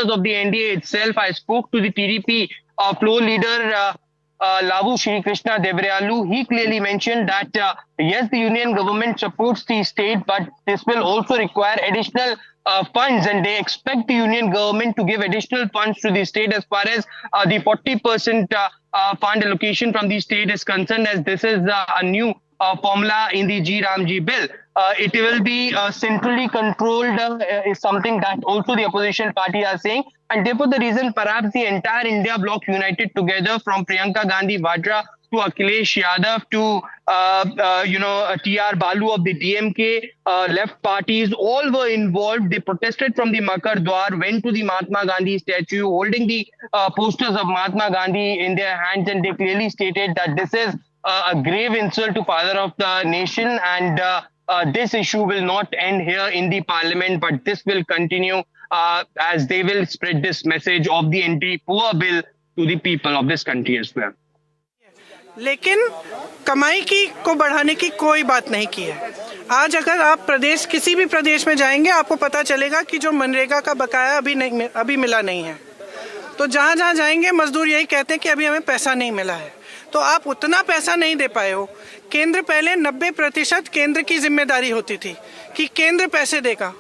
of the NDA itself. I spoke to the TDP floor leader Lavu Shri Krishna Devarayalu. He clearly mentioned that yes, the union government supports the state, but this will also require additional funds, and they expect the union government to give additional funds to the state as far as the 40% fund allocation from the state is concerned, as this is a new formula in the G Ramji bill. It will be centrally controlled is something that also the opposition party are saying, and therefore the reason perhaps the entire India bloc united together from Priyanka Gandhi Vadra to Akhilesh Yadav to TR Balu of the DMK, left parties, all were involved. They protested from the Makar Dwar, went to the Mahatma Gandhi statue, holding the posters of Mahatma Gandhi in their hands, and they clearly stated that this is a grave insult to father of the nation, and this issue will not end here in the parliament, but this will continue as they will spread this message of the anti-poor bill to the people of this country as well. लेकिन कमाई को बढ़ाने की कोई बात नहीं की है। आज अगर आप किसी भी प्रदेश में जाएंगे, आपको पता चलेगा कि जो मनरेगा का बकाया अभी मिला नहीं है। तो जहाँ जाएंगे मजदूर यही कहते हैं कि अभी हमें पैसा नहीं मिला है। तो आप उतना पैसा नहीं दे पाए हो। केंद्र पहले 90% केंद्र की जिम्मेदारी होती थी कि केंद्र पैसे देगा।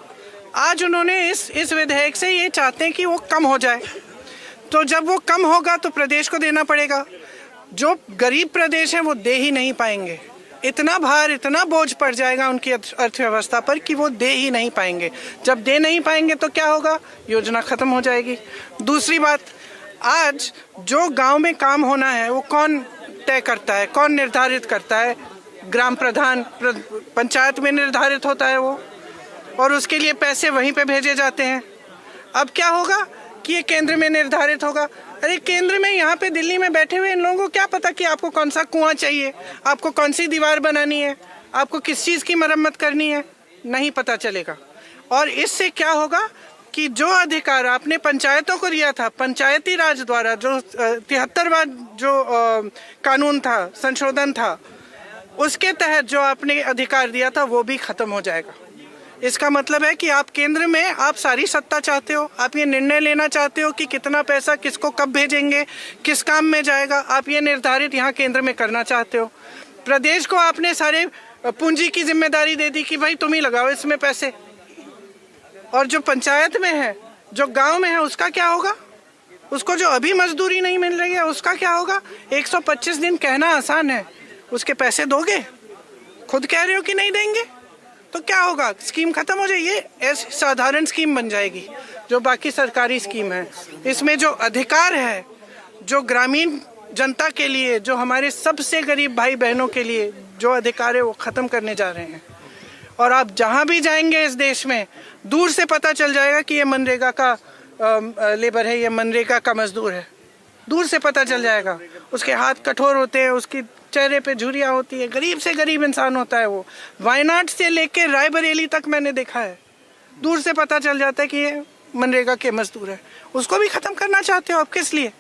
आज उन्होंने इस विधेयक से ये चाहते हैं कि वो कम हो जाए। तो जब वो कम होगा तो प्रदेश को देना पड़ेगा। जो गरीब प्रदेश हैं वो दे ही नहीं पाएंगे। इतना भार, इतना बोझ पड़ जाएगा उनकी अर्थव्यवस्था पर कि वो दे ही नहीं पाएंगे। जब दे नहीं पाएंगे तो क्या होगा? योजना खत्म हो जाएगी। दूसरी बात, आज जो गांव में काम होना है वो कौन तय करता है, कौन निर्धारित करता है? ग्राम प्रधान, पंचायत में निर्धारित होता है वो, और उसके लिए पैसे वहीं पे भेजे जाते हैं। अब क्या होगा कि ये केंद्र में निर्धारित होगा। अरे केंद्र में यहाँ पे दिल्ली में बैठे हुए इन लोगों को क्या पता कि आपको कौन सा कुआं चाहिए, आपको कौन सी दीवार बनानी है, आपको किस चीज़ की मरम्मत करनी है, नहीं पता चलेगा। और इससे क्या होगा कि जो अधिकार आपने पंचायतों को दिया था, पंचायती राज द्वारा जो 73वां जो कानून था, संशोधन था, उसके तहत जो आपने अधिकार दिया था वो भी खत्म हो जाएगा। इसका मतलब है कि आप केंद्र में आप सारी सत्ता चाहते हो, आप ये निर्णय लेना चाहते हो कि कितना पैसा किसको कब भेजेंगे, किस काम में जाएगा, आप ये निर्धारित यहाँ केंद्र में करना चाहते हो। प्रदेश को आपने सारे पूंजी की जिम्मेदारी दे दी कि भाई तुम ही लगाओ इसमें पैसे। और जो पंचायत में है, जो गांव में है, उसका क्या होगा? उसको जो अभी मजदूरी नहीं मिल रही है उसका क्या होगा? 125 दिन कहना आसान है, उसके पैसे दोगे? खुद कह रहे हो कि नहीं देंगे, तो क्या होगा? स्कीम खत्म हो जाएगी। ऐसी साधारण स्कीम बन जाएगी जो बाकी सरकारी स्कीम है। इसमें जो अधिकार है, जो ग्रामीण जनता के लिए, जो हमारे सबसे गरीब भाई बहनों के लिए जो अधिकार है वो खत्म करने जा रहे हैं। और आप जहां भी जाएंगे इस देश में, दूर से पता चल जाएगा कि ये मनरेगा का लेबर है, ये मनरेगा का मजदूर है। दूर से पता चल जाएगा। उसके हाथ कठोर होते हैं, उसकी चेहरे पे झुर्रियाँ होती है, गरीब से गरीब इंसान होता है वो। वायनाड से लेके रायबरेली तक मैंने देखा है। दूर से पता चल जाता है कि ये मनरेगा के मजदूर है। उसको भी खत्म करना चाहते हो आप? किस लिए?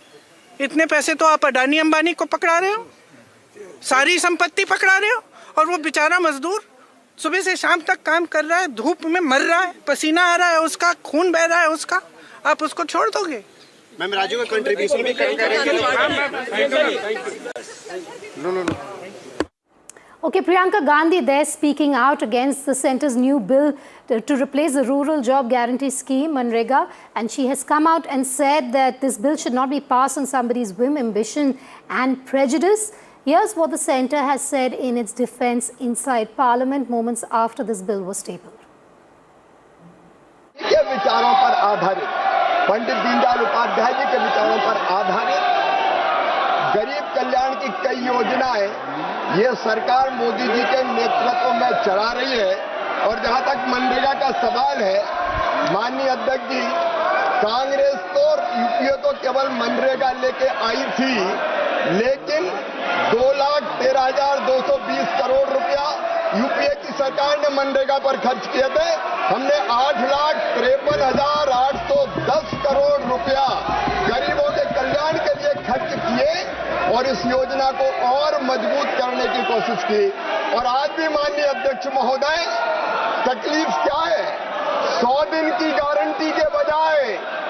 इतने पैसे तो आप अडानी अंबानी को पकड़ा रहे हो, सारी संपत्ति पकड़ा रहे हो, और वो बेचारा मजदूर सुबह से शाम तक काम कर रहा है, धूप में मर रहा है, पसीना आ रहा है उसका, खून बह रहा है उसका, आप उसको छोड़ दोगे? मैम, राजू का कंट्रीब्यूशन भी करेंगे। No. Okay, Priyanka Gandhi there speaking out against the centre's new bill to replace the rural job guarantee scheme, MGNREGA, and she has come out and said that this bill should not be passed on somebody's whim, ambition and prejudice. Here's what the centre has said in its defence inside Parliament moments after this bill was tabled. के विचारों पर आधारित, पंडित दीनदयाल उपाध्याय जी के विचारों पर आधारित गरीब कल्याण की कई योजनाएं ये सरकार मोदी जी के नेतृत्व में चला रही है। और जहां तक मनरेगा का सवाल है, माननीय अध्यक्ष जी, कांग्रेस तो यूपीए तो केवल मनरेगा लेके आई थी, लेकिन 2,13,220 करोड़ रुपया यूपीए की सरकार ने मनरेगा पर खर्च किए थे। हमने 8,53,810 करोड़ रुपया गरीबों के कल्याण के लिए खर्च किए और इस योजना को और मजबूत करने की कोशिश की। और आज भी माननीय अध्यक्ष महोदय, तकलीफ क्या है? 100 दिन की गारंटी के बजाय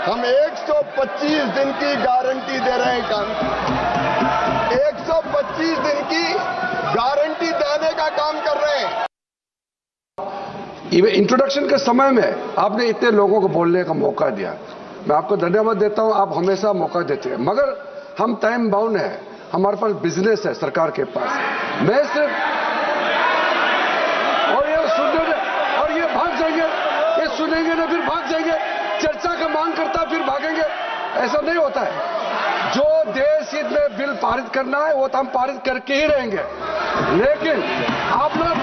हम 125 दिन की गारंटी दे रहे हैं काम की। 125 दिन की गारंटी देने का काम कर रहे हैं। इंट्रोडक्शन के समय में आपने इतने लोगों को बोलने का मौका दिया, मैं आपको धन्यवाद देता हूं। आप हमेशा मौका देते हैं, मगर हम टाइम बाउंड है, हमारे पास बिजनेस है सरकार के पास। मैं सिर्फ और ये सुनने और ये भाग जाएंगे, ये सुनेंगे ना फिर भाग जाएंगे, चर्चा का मांग करता फिर भागेंगे, ऐसा नहीं होता है। जो देश हित में बिल पारित करना है वो तो हम पारित करके ही रहेंगे, लेकिन आप लोग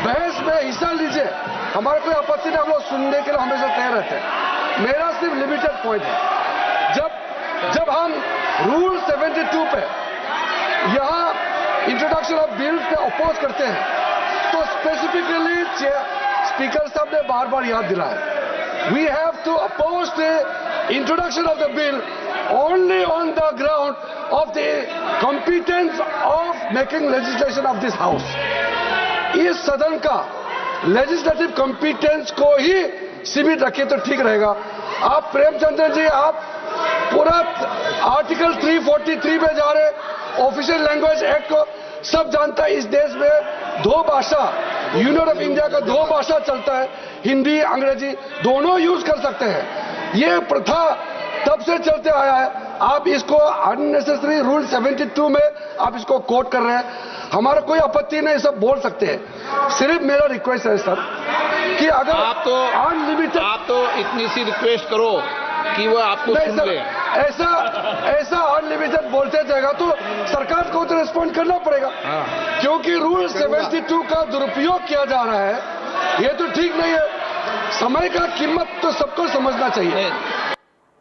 बहस में हिस्सा लीजिए, हमारे कोई आपत्ति नहीं, हम लोग सुनने के लिए हमेशा तैयार रहते हैं। मेरा सिर्फ लिमिटेड पॉइंट है, जब हम रूल 72 पे यहाँ इंट्रोडक्शन ऑफ बिल पे अपोज करते हैं तो स्पेसिफिकली स्पीकर साहब ने बार बार याद दिलाया, we have to oppose the introduction of the bill only on the ground of the competence of making legislation of this house. इस सदन का लेजिस्लेटिव कॉम्पिटेंस को ही सीमित रखिए तो ठीक रहेगा। आप प्रेमचंद्र जी, आप पूरा आर्टिकल 343 में जा रहे, ऑफिशियल लैंग्वेज एक्ट को सब जानता है। इस देश में दो भाषा, यूनियन ऑफ इंडिया का दो भाषा चलता है, हिंदी अंग्रेजी दोनों यूज कर सकते हैं। ये प्रथा तब से चलते आया है, आप इसको अननेसेसरी रूल 72 में आप इसको कोट कर रहे हैं। हमारा कोई आपत्ति नहीं, सब बोल सकते हैं। सिर्फ मेरा रिक्वेस्ट है सर कि अगर आप तो अनलिमिटेड, आप तो इतनी सी रिक्वेस्ट करो कि वो आपको सुन ले। ऐसा अनलिमिटेड बोलते जाएगा तो सरकार को तो रिस्पॉन्ड करना पड़ेगा, क्योंकि रूल 72 का दुरुपयोग किया जा रहा है, ये तो ठीक नहीं है। समय का कीमत तो सबको समझना चाहिए।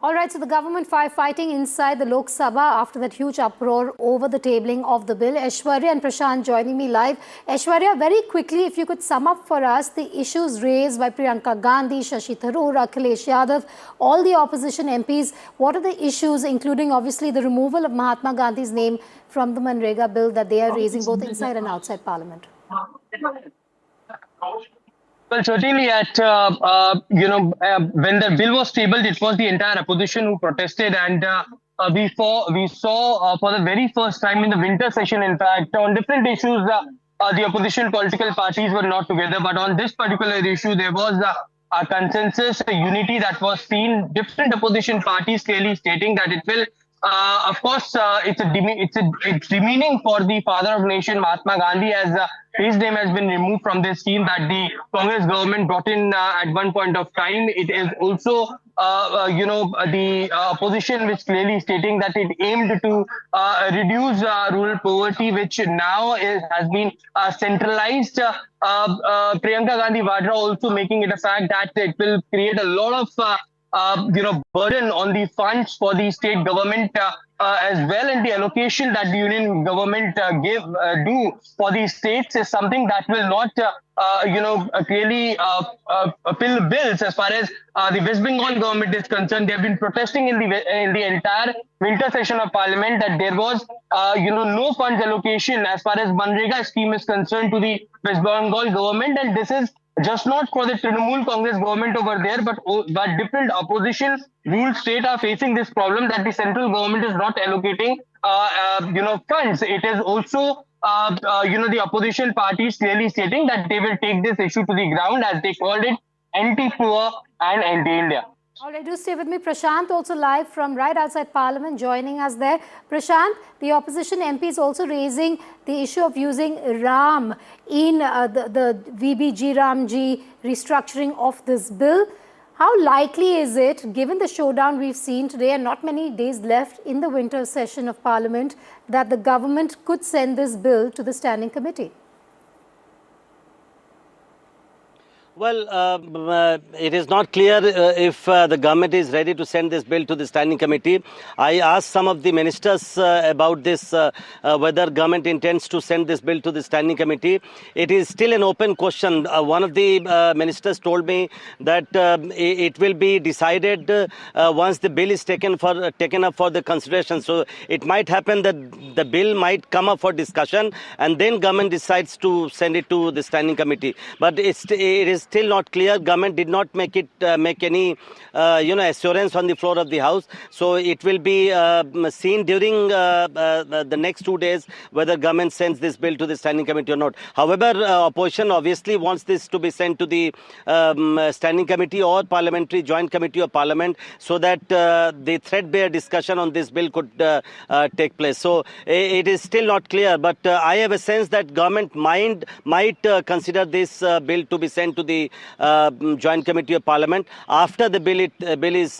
All right, so the government firefighting inside the Lok Sabha after that huge uproar over the tabling of the bill. Aishwarya and Prashant joining me live. Aishwarya, very quickly, if you could sum up for us the issues raised by Priyanka Gandhi, Shashi Tharoor, Akhilesh Yadav, all the opposition MPs. What are the issues, including obviously the removal of Mahatma Gandhi's name from the MGNREGA bill that they are raising both inside and outside Parliament? Well, certainly when the bill was tabled, it was the entire opposition who protested, and we saw for the very first time in the winter session, in fact, on different issues, the opposition political parties were not together. But on this particular issue, there was a consensus, a unity that was seen. Different opposition parties clearly stating that it will. Of course, it's demeaning for the father of nation, Mahatma Gandhi, as his name has been removed from this scheme that the Congress government brought in at one point of time. It is also, the opposition which clearly stating that it aimed to reduce rural poverty, which now has been centralized. Priyanka Gandhi Vadra also making it a fact that it will create a lot of burden on the funds for the state government as well, and the allocation that the union government do for the states is something that will not clearly fill bills. As far as the West Bengal government is concerned, they have been protesting in the entire winter session of Parliament that there was no funds allocation as far as MGNREGA scheme is concerned to the West Bengal government, and this is just not for the Trinamool Congress government over there, but different opposition ruled state are facing this problem that the central government is not allocating, funds. It is also, the opposition parties clearly stating that they will take this issue to the ground, as they called it, anti-poor and anti-India. All right, do stay with me. Prashant also live from right outside Parliament joining us there. Prashant, the opposition MP is also raising the issue of using Ram in the VBG Ramji restructuring of this bill. How likely is it, given the showdown we've seen today and not many days left in the winter session of Parliament, that the government could send this bill to the standing committee? Well, it is not clear if the government is ready to send this bill to the standing committee. I asked some of the ministers about this, whether government intends to send this bill to the standing committee. It is still an open question. One of the ministers told me that it will be decided once the bill is taken up for the consideration. So it might happen that the bill might come up for discussion and then government decides to send it to the standing committee. But it is still not clear. Government did not make any assurance on the floor of the House. So it will be seen during the next 2 days whether government sends this bill to the standing committee or not. However, opposition obviously wants this to be sent to the standing committee or parliamentary joint committee of parliament, so that the threadbare discussion on this bill could take place. So it is still not clear, but I have a sense that government might consider this bill to be sent to the joint committee of parliament after the bill is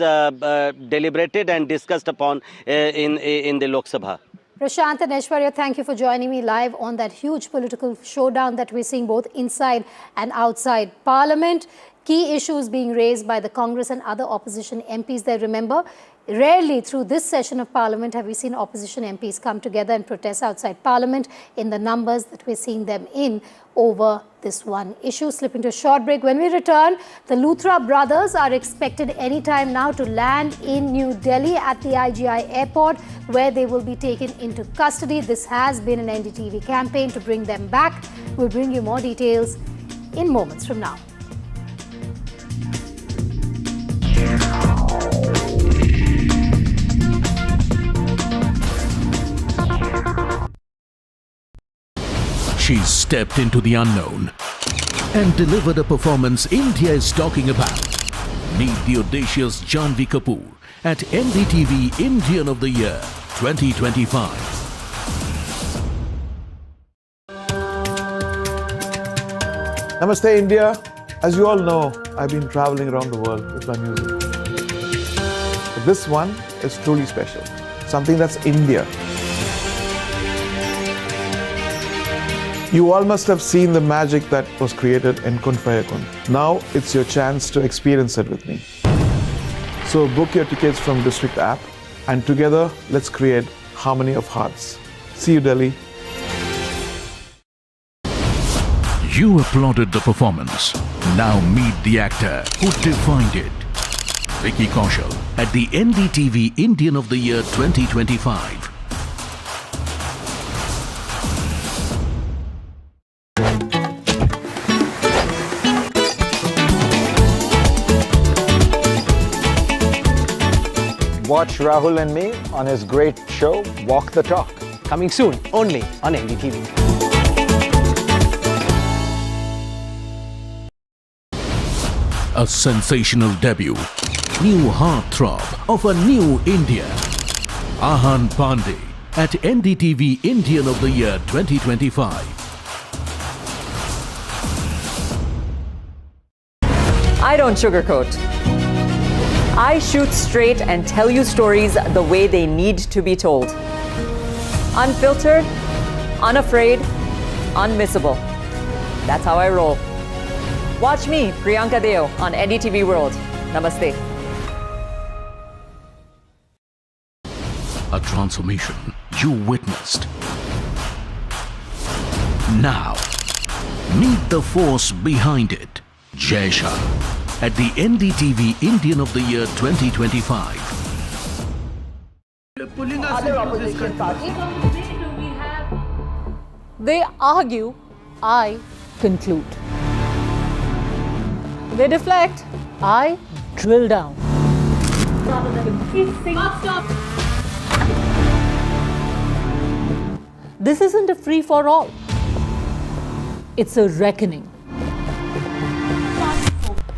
deliberated and discussed upon in the Lok Sabha. Prashant and Aishwarya, thank you for joining me live on that huge political showdown that we're seeing both inside and outside Parliament. Key issues being raised by the Congress and other opposition MPs there. Remember, rarely through this session of Parliament have we seen opposition MPs come together and protest outside Parliament in the numbers that we're seeing them in over this one issue. Slipping to a short break. When we return, the Luthra brothers are expected anytime now to land in New Delhi at the IGI airport, where they will be taken into custody. This has been an NDTV campaign to bring them back. We'll bring you more details in moments from now. She stepped into the unknown and delivered a performance India is talking about. Meet the audacious Janhvi Kapoor at NDTV Indian of the Year 2025. Namaste India. As you all know, I've been traveling around the world with my music. But this one is truly special. Something that's India. You all must have seen the magic that was created in Kun Faya Kun. Now it's your chance to experience it with me. So book your tickets from District app, and together let's create harmony of hearts. See you, Delhi. You applauded the performance. Now meet the actor who defined it. Vicky Kaushal at the NDTV Indian of the Year 2025. Watch Rahul and me on his great show, Walk the Talk. Coming soon, only on NDTV. A sensational debut. New heartthrob of a new India. Ahan Pandey at NDTV Indian of the Year 2025. I don't sugarcoat. I shoot straight and tell you stories the way they need to be told. Unfiltered, unafraid, unmissable. That's how I roll. Watch me, Priyanka Deo, on NDTV World. Namaste. A transformation you witnessed. Now, meet the force behind it. Jai Shah at the NDTV Indian of the Year 2025. They argue, I conclude. They deflect, I drill down. This isn't a free-for-all. It's a reckoning.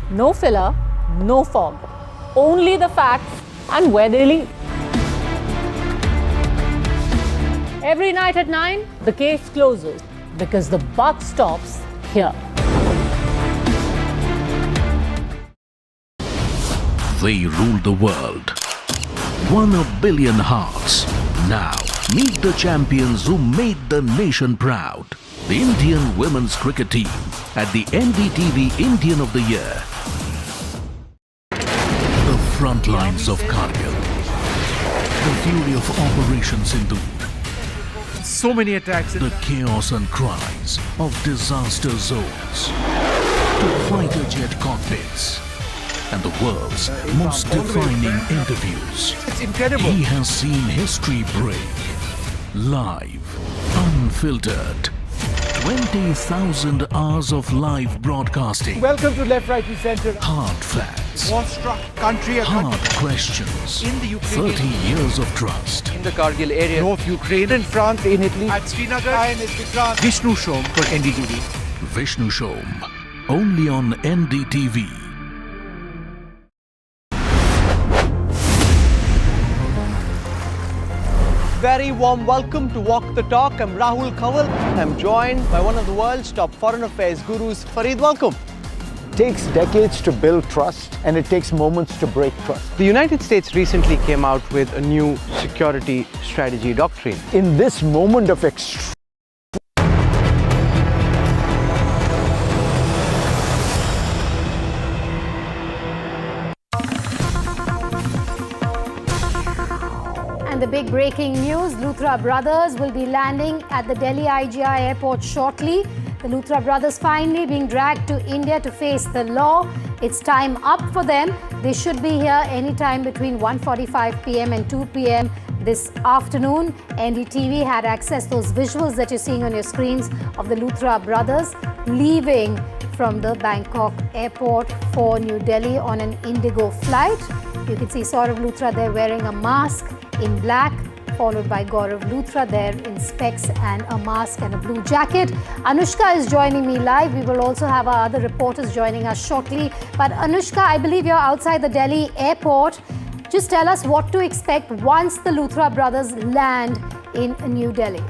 No filler, no fog. Only the facts and where they lead. Every night at 9, the case closes because the buck stops here. They ruled the world. Won 1 billion hearts. Now, meet the champions who made the nation proud. The Indian women's cricket team at the NDTV Indian of the Year. The front lines of Kargil. The fury of Operation Sindoor. So many attacks. The chaos and cries of disaster zones. To fighter jet cockpits. And the world's most defining interviews. It's incredible. He has seen history break. Live, unfiltered, 20,000 hours of live broadcasting. Welcome to Left, Right, Centre. Hard facts. War-struck country. Hard questions. In the Ukraine. 30 years of trust. In the Kargil area. North Ukraine. In France, in Italy. At Srinagar. Hi, Mr. Vikrant. Vishnu Shom for NDTV. Vishnu Shom. Only on NDTV. Very warm welcome to Walk the Talk. I'm Rahul Kanwal. I'm joined by one of the world's top foreign affairs gurus, Fareed. Welcome. It takes decades to build trust, and it takes moments to break trust. The United States recently came out with a new security strategy doctrine. In this moment of extreme The big breaking news, Luthra brothers will be landing at the Delhi IGI airport shortly. The Luthra brothers finally being dragged to India to face the law. It's time up for them. They should be here anytime between 1:45 p.m. and 2 p.m. this afternoon. NDTV had access to those visuals that you're seeing on your screens of the Luthra brothers leaving from the Bangkok airport for New Delhi on an Indigo flight. You can see Saurav Luthra there wearing a mask in black, followed by Gaurav Luthra there in specs and a mask and a blue jacket. Anushka is joining me live. We will also have our other reporters joining us shortly. But Anushka, I believe you're outside the Delhi airport. Just tell us what to expect once the Luthra brothers land in New Delhi.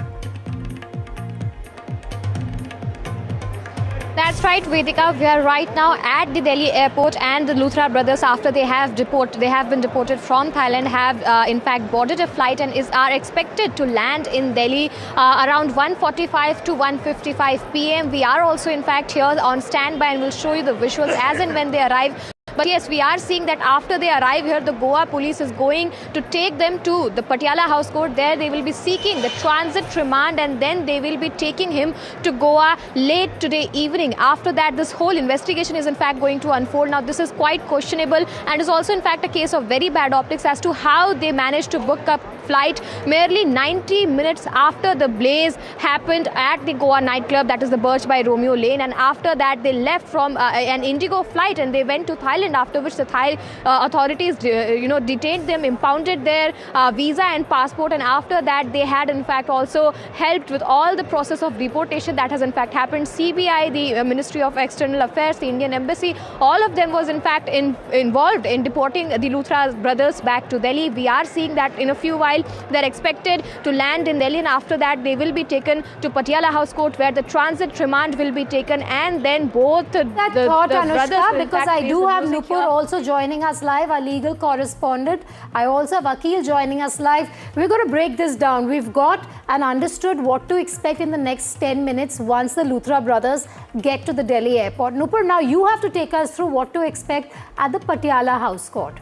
That's right, Vedika. We are right now at the Delhi airport, and the Luthra brothers, after they have been deported from Thailand, have in fact boarded a flight and are expected to land in Delhi around 1:45 to 1:55 p.m. We are also in fact here on standby and will show you the visuals as and when they arrive. But yes, we are seeing that after they arrive here, the Goa police is going to take them to the Patiala House Court. There they will be seeking the transit remand, and then they will be taking him to Goa late today evening. After that, this whole investigation is in fact going to unfold. Now, this is quite questionable and is also in fact a case of very bad optics as to how they managed to book a flight merely 90 minutes after the blaze happened at the Goa nightclub, that is the Birch by Romeo Lane. And after that, they left from an Indigo flight and they went to Thailand, after which the Thai authorities detained them, impounded their visa and passport, and after that they had in fact also helped with all the process of deportation that has in fact happened. CBI, the Ministry of External Affairs, the Indian Embassy, all of them was in fact involved in deporting the Luthra brothers back to Delhi. We are seeing that in a few while they're expected to land in Delhi, and after that they will be taken to Patiala House Court, where the transit remand will be taken, and then both the brothers, because I do have Nupur also joining us live, our legal correspondent. I also have Akil joining us live. We're going to break this down. We've got and understood what to expect in the next 10 minutes once the Luthra brothers get to the Delhi airport. Nupur, now you have to take us through what to expect at the Patiala House Court.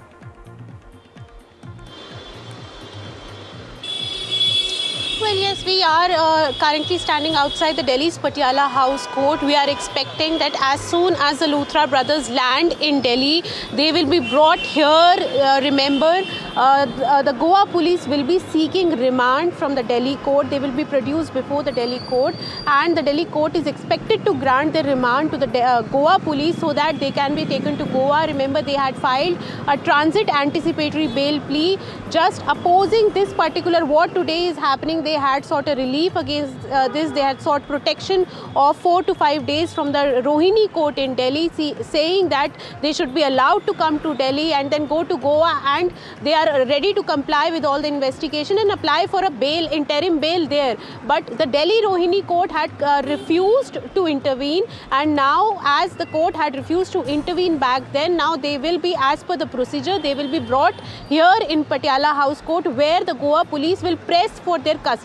Well, yes, we are currently standing outside the Delhi's Patiala House Court. We are expecting that as soon as the Luthra brothers land in Delhi, they will be brought here. Remember, the Goa police will be seeking remand from the Delhi court. They will be produced before the Delhi court, and the Delhi court is expected to grant the remand to the Goa police so that they can be taken to Goa. Remember, they had filed a transit anticipatory bail plea just opposing this particular what today is happening. They had sought a relief against this. They had sought protection of 4 to 5 days from the Rohini court in Delhi, saying that they should be allowed to come to Delhi and then go to Goa, and they are ready to comply with all the investigation and apply for a bail, interim bail there. But the Delhi Rohini court had refused to intervene, and now as the court had refused to intervene back then, now they will be, as per the procedure, they will be brought here in Patiala House Court, where the Goa police will press for their custody.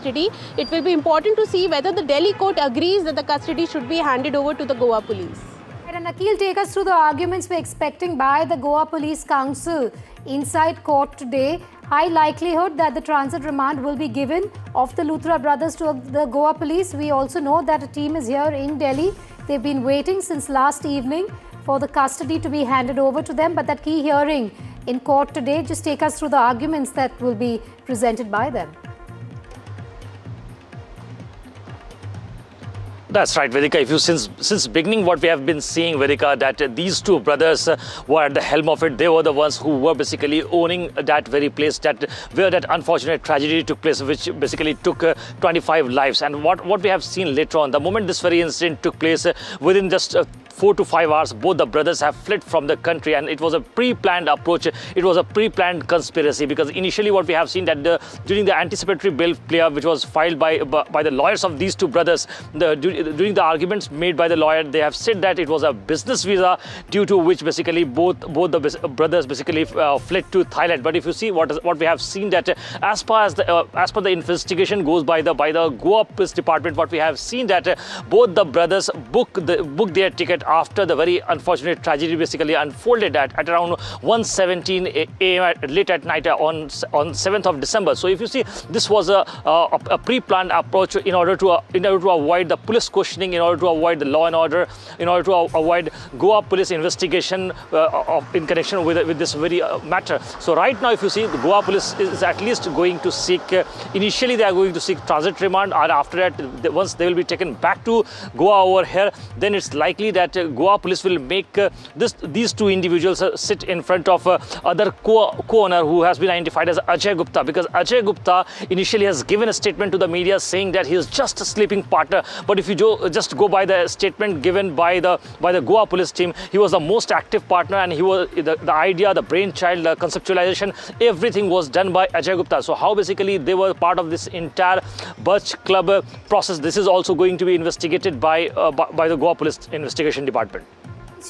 It will be important to see whether the Delhi court agrees that the custody should be handed over to the Goa police. And Akil, take us through the arguments we're expecting by the Goa Police Council inside court today. High likelihood that the transit remand will be given of the Luthra brothers to the Goa police. We also know that a team is here in Delhi. They've been waiting since last evening for the custody to be handed over to them. But that key hearing in court today, just take us through the arguments that will be presented by them. That's right, Vedika. If you since beginning, what we have been seeing, Vedika, that these two brothers were at the helm of it. They were the ones who were basically owning that very place, where that unfortunate tragedy took place, which basically took 25 lives. And what we have seen later on, the moment this very incident took place, within just 4 to 5 hours, both the brothers have fled from the country, and it was a pre-planned approach. It was a pre-planned conspiracy, because initially what we have seen that during the anticipatory bill which was filed by the lawyers of these two brothers, during the arguments made by the lawyer, they have said that it was a business visa, due to which basically both the brothers basically fled to Thailand. But if you see what we have seen, that as per the investigation goes by the Goa Police Department, what we have seen that both the brothers booked their ticket after the very unfortunate tragedy basically unfolded at around 1:17 a.m. late at night on 7th of December. So if you see, this was a pre-planned approach in order to avoid the police questioning, in order to avoid the law and order, in order to avoid Goa police investigation in connection with this very matter. So right now, if you see, the Goa police is at least going to seek, initially they are going to seek transit remand, and after that, once they will be taken back to Goa over here, then it's likely that Goa police will make these two individuals sit in front of other co-owner who has been identified as Ajay Gupta, because Ajay Gupta initially has given a statement to the media saying that he is just a sleeping partner. But if you just go by the statement given by the Goa police team, he was the most active partner, and he was the idea, the brainchild, the conceptualization, everything was done by Ajay Gupta. So how basically they were part of this entire Birch Club process, this is also going to be investigated by the Goa Police Investigation Department.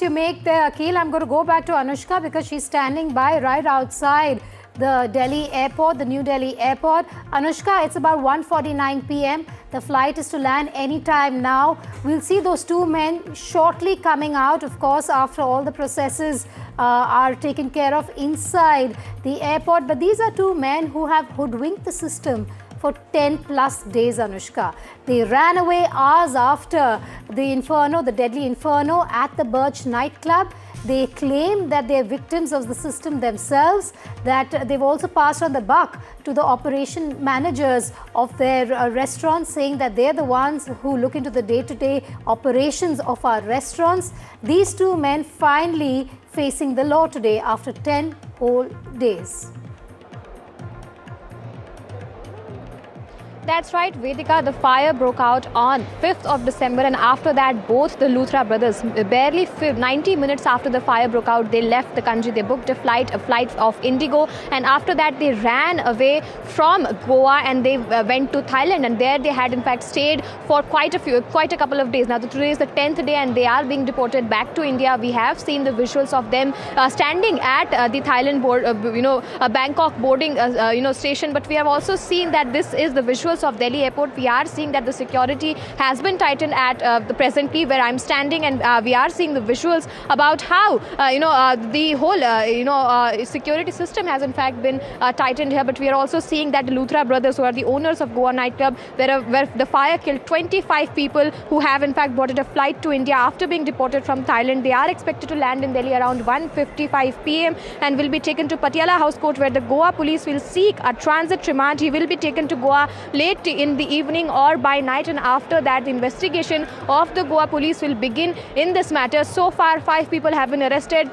You make there, Akhil. I'm going to go back to Anushka because she's standing by right outside the Delhi airport, the New Delhi airport. Anushka, it's about 1:49 p.m. The flight is to land anytime now. We'll see those two men shortly coming out, of course, after all the processes are taken care of inside the airport. But these are two men who have hoodwinked the system for 10 plus days, Anushka. They ran away hours after the inferno, the deadly inferno at the Birch nightclub. They claim that they're victims of the system themselves, that they've also passed on the buck to the operation managers of their restaurants, saying that they're the ones who look into the day-to-day operations of our restaurants. These two men finally facing the law today after 10 whole days. That's right, Vedika. The fire broke out on 5th of December, and after that, both the Luthra brothers, barely 90 minutes after the fire broke out, they left the country. They booked a flight of Indigo, and after that, they ran away from Goa and they went to Thailand, and there they had in fact stayed for quite a couple of days. Now, today is the 10th day, and they are being deported back to India. We have seen the visuals of them standing at the Thailand Bangkok boarding station, but we have also seen that this is the visuals of Delhi airport. We are seeing that the security has been tightened at the presently where I'm standing, and we are seeing the visuals about how the whole security system has in fact been tightened here. But we are also seeing that the Luthra brothers, who are the owners of Goa nightclub, where the fire killed 25 people who have in fact boarded a flight to India after being deported from Thailand. They are expected to land in Delhi around 1:55 p.m. and will be taken to Patiala House Court, where the Goa police will seek a transit remand. He will be taken to Goa late in the evening or by night, and after that the investigation of the Goa police will begin in this matter. So far 5 people have been arrested.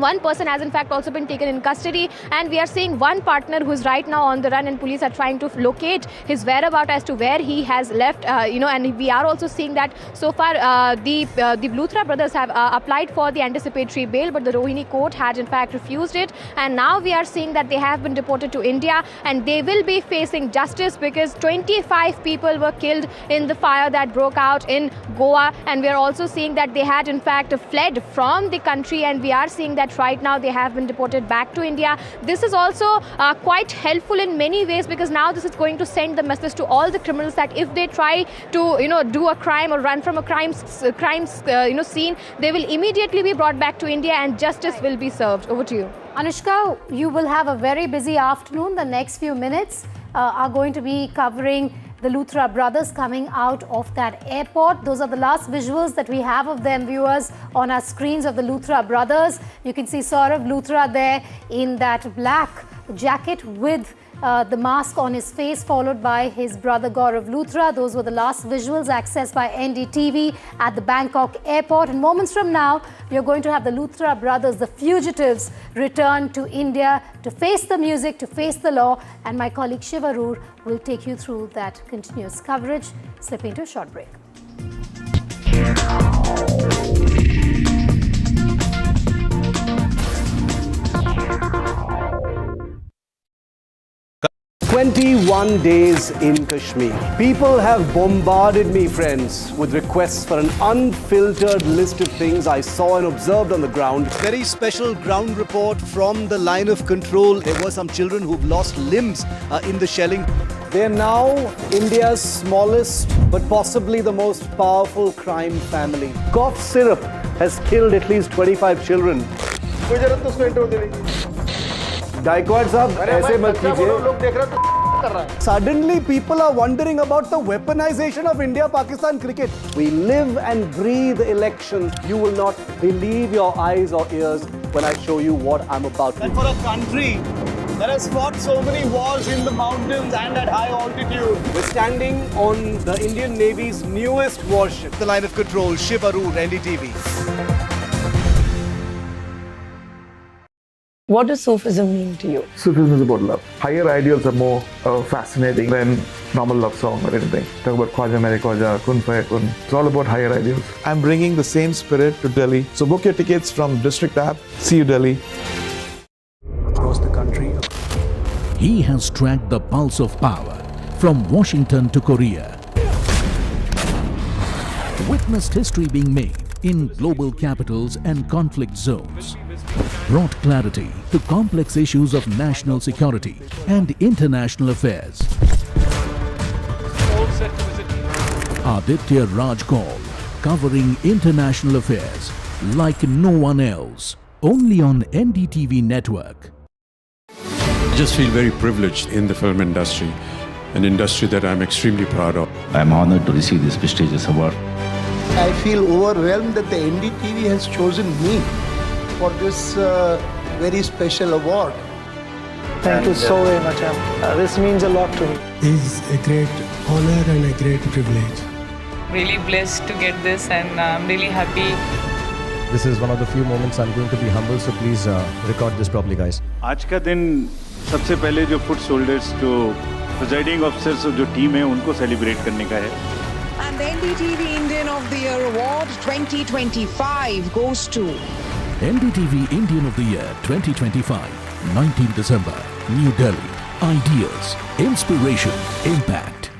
One person has in fact also been taken in custody, and we are seeing one partner who is right now on the run, and police are trying to locate his whereabouts as to where he has left. And we are also seeing that so far the Luthra brothers have applied for the anticipatory bail, but the Rohini court had in fact refused it, and now we are seeing that they have been deported to India and they will be facing justice because 25 people were killed in the fire that broke out in Goa, and we are also seeing that they had in fact fled from the country, and we are seeing that right now they have been deported back to India. This is also quite helpful in many ways, because now this is going to send the message to all the criminals that if they try to do a crime or run from a crime scene, they will immediately be brought back to India and justice will be served. Over to you. Anushka, you will have a very busy afternoon. The next few minutes are going to be covering the Luthra brothers coming out of that airport. Those are the last visuals that we have of them, viewers, on our screens of the Luthra brothers. You can see Saurav Luthra there in that black jacket with the mask on his face, followed by his brother Gaurav Luthra. Those were the last visuals accessed by NDTV at the Bangkok airport. And moments from now, you're going to have the Luthra brothers, the fugitives, return to India to face the music, to face the law. And my colleague Shivraj will take you through that continuous coverage. Slipping to a short break. 21 days in Kashmir. People have bombarded me, friends, with requests for an unfiltered list of things I saw and observed on the ground. Very special ground report from the line of control. There were some children who've lost limbs in the shelling. They're now India's smallest but possibly the most powerful crime family. Cough syrup has killed at least 25 children. Gaikwad sahab, aise mat kijiye. Suddenly people are wondering about the weaponization of India-Pakistan cricket. We live and breathe elections. You will not believe your eyes or ears when I show you what I'm about to do. And for a country that has fought so many wars in the mountains and at high altitude. We're standing on the Indian Navy's newest warship. The line of control, Shivraj, NDTV. What does Sufism mean to you? Sufism is about love. Higher ideals are more fascinating than normal love song or anything. Talk about Khwaja Mere Khwaja, Kun Faya Kun. It's all about higher ideals. I'm bringing the same spirit to Delhi. So book your tickets from District app. See you Delhi. Across the country. He has tracked the pulse of power from Washington to Korea. Witnessed history being made in global capitals and conflict zones. Brought clarity to complex issues of national security and international affairs. Aditya Raj Kaul, covering international affairs like no one else, only on NDTV network. I just feel very privileged in the film industry, an industry that I'm extremely proud of. I'm honored to receive this prestigious award. I feel overwhelmed that the NDTV has chosen me for this very special award. Thank you so very much. This means a lot to me. It's a great honor and a great privilege. Really blessed to get this, and I'm really happy. This is one of the few moments I'm going to be humble, so please record this properly, guys. आज का दिन सबसे पहले जो foot soldiers जो presiding officers जो team है उनको सेलिब्रेट करने का है. And the NDTV Indian of the Year Award 2025 goes to NDTV Indian of the Year 2025, 19 December, New Delhi. Ideas, inspiration, impact.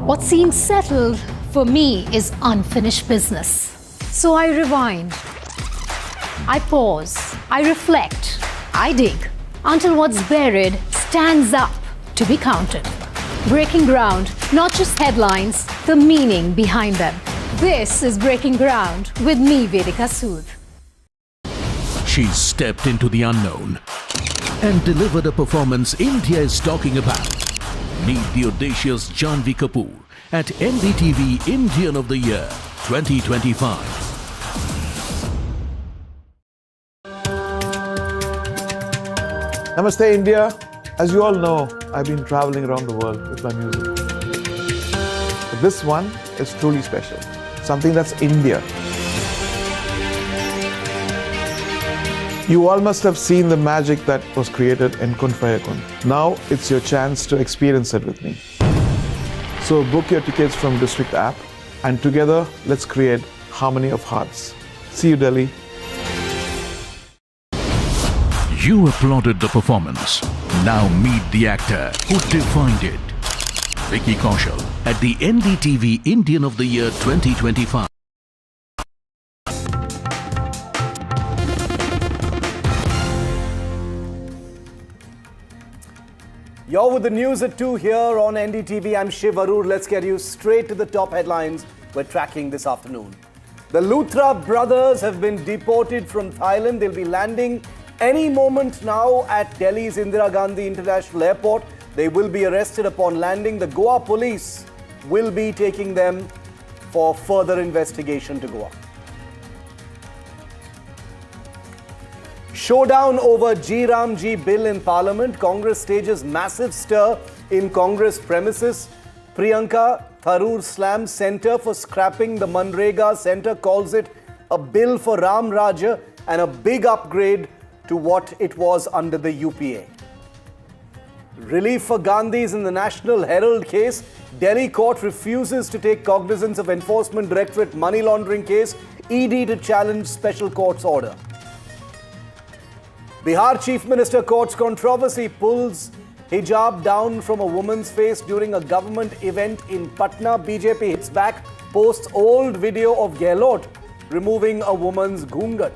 What seems settled for me is unfinished business. So I rewind, I pause, I reflect, I dig until what's buried stands up to be counted. Breaking ground, not just headlines, the meaning behind them. This is Breaking Ground with me, Vedika Sood. She stepped into the unknown and delivered a performance India is talking about. Meet the audacious Janhvi Kapoor at NDTV Indian of the Year 2025. Namaste India. As you all know, I've been traveling around the world with my music. But this one is truly special. Something that's India. You all must have seen the magic that was created in Kun Faya Kun. Now it's your chance to experience it with me. So book your tickets from District app and together let's create harmony of hearts. See you Delhi. You applauded the performance. Now meet the actor who defined it. Vicky Kaushal at the NDTV Indian of the Year 2025. You're with the news at 2 here on NDTV. I'm Shivraj. Let's get you straight to the top headlines we're tracking this afternoon. The Luthra brothers have been deported from Thailand. They'll be landing any moment now at Delhi's Indira Gandhi International Airport. They will be arrested upon landing. The Goa police will be taking them for further investigation to Goa. Showdown over G bill in Parliament. Congress stages massive stir in Congress premises. Priyanka Tharoor slams centre for scrapping the MGNREGA. Centre calls it a bill for Ram Raja and a big upgrade to what it was under the UPA. Relief for Gandhis in the National Herald case. Delhi court refuses to take cognizance of Enforcement Directorate money laundering case. ED to challenge special court's order. Bihar Chief Minister courts controversy, pulls hijab down from a woman's face during a government event in Patna. BJP hits back, posts old video of Gehlot removing a woman's ghungat.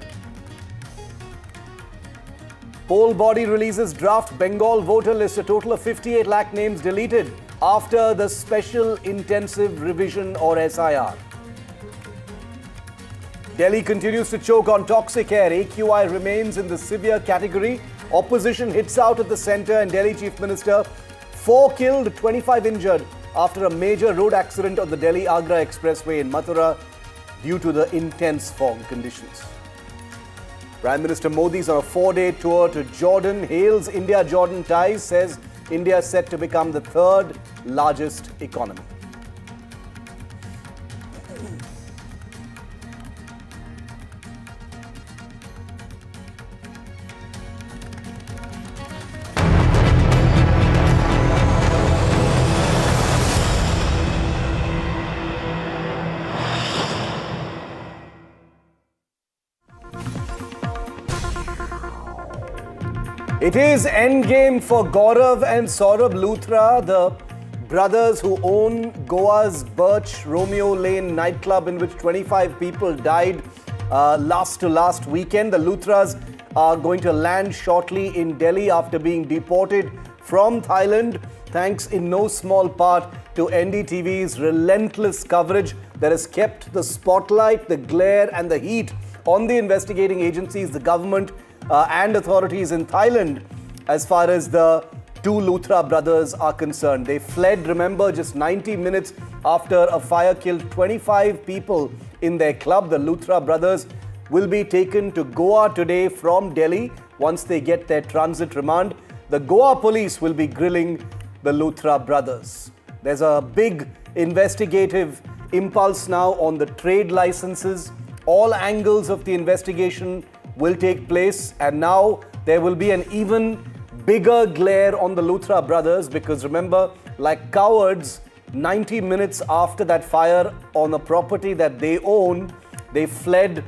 Poll body releases draft Bengal voter list. A total of 58 lakh names deleted after the special intensive revision or SIR. Delhi continues to choke on toxic air. AQI remains in the severe category. Opposition hits out at the centre and Delhi Chief Minister. 4 killed, 25 injured after a major road accident on the Delhi-Agra Expressway in Mathura due to the intense fog conditions. Prime Minister Modi is on a 4-day tour to Jordan, hails India-Jordan ties, says India is set to become the 3rd largest economy. It is endgame for Gaurav and Saurabh Luthra, the brothers who own Goa's Birch Romeo Lane nightclub in which 25 people died last weekend. The Luthras are going to land shortly in Delhi after being deported from Thailand, thanks in no small part to NDTV's relentless coverage that has kept the spotlight, the glare and the heat on the investigating agencies, the government and authorities in Thailand as far as the 2 Luthra brothers are concerned. They fled, remember, just 90 minutes after a fire killed 25 people in their club. The Luthra brothers will be taken to Goa today from Delhi once they get their transit remand. The Goa police will be grilling the Luthra brothers. There's a big investigative impulse now on the trade licenses. All angles of the investigation will take place, and now there will be an even bigger glare on the Luthra brothers because remember, like cowards, 90 minutes after that fire on a property that they own, they fled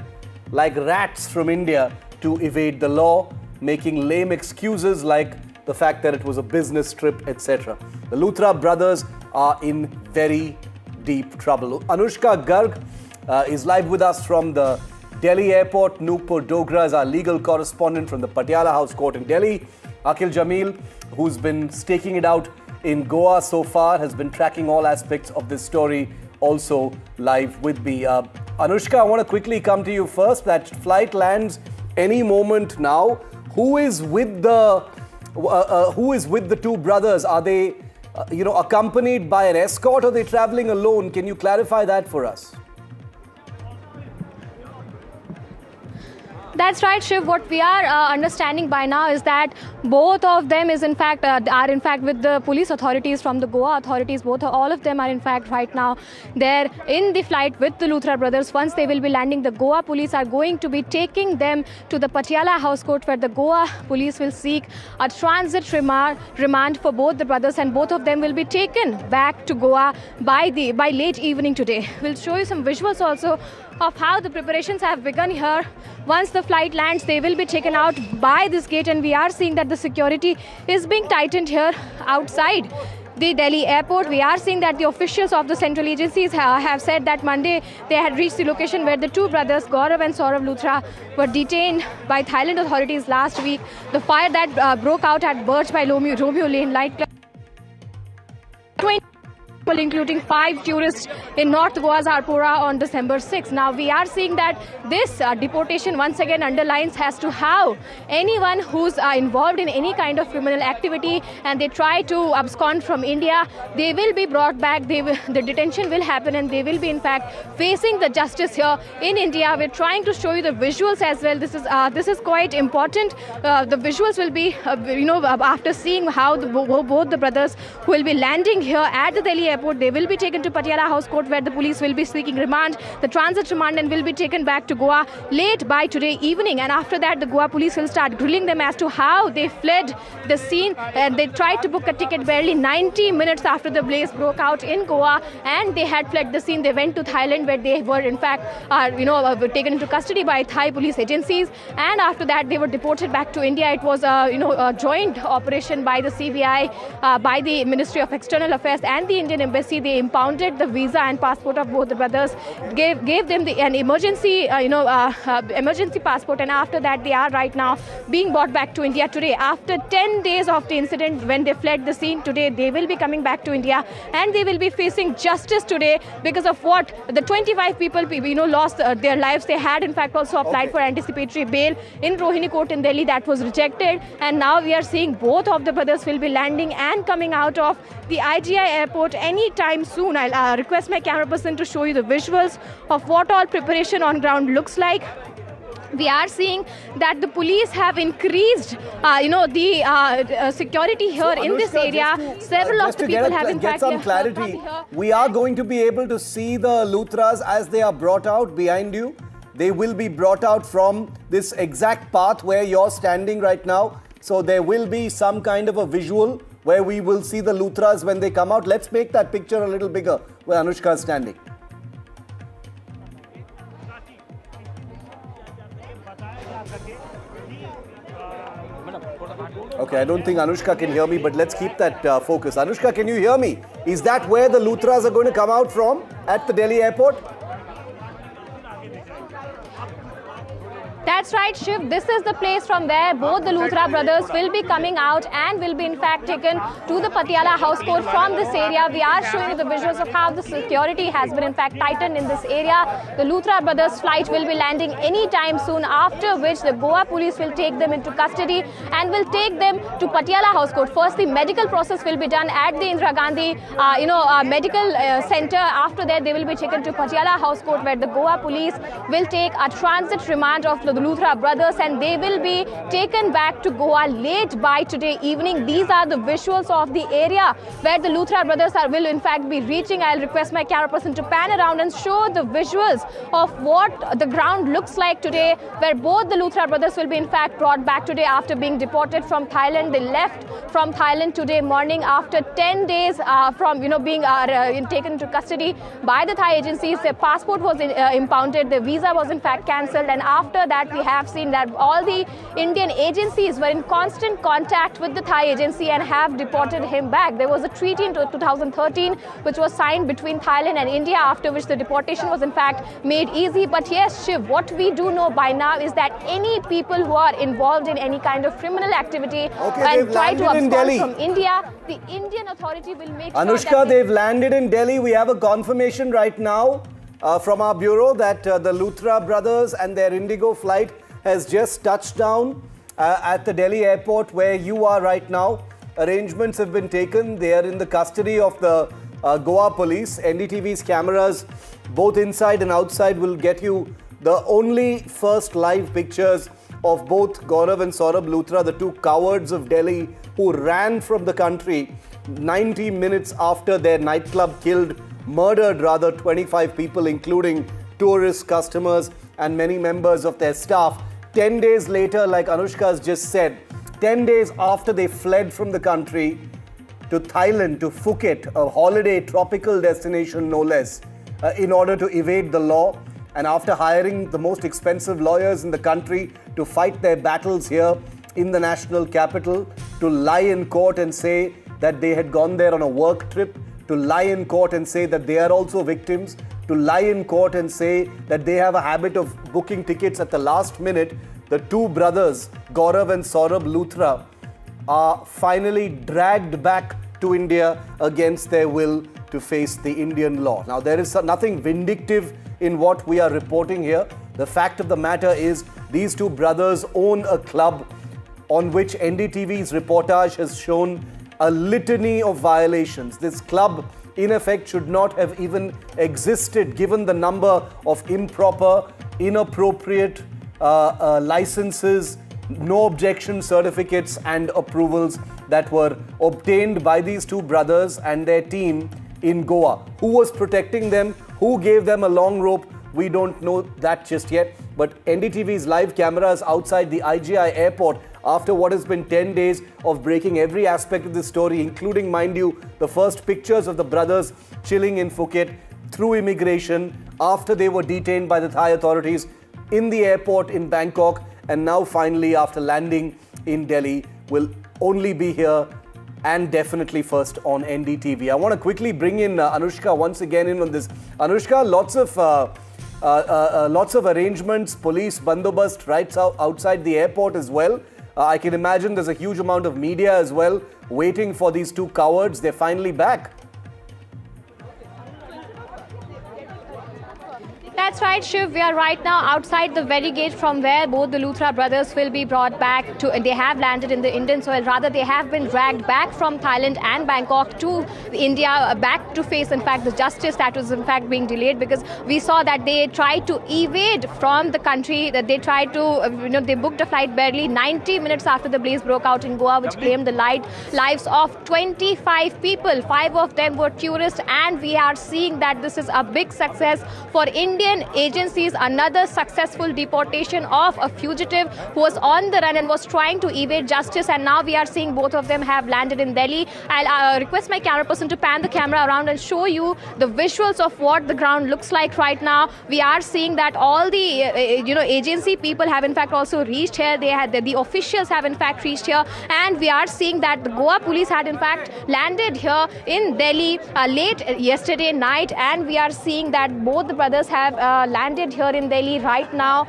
like rats from India to evade the law, making lame excuses like the fact that it was a business trip, etc. The Luthra brothers are in very deep trouble. Anushka Garg is live with us from the Delhi airport. Noorpur Dogra is our legal correspondent from the Patiala House Court in Delhi. Akhil Jamil, who's been staking it out in Goa so far, has been tracking all aspects of this story, also live with me. Anushka, I want to quickly come to you first. That flight lands any moment now. Who is with the 2 brothers? Are they, accompanied by an escort, or are they traveling alone? Can you clarify that for us? That's right, Shiv. What we are understanding by now is that both of them are in fact with the police authorities from the Goa authorities. All of them are in fact right now there in the flight with the Luthra brothers. Once they will be landing, the Goa police are going to be taking them to the Patiala House Court, where the Goa police will seek a transit remand for both the brothers, and both of them will be taken back to Goa by late evening today. We'll show you some visuals also of how the preparations have begun here. Once the flight lands, they will be taken out by this gate, and we are seeing that the security is being tightened here outside the Delhi airport. We are seeing that the officials of the central agencies have said that Monday they had reached the location where the 2 brothers, Gaurav and Saurabh Luthra, were detained by Thailand authorities last week. The fire that broke out at Birch by Romeo Lane nightclub. people, including 5 tourists in North Goa's Arpora on December 6. Now, we are seeing that this deportation once again underlines as to how anyone who's involved in any kind of criminal activity and they try to abscond from India, they will be brought back, the detention will happen, and they will be in fact facing the justice here in India. We're trying to show you the visuals as well. This is quite important. The visuals will be, after seeing how both the brothers who will be landing here at the Delhi airport, they will be taken to Patiala House Court where the police will be seeking remand, the transit remand, and will be taken back to Goa late by today evening. And after that, the Goa police will start grilling them as to how they fled the scene. They tried to book a ticket barely 90 minutes after the blaze broke out in Goa, and they had fled the scene. They went to Thailand where they were in fact taken into custody by Thai police agencies, and after that they were deported back to India. It was a joint operation by the CBI, by the Ministry of External Affairs and the Indian Embassy. They impounded the visa and passport of both the brothers, gave them an emergency emergency passport, and after that they are right now being brought back to India today. After 10 days of the incident when they fled the scene, today they will be coming back to India and they will be facing justice today because of what the 25 people lost their lives. They had in fact also applied for anticipatory bail in Rohini Court in Delhi. That was rejected, and now we are seeing both of the brothers will be landing and coming out of the IGI airport anytime soon. I'll request my camera person to show you the visuals of what all preparation on ground looks like. We are seeing that the police have increased, the security here in this area. Several of the people have in fact some clarity. We are going to be able to see the Luthras as they are brought out behind you. They will be brought out from this exact path where you're standing right now. So there will be some kind of a visual where we will see the Luthras when they come out. Let's make that picture a little bigger where Anushka is standing. Okay, I don't think Anushka can hear me, but let's keep that focus. Anushka, can you hear me? Is that where the Luthras are going to come out from at the Delhi airport? That's right, Shiv. This is the place from where both the Luthra brothers will be coming out and will be in fact taken to the Patiala House Court from this area. We are showing you the visuals of how the security has been in fact tightened in this area. The Luthra brothers' flight will be landing anytime soon, after which the Goa police will take them into custody and will take them to Patiala House Court. First, the medical process will be done at the Indira Gandhi medical center. After that, they will be taken to Patiala House Court where the Goa police will take a transit remand of the Luthra brothers, and they will be taken back to Goa late by today evening. These are the visuals of the area where the Luthra brothers will in fact be reaching. I'll request my camera person to pan around and show the visuals of what the ground looks like today, where both the Luthra brothers will be in fact brought back today after being deported from Thailand. They left from Thailand today morning after 10 days from being taken into custody by the Thai agencies. Their passport was impounded, their visa was in fact cancelled, and after that we have seen that all the Indian agencies were in constant contact with the Thai agency and have deported him back. There was a treaty in 2013 which was signed between Thailand and India, after which the deportation was in fact made easy. But yes, Shiv, what we do know by now is that any people who are involved in any kind of criminal activity and try to abscond from India, the Indian authority will make sure Anushka, that they've landed in Delhi. We have a confirmation right now from our bureau that the Luthra brothers and their Indigo flight has just touched down at the Delhi airport where you are right now. Arrangements have been taken. They are in the custody of the Goa police. NDTV's cameras, both inside and outside, will get you the only first live pictures of both Gaurav and Saurabh Luthra, the two cowards of Delhi who ran from the country 90 minutes after their nightclub murdered 25 people, including tourists, customers, and many members of their staff. 10 days later, like Anushka has just said, 10 days after they fled from the country to Thailand, to Phuket, a holiday tropical destination no less, in order to evade the law, and after hiring the most expensive lawyers in the country to fight their battles here in the national capital, to lie in court and say that they had gone there on a work trip, to lie in court and say that they are also victims, to lie in court and say that they have a habit of booking tickets at the last minute, the two brothers, Gaurav and Saurabh Luthra, are finally dragged back to India against their will to face the Indian law. Now, there is nothing vindictive in what we are reporting here. The fact of the matter is these two brothers own a club on which NDTV's reportage has shown a litany of violations. This club, in effect, should not have even existed given the number of improper, inappropriate licenses, no objection certificates and approvals that were obtained by these two brothers and their team in Goa. Who was protecting them? Who gave them a long rope? We don't know that just yet. But NDTV's live cameras outside the IGI airport after what has been 10 days of breaking every aspect of this story, including, mind you, the first pictures of the brothers chilling in Phuket through immigration after they were detained by the Thai authorities in the airport in Bangkok, and now finally after landing in Delhi will only be here and definitely first on NDTV. I want to quickly bring in Anushka once again in on this. Anushka, lots of arrangements, police bandobast right outside the airport as well. I can imagine there's a huge amount of media as well waiting for these two cowards. They're finally back. That's right, Shiv. We are right now outside the very gate from where both the Luthra brothers will be brought back to. They have landed in the Indian soil. Rather, they have been dragged back from Thailand and Bangkok to India, back to face, in fact, the justice that was, in fact, being delayed because we saw that they tried to evade from the country. That they tried to, they booked a flight barely 90 minutes after the blaze broke out in Goa, which claimed the lives of 25 people. 5 of them were tourists, and we are seeing that this is a big success for Indian agencies. Another successful deportation of a fugitive who was on the run and was trying to evade justice, and now we are seeing both of them have landed in Delhi. I'll request my camera person to pan the camera around and show you the visuals of what the ground looks like right now. We are seeing that all the agency people have in fact also reached here. The officials have in fact reached here, and we are seeing that the Goa police had in fact landed here in Delhi late yesterday night, and we are seeing that both the brothers have landed here in Delhi right now.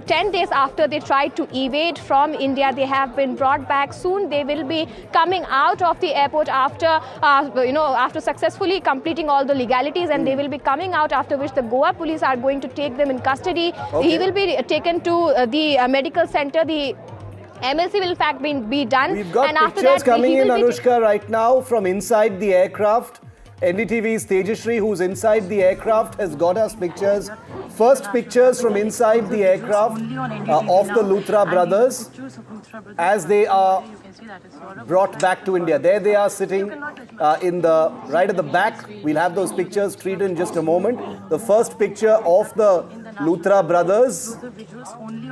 10 days after they tried to evade from India, they have been brought back. Soon they will be coming out of the airport after successfully completing all the legalities, and they will be coming out, after which the Goa police are going to take them in custody. Okay. He will be taken to the medical center. The MLC will in fact be done. We've got and after pictures that, coming in, Anushka, right now from inside the aircraft. NDTV's Tejashree, who's inside the aircraft, has got us pictures. First pictures from inside the aircraft of the Luthra brothers as they are brought back to India. There they are sitting right at the back. We'll have those pictures treated in just a moment. The first picture of the Luthra brothers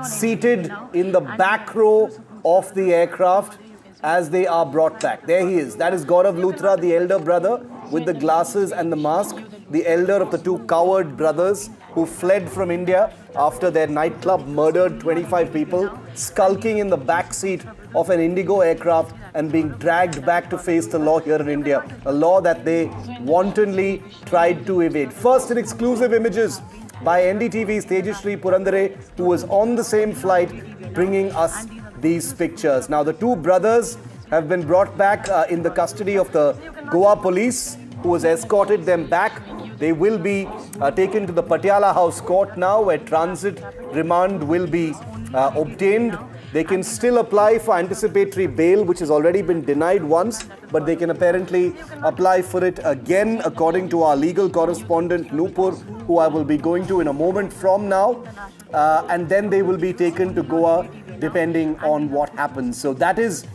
seated in the back row of the aircraft as they are brought back. There he is. That is Gaurav Luthra, the elder brother with the glasses and the mask, the elder of the two coward brothers who fled from India after their nightclub murdered 25 people, skulking in the back seat of an Indigo aircraft and being dragged back to face the law here in India, a law that they wantonly tried to evade. First in exclusive images by NDTV's Tejashree Purandare, who was on the same flight, bringing us these pictures. Now, the two brothers have been brought back in the custody of the Goa police, who has escorted them back. They will be taken to the Patiala House Court now, where transit remand will be obtained. They can still apply for anticipatory bail, which has already been denied once, but they can apparently apply for it again, according to our legal correspondent, Nupur, who I will be going to in a moment from now. And then they will be taken to Goa, depending on what happens. So that is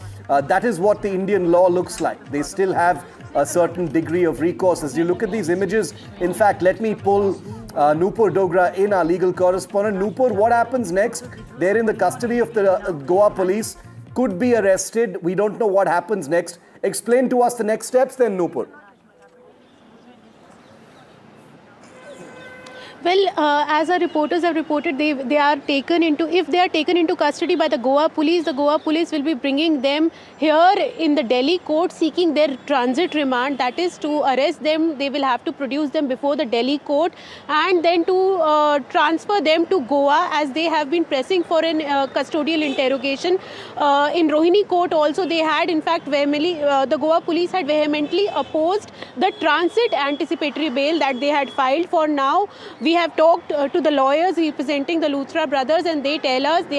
what the Indian law looks like. They still have a certain degree of recourse. As you look at these images, in fact, let me pull Nupur Dogra in, our legal correspondent. Nupur, what happens next? They're in the custody of the Goa police, could be arrested. We don't know what happens next. Explain to us the next steps then, Nupur. Well, as our reporters have reported, they are taken into, if they are taken into custody by the Goa police will be bringing them here in the Delhi court seeking their transit remand. That is, to arrest them, they will have to produce them before the Delhi court and then to transfer them to Goa, as they have been pressing for an custodial interrogation. In Rohini court also, they had in fact the Goa police had vehemently opposed the transit anticipatory bail that they had filed. For now, we have talked to the lawyers representing the Luthra brothers, and they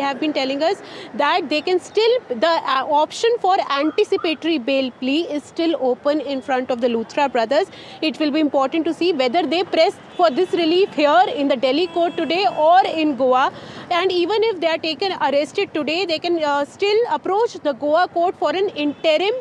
have been telling us that they can still, the option for anticipatory bail plea is still open in front of the Luthra brothers. It will be important to see whether they press for this relief here in the Delhi court today or in Goa. And even if they are taken arrested today, they can still approach the Goa court for an interim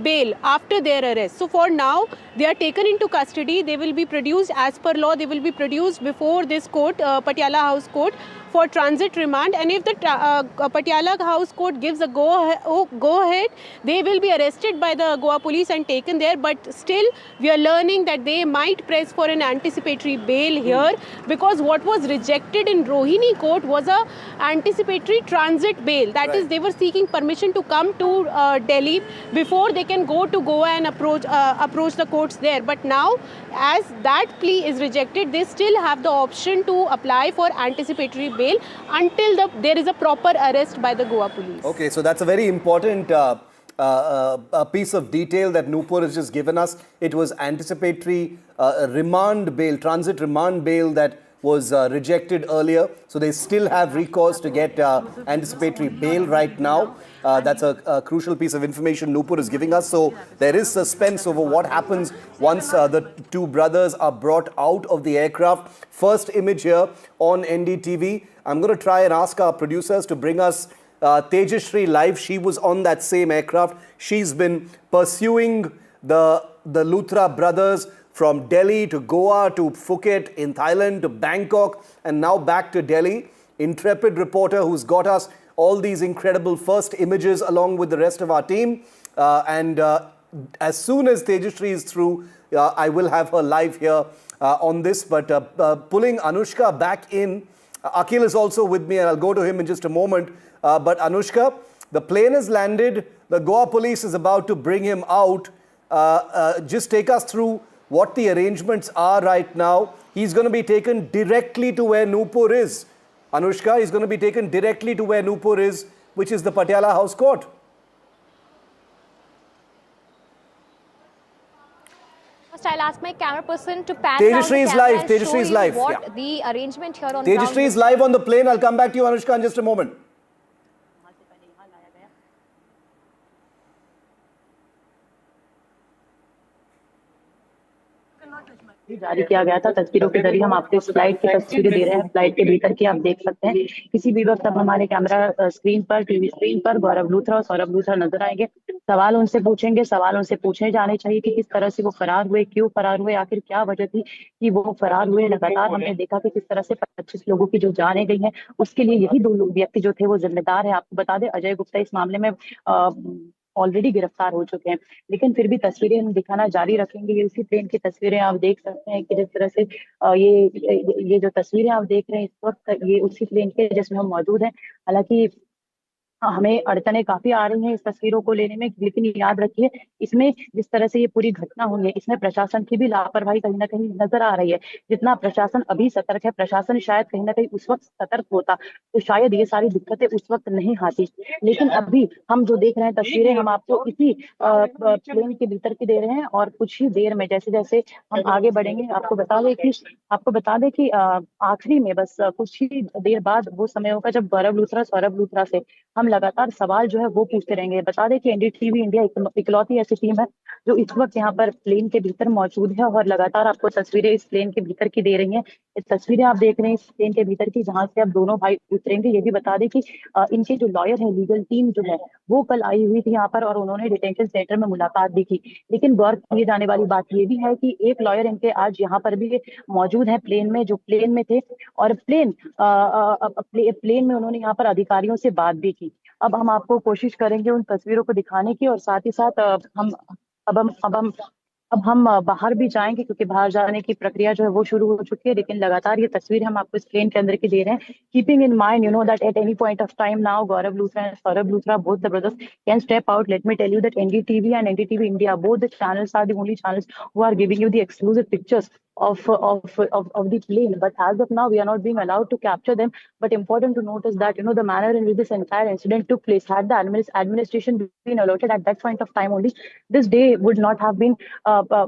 bail after their arrest. So for now, they are taken into custody. They will be produced as per law. They will be produced before this court, Patiala House Court, for transit remand. And if the Patiala House Court gives a go ahead, they will be arrested by the Goa police and taken there. But still, we are learning that they might press for an anticipatory bail here, because what was rejected in Rohini court was a anticipatory transit bail. That is, they were seeking permission to come to Delhi before they can go to Goa and approach the courts there. But now, as that plea is rejected, they still have the option to apply for anticipatory bail until there is a proper arrest by the Goa police. Okay, so that's a very important a piece of detail that Nupur has just given us. It was anticipatory remand bail, transit remand bail that was rejected earlier. So they still have recourse to get anticipatory bail right now. That's a crucial piece of information Nupur is giving us. So there is suspense over what happens once the two brothers are brought out of the aircraft. First image here on NDTV. I'm going to try and ask our producers to bring us Tejashree live. She was on that same aircraft. She's been pursuing the Luthra brothers from Delhi to Goa to Phuket in Thailand to Bangkok and now back to Delhi. Intrepid reporter who's got us all these incredible first images along with the rest of our team. As soon as Tejashree is through, I will have her live here on this. But pulling Anushka back in, Akhil is also with me and I'll go to him in just a moment. But Anushka, the plane has landed. The Goa police is about to bring him out. Just take us through what the arrangements are right now. He's going to be taken directly to where Nupur is. Anushka, he's going to be taken directly to where Nupur is, which is the Patiala House Court. First, I'll ask my camera person to pan Tejashree is live. Tejashree is live. What the arrangement here on Tejashree is live on the plane. I'll come back to you, Anushka, in just a moment. जारी किया गया था। तस्वीरों के जरिए हम आपको इस फ्लाइट की तस्वीरें दे रहे हैं। फ्लाइट के भीतर की आप देख सकते हैं। किसी भी वक्त अब हमारे कैमरा स्क्रीन पर, टीवी स्क्रीन पर गौरव लूथरा और सौरभ लूथरा नजर आएंगे। सवाल उनसे पूछेंगे, सवाल उनसे पूछे जाने चाहिए कि किस तरह से वो फरार हुए, क्यों फरार हुए, आखिर क्या वजह थी कि वो फरार हुए। लगातार हमने देखा कि किस तरह से 25 लोगों की जो जानें गई हैं, उसके लिए यही दो व्यक्ति जो थे वो जिम्मेदार है। आपको बता दें, अजय गुप्ता इस मामले में ऑलरेडी गिरफ्तार हो चुके हैं, लेकिन फिर भी तस्वीरें हम दिखाना जारी रखेंगे। ये उसी प्लेन की तस्वीरें आप देख सकते हैं कि जिस तरह से ये जो तस्वीरें आप देख रहे हैं इस वक्त, ये उसी प्लेन के जिसमें हम मौजूद हैं। हालांकि हमें अड़चनें काफी आ रही हैं इस तस्वीरों को लेने में, लेकिन याद रखिए इसमें जिस तरह से ये पूरी घटना हुई है, इसमें प्रशासन की भी लापरवाही कहीं ना कहीं नजर आ रही है। जितना प्रशासन अभी सतर्क है, प्रशासन शायद कहीं ना कहीं उस वक्त सतर्क होता तो शायद ये सारी दिक्कतें उस वक्त नहीं आती। लेकिन अभी हम जो देख रहे हैं तस्वीरें, हम आपको इसी प्लेन के भीतर की दे रहे हैं और कुछ ही देर में जैसे जैसे हम आगे बढ़ेंगे आपको बता दें कि आखिरी में बस कुछ ही देर बाद वो समय होगा जब गौरव लूथरा, सौरभ लूथरा से हम लगातार सवाल जो है वो पूछते रहेंगे। बता दें कि एनडीटीवी इंडिया इकलौती ऐसी टीम है जो इस वक्त यहाँ पर प्लेन के भीतर मौजूद है और लगातार आपको तस्वीरें इस प्लेन के भीतर की दे रही हैं। ये तस्वीरें आप देख रहे हैं इस प्लेन के भीतर की, जहां से अब दोनों भाई उतरेंगे। ये भी बता दें कि इनके जो लॉयर है, लीगल टीम जो है वो कल आई हुई थी यहाँ पर और उन्होंने डिटेंशन सेंटर में मुलाकात भी की। लेकिन गौर किए जाने वाली बात ये भी है कि एक लॉयर इनके आज यहाँ पर भी मौजूद है प्लेन में, जो प्लेन में थे और प्लेन में उन्होंने यहाँ पर अधिकारियों से बात भी की। अब हम आपको कोशिश करेंगे उन तस्वीरों को दिखाने की और साथ ही साथ हम अब हम बाहर भी जाएंगे क्योंकि बाहर जाने की प्रक्रिया जो है वो शुरू हो चुकी है, लेकिन लगातार ये तस्वीर हम आपको स्क्रीन के अंदर की दे रहे हैं. Keeping in mind that at any point of time now Gaurav Luthra and Saurabh Luthra, both the brothers, can step out. Let me tell you that NDTV and NDTV India, both the channels are the only channels who are giving you the exclusive pictures of the plane. But as of now, we are not being allowed to capture them. But important to notice that the manner in which this entire incident took place, had the administration been alerted at that point of time only, this day would not have been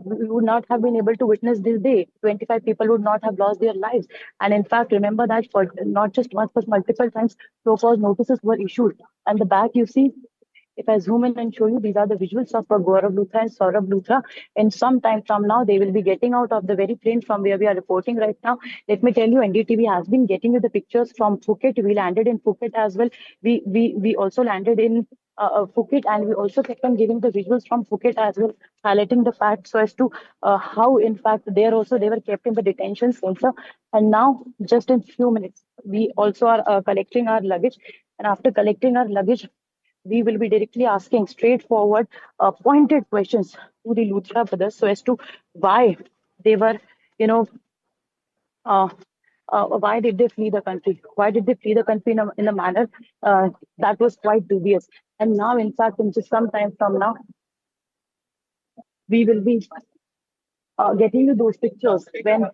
we would not have been able to witness this day. 25 people would not have lost their lives. And in fact, remember that for not just once but multiple times, so-called notices were issued. And the back you see, if I zoom in and show you, these are the visuals of Gaurav Luthra and Saurabh Luthra. In some time from now, they will be getting out of the very plane from where we are reporting right now. Let me tell you, NDTV has been getting you the pictures from Phuket. We landed in Phuket as well. We also landed in Phuket, and we also kept on giving the visuals from Phuket as well, highlighting the fact so as to how, in fact, there also they were kept in the detention center. And now, just in few minutes, we also are collecting our luggage. And after collecting our luggage, we will be directly asking straightforward, pointed questions to the Luthra brothers so as to why they were, why did they flee the country? Why did they flee the country in a manner that was quite dubious? And now, in fact, in just some time from now, we will be getting you those pictures when,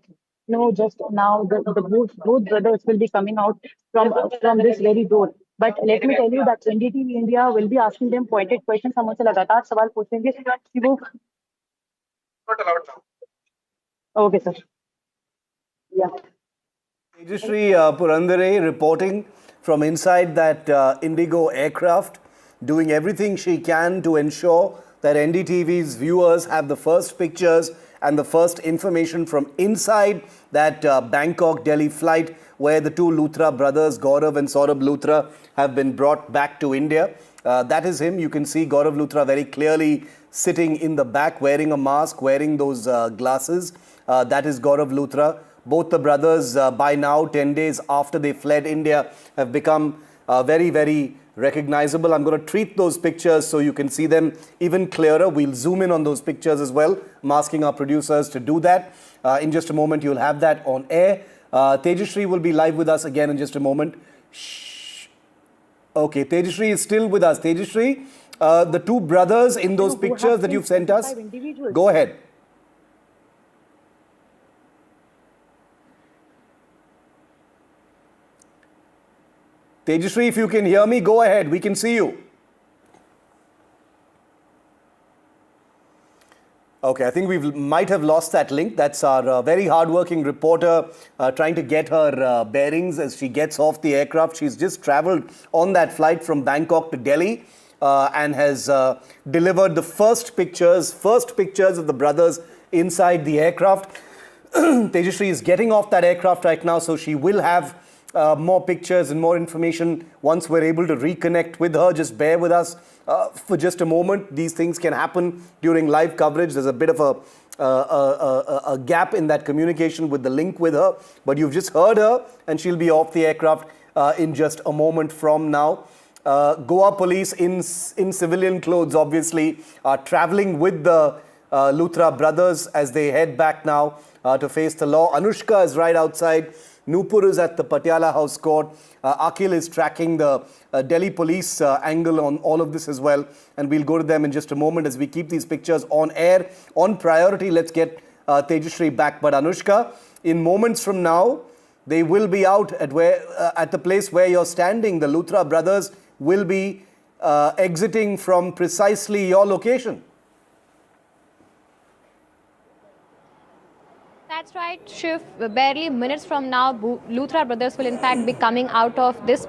just now both brothers will be coming out from this very door. But let me tell you that NDTV India will be asking them pointed questions. हम उनसे लगातार सवाल पूछेंगे कि वो not allowed now. Okay, sir. Yeah. Tejashree Purandare reporting from inside that Indigo aircraft, doing everything she can to ensure that NDTV's viewers have the first pictures and the first information from inside that Bangkok-Delhi flight where the two Luthra brothers, Gaurav and Saurabh Luthra, have been brought back to India. That is him. You can see Gaurav Luthra very clearly sitting in the back, wearing a mask, wearing those glasses. That is Gaurav Luthra. Both the brothers, by now, 10 days after they fled India, have become very, very recognizable. I'm going to treat those pictures so you can see them even clearer. We'll zoom in on those pictures as well. I'm asking our producers to do that. In just a moment, you'll have that on air. Tejashree will be live with us again in just a moment. Shh. Okay, Tejashree is still with us. Tejashree, the two brothers in those pictures that you've sent us, go ahead. Tejashree, if you can hear me, go ahead. We can see you. Okay, I think we might have lost that link. That's our very hardworking reporter trying to get her bearings as she gets off the aircraft. She's just traveled on that flight from Bangkok to Delhi and has delivered the first pictures of the brothers inside the aircraft. Tejashree is getting off that aircraft right now, so she will have more pictures and more information once we're able to reconnect with her. Just bear with us for just a moment. These things can happen during live coverage. There's a bit of a gap in that communication with the link with her, but you've just heard her and she'll be off the aircraft in just a moment from now. Goa police in civilian clothes obviously are traveling with the Luthra brothers as they head back now to face the law. Anushka is right outside. Nupur is at the Patiala House Court. Akhil is tracking the Delhi police angle on all of this as well. And we'll go to them in just a moment as we keep these pictures on air. On priority, let's get Tejashree back. But Anushka, in moments from now, they will be out at the place where you're standing. The Luthra brothers will be exiting from precisely your location. That's right, Shiv. Barely minutes from now, Luthra brothers will in fact be coming out of this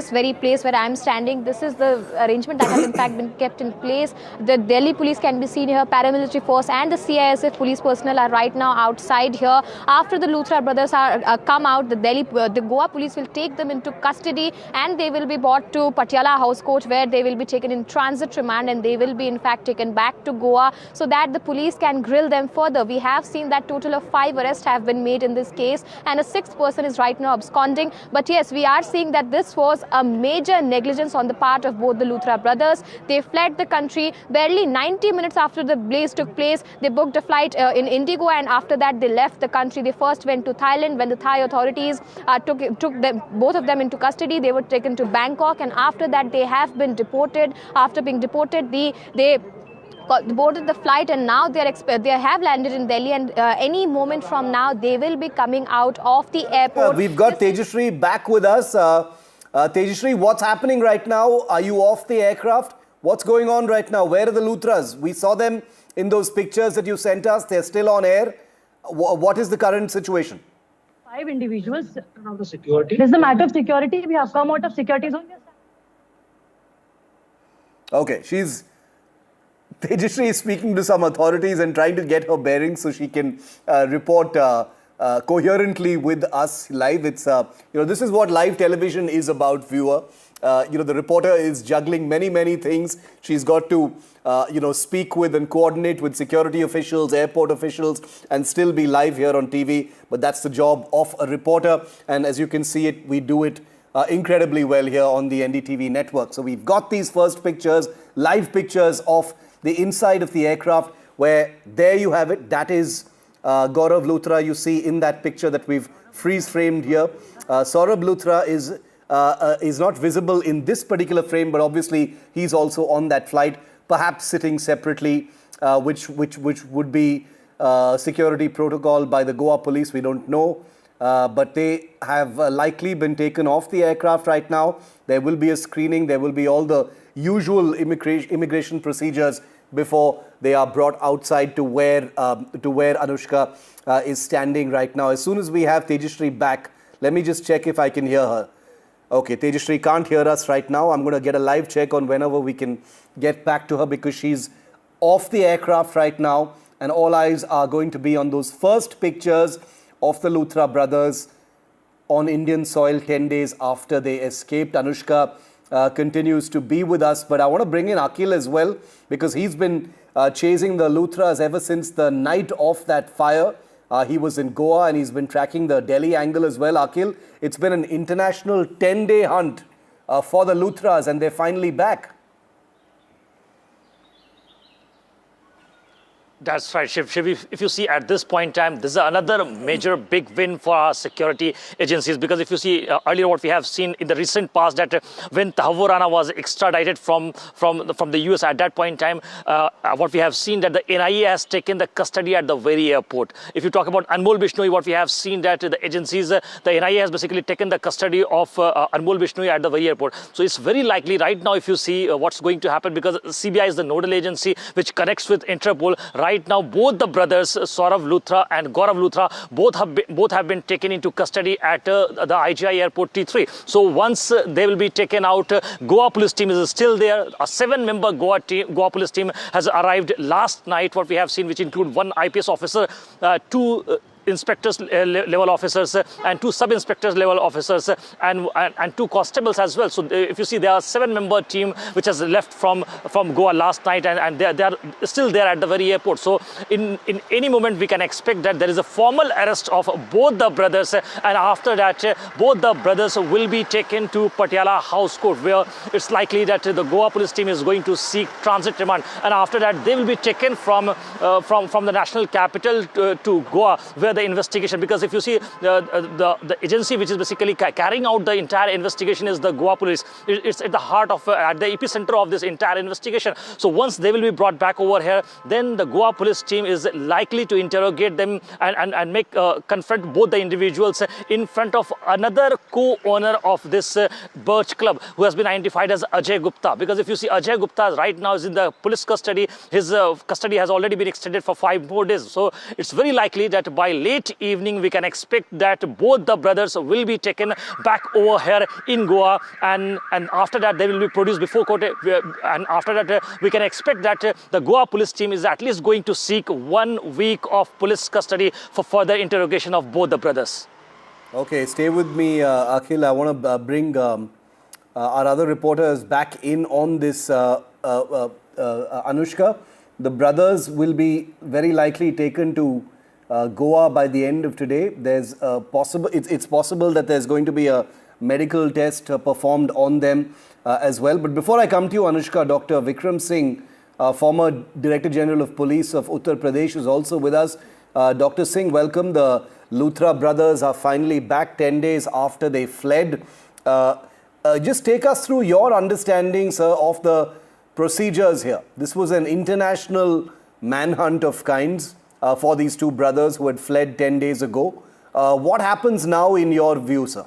very place where I'm standing. This is the arrangement that has in fact been kept in place. The Delhi police can be seen here. Paramilitary force and the CISF police personnel are right now outside here. After the Luthra brothers are come out, the Goa police will take them into custody and they will be brought to Patiala House Court where they will be taken in transit remand and they will be in fact taken back to Goa so that the police can grill them further. We have seen that total of 5 5 arrests have been made in this case, and a 6th person is right now absconding. But yes, we are seeing that this was a major negligence on the part of both the Luthra brothers. They fled the country barely 90 minutes after the blaze took place. They booked a flight in Indigo, and after that they left the country. They first went to Thailand. When the Thai authorities took them, both of them into custody, they were taken to Bangkok, and after that they have been deported. After being deported, they boarded the flight, and now they have landed in Delhi, and any moment from now they will be coming out of the airport. We've got Tejashree back with us. Tejashree, what's happening right now? Are you off the aircraft? What's going on right now? Where are the Luthras? We saw them in those pictures that you sent us. They're still on air. What is the current situation? 5 individuals. The security. It is the matter of security. We have come out of security zone. Okay, Tejashree is speaking to some authorities and trying to get her bearings so she can report coherently with us live. It's this is what live television is about, viewer. The reporter is juggling many things. She's got to speak with and coordinate with security officials, airport officials, and still be live here on TV. But that's the job of a reporter, and as you can see it, we do it incredibly well here on the NDTV network. So we've got these first pictures, live pictures of the inside of the aircraft, where there you have it. That is Gaurav Luthra you see in that picture that we've freeze framed here. Saurabh Luthra is not visible in this particular frame, but obviously he's also on that flight, perhaps sitting separately, which would be security protocol by the Goa police. We don't know. But they have likely been taken off the aircraft right now. There will be a screening. There will be all the usual immigration procedures before they are brought outside to where Anushka is standing right now. As soon as we have Tejashree back, let me just check if I can hear her. Okay, Tejashree can't hear us right now. I'm going to get a live check on whenever we can get back to her, because she's off the aircraft right now, and all eyes are going to be on those first pictures of the Luthra brothers on Indian soil 10 days after they escaped. Anushka continues to be with us, but I want to bring in Akhil as well, because he's been chasing the Luthras ever since the night of that fire. He was in Goa and he's been tracking the Delhi angle as well. Akhil, it's been an international 10-day hunt for the Luthras, and they're finally back. That's right, Shiv. If you see at this point in time, this is another major big win for our security agencies, because if you see earlier what we have seen in the recent past, that when Tahavur Rana was extradited from the US, at that point in time, what we have seen that the NIA has taken the custody at the very airport. If you talk about Anmol Bishnoi, what we have seen that the agencies, the NIA has basically taken the custody of Anmol Bishnoi at the very airport. So it's very likely right now, if you see what's going to happen, because CBI is the nodal agency which connects with Interpol. Right now, both the brothers, Saurabh Luthra and Gaurav Luthra, both have been taken into custody at the IGI airport T3. So once they will be taken out, Goa police team is still there. A 7-member Goa police team has arrived last night, what we have seen, which include 1 IPS officer, 2 inspectors level officers and 2 sub-inspectors level officers and 2 constables as well. So if you see, there are 7-member team which has left from Goa last night, and they are still there at the very airport. So in any moment we can expect that there is a formal arrest of both the brothers, and after that both the brothers will be taken to Patiala House Court, where it's likely that the Goa police team is going to seek transit remand, and after that they will be taken from the national capital to Goa, where the investigation, because if you see the agency which is basically carrying out the entire investigation is the Goa police. It's at the heart of at the epicenter of this entire investigation. So once they will be brought back over here, then the Goa police team is likely to interrogate them and confront both the individuals in front of another co-owner of this Birch Club, who has been identified as Ajay Gupta. Because if you see, Ajay Gupta right now is in the police custody. His custody has already been extended for 5 more days. So it's very likely that by late evening we can expect that both the brothers will be taken back over here in Goa, and after that they will be produced before court, and after that we can expect that the Goa police team is at least going to seek 1 week of police custody for further interrogation of both the brothers. Okay, stay with me, Akhil. I want to bring our other reporters back in on this, Anushka. The brothers will be very likely taken to Goa by the end of today. There's it's possible that there's going to be a medical test performed on them as well. But before I come to you, Anushka, Dr. Vikram Singh, former Director General of Police of Uttar Pradesh, is also with us. Dr. Singh, welcome. The Luthra brothers are finally back 10 days after they fled. Just take us through your understanding, sir, of the procedures here. This was an international manhunt of kinds for these two brothers who had fled 10 days ago. What happens now in your view, sir?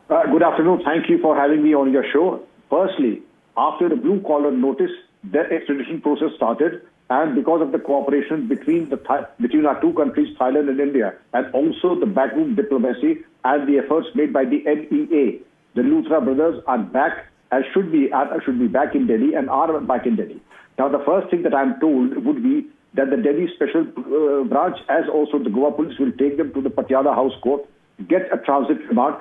Good afternoon. Thank you for having me on your show. Firstly, after the blue collar notice, the extradition process started, and because of the cooperation between our two countries, Thailand and India, and also the backroom diplomacy and the efforts made by the NEA, the Luthra brothers are back and should be back in Delhi and are back in Delhi. Now, the first thing that I'm told would be that the Delhi Special Branch, as also the Goa Police, will take them to the Patiala House Court, get a transit remand,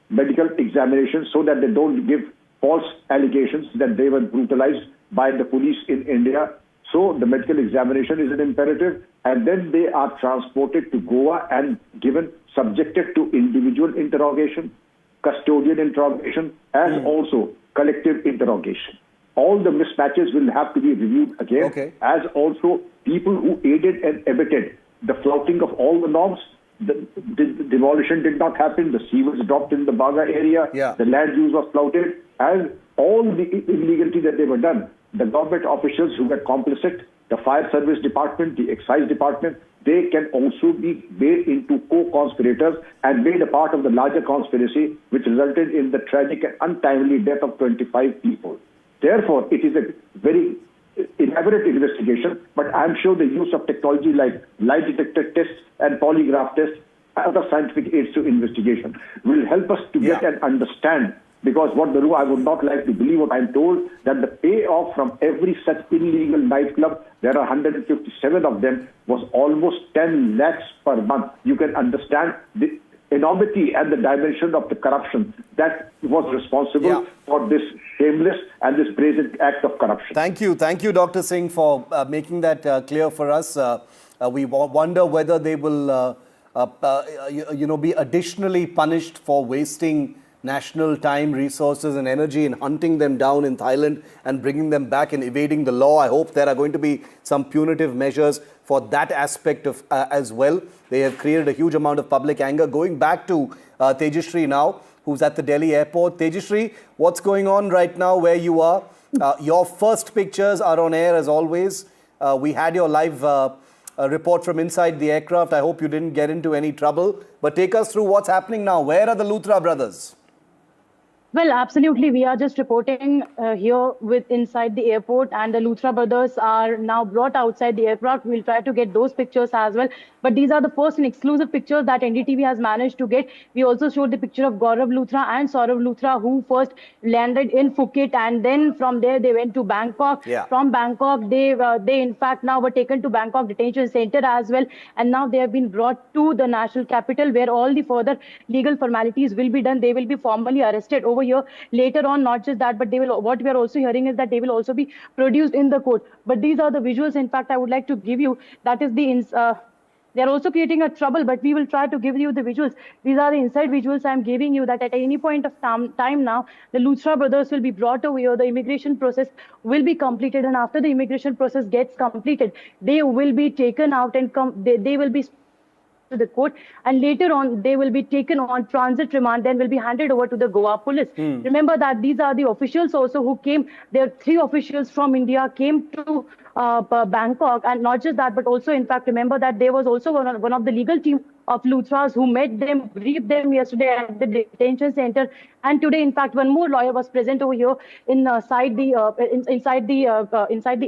medical examination, so that they don't give false allegations that they were brutalized by the police in India. So the medical examination is an imperative, and then they are transported to Goa and subjected to individual interrogation, custodial interrogation, as also collective interrogation. All the mismatches will have to be reviewed again, as also people who aided and abetted the flouting of all the norms. The demolition did not happen, the sea was dropped in the Baga area, the land use was flouted, and all the illegality that they were done. The government officials who were complicit, the fire service department, the excise department, they can also be made into co-conspirators and made a part of the larger conspiracy which resulted in the tragic and untimely death of 25 people. Therefore, it is a very elaborate investigation, but I'm sure the use of technology like lie detector tests and polygraph tests and other scientific aids to investigation will help us to get and understand. Because I would not like to believe what I'm told, that the payoff from every such illegal nightclub, there are 157 of them, was almost 10 lakhs per month. You can understand the enormity and the dimension of the corruption that was responsible for this shameless and this brazen act of corruption. Thank you, Dr. Singh, for making that clear for us. We wonder whether they will, be additionally punished for wasting national time, resources and energy in hunting them down in Thailand and bringing them back and evading the law. I hope there are going to be some punitive measures for that aspect of as well. They have created a huge amount of public anger. Going back to Tejashree now, who's at the Delhi airport. Tejashree, what's going on right now where you are? Your first pictures are on air as always. We had your live report from inside the aircraft. I hope you didn't get into any trouble. But take us through what's happening now. Where are the Luthra brothers? Well, absolutely. We are just reporting here inside the airport, and the Luthra brothers are now brought outside the aircraft. We'll try to get those pictures as well. But these are the first and exclusive pictures that NDTV has managed to get. We also showed the picture of Gaurav Luthra and Saurav Luthra, who first landed in Phuket, and then from there they went to Bangkok. From Bangkok, they in fact now were taken to Bangkok Detention Center as well. And now they have been brought to the national capital, where all the further legal formalities will be done. They will be formally arrested over here later on. Not just that, but they will, what we are also hearing is that they will also be produced in the court. But these are the visuals, in fact, I would like to give you. That is the they are also creating a trouble, but we will try to give you the visuals. These are the inside visuals I am giving you, that at any point of time now, the Luthra brothers will be brought over here. The immigration process will be completed, and after the immigration process gets completed, they will be taken out and they will be to the court, and later on they will be taken on transit remand, then will be handed over to the Goa police. Remember that these are the officials also who came. There are 3 officials from India came to Bangkok, and not just that, but also in fact remember that there was also one of the legal team of Luthras who met them, briefed them yesterday at the detention center, and today in fact one more lawyer was present over here inside the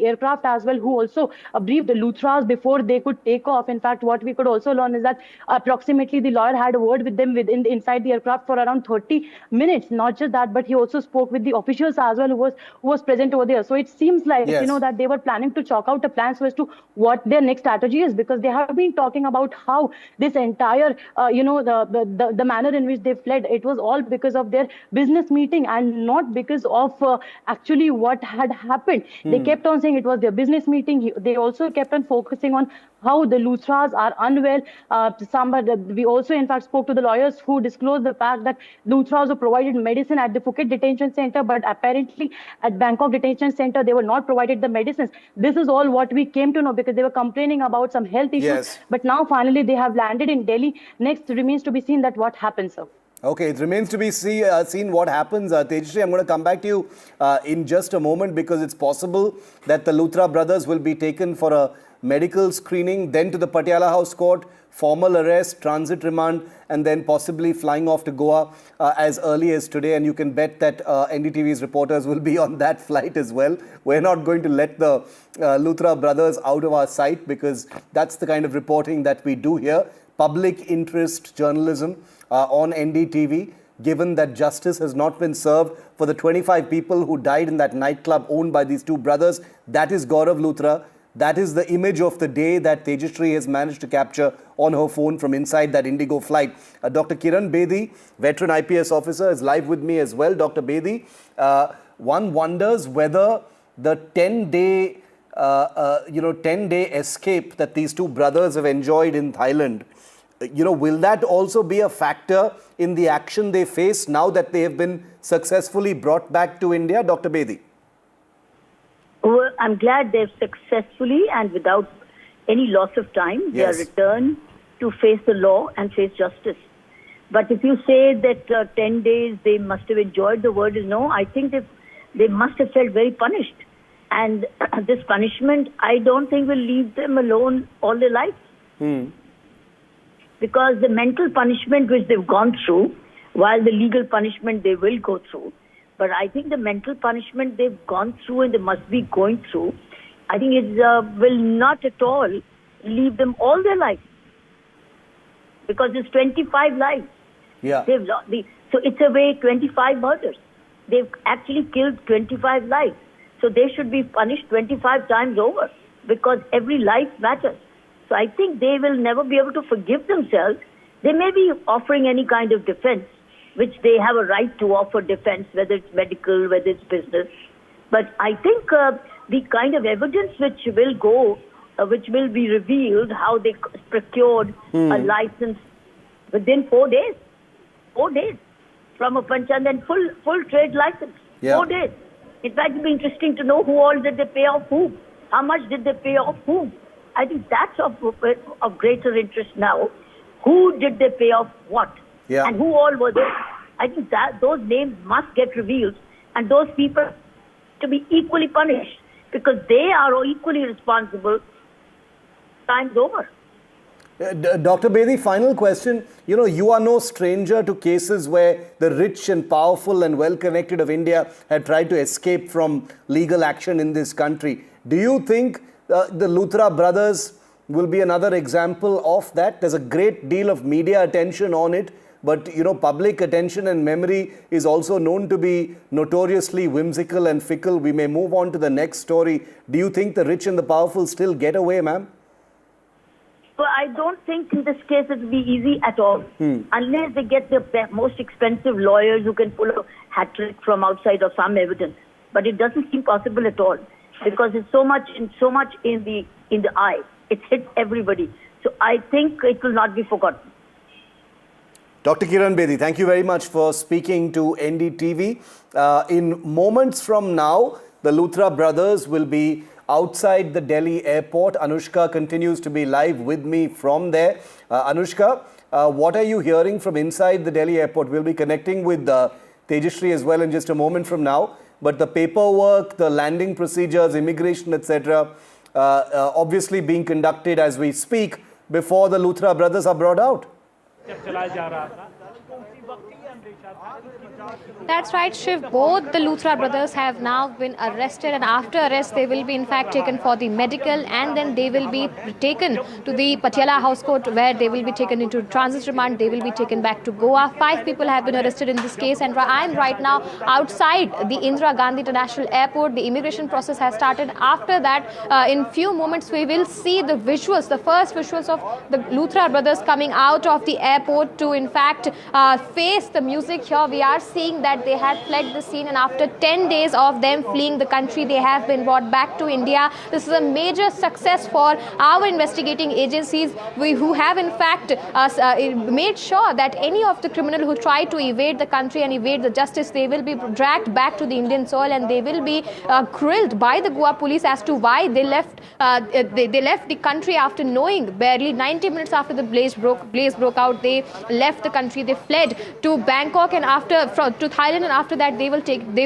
aircraft as well, who also briefed the Luthras before they could take off. In fact, what we could also learn is that approximately the lawyer had a word with them inside the aircraft for around 30 minutes. Not just that, but he also spoke with the officials as well who was present over there. So it seems like that they were planning to chalk out a plan as to what their next strategy is, because they have been talking about how this entire, the manner in which they fled, it was all because of their business meeting and not because of actually what had happened. They kept on saying it was their business meeting. They also kept on focusing on how the Luthras are unwell. We also, in fact, spoke to the lawyers who disclosed the fact that Luthras were provided medicine at the Phuket detention center, but apparently at Bangkok detention center, they were not provided the medicines. This is all what we came to know because they were complaining about some health issues. Yes. But now finally they have landed in Delhi. Next remains to be seen that what happens, sir. Okay, it remains to be seen what happens. Tejashree, I'm going to come back to you in just a moment because it's possible that the Luthra brothers will be taken for a medical screening, then to the Patiala House Court, formal arrest, transit remand, and then possibly flying off to Goa as early as today. And you can bet that NDTV's reporters will be on that flight as well. We're not going to let the Luthra brothers out of our sight because that's the kind of reporting that we do here. Public interest journalism on NDTV, given that justice has not been served for the 25 people who died in that nightclub owned by these two brothers. That is Gaurav Luthra. That is the image of the day that Tejashree has managed to capture on her phone from inside that Indigo flight. Dr. Kiran Bedi, veteran IPS officer, is live with me as well. Dr. Bedi, one wonders whether the 10-day, 10-day escape that these two brothers have enjoyed in Thailand, will that also be a factor in the action they face now that they have been successfully brought back to India? Dr. Bedi. Well, I'm glad they've successfully and without any loss of time, they are returned to face the law and face justice. But if you say that 10 days they must have enjoyed, the word is no. I think they must have felt very punished. And this punishment, I don't think will leave them alone all their life. Because the mental punishment which they've gone through, while the legal punishment they will go through, but I think the mental punishment they've gone through and they must be going through, I think it will not at all leave them all their life. Because it's 25 lives. Yeah. They've lost so it's a way 25 murders. They've actually killed 25 lives. So they should be punished 25 times over because every life matters. So I think they will never be able to forgive themselves. They may be offering any kind of defense, which they have a right to offer defense, whether it's medical, whether it's business. But I think the kind of evidence which will be revealed, how they procured a license within 4 days. 4 days from a panchayat and full trade license. 4 days. In fact, it will be interesting to know who all did they pay off whom. How much did they pay off whom? I think that's of greater interest now. Who did they pay off what? Yeah. And who all were there? I think that those names must get revealed and those people to be equally punished because they are equally responsible times over. Dr. Bedi, final question. You are no stranger to cases where the rich and powerful and well-connected of India had tried to escape from legal action in this country. Do you think the Luthra brothers will be another example of that? There's a great deal of media attention on it, but public attention and memory is also known to be notoriously whimsical and fickle. We may move on to the next story. Do you think the rich and the powerful still get away, ma'am? Well, I don't think in this case it will be easy at all. Unless they get the most expensive lawyers who can pull a hat trick from outside or some evidence. But it doesn't seem possible at all because it's so much in the eye. It's hit everybody. So I think it will not be forgotten. Dr. Kiran Bedi, thank you very much for speaking to NDTV. In moments from now, the Luthra brothers will be outside the Delhi airport. Anushka continues to be live with me from there. Anushka, what are you hearing from inside the Delhi airport? We'll be connecting with Tejashree as well in just a moment from now. But the paperwork, the landing procedures, immigration, etc., obviously being conducted as we speak before the Luthra brothers are brought out. That's right, Shiv. Both the Luthra brothers have now been arrested, and after arrest, they will be in fact taken for the medical, and then they will be taken to the Patiala House Court, where they will be taken into transit remand. They will be taken back to Goa. 5 people have been arrested in this case, and I am right now outside the Indira Gandhi International Airport. The immigration process has started. After that, in few moments, we will see the visuals, the first visuals of the Luthra brothers coming out of the airport to in fact face the music. Here we are seeing that they had fled the scene, and after 10 days of them fleeing the country, they have been brought back to India. This is a major success for our investigating agencies, who have in fact made sure that any of the criminals who try to evade the country and evade the justice, they will be dragged back to the Indian soil, and they will be grilled by the Goa police as to why they left they left the country after knowing barely 90 minutes after the blaze broke out. They left the country. They fled to Bangkok, and to Thailand, and after that they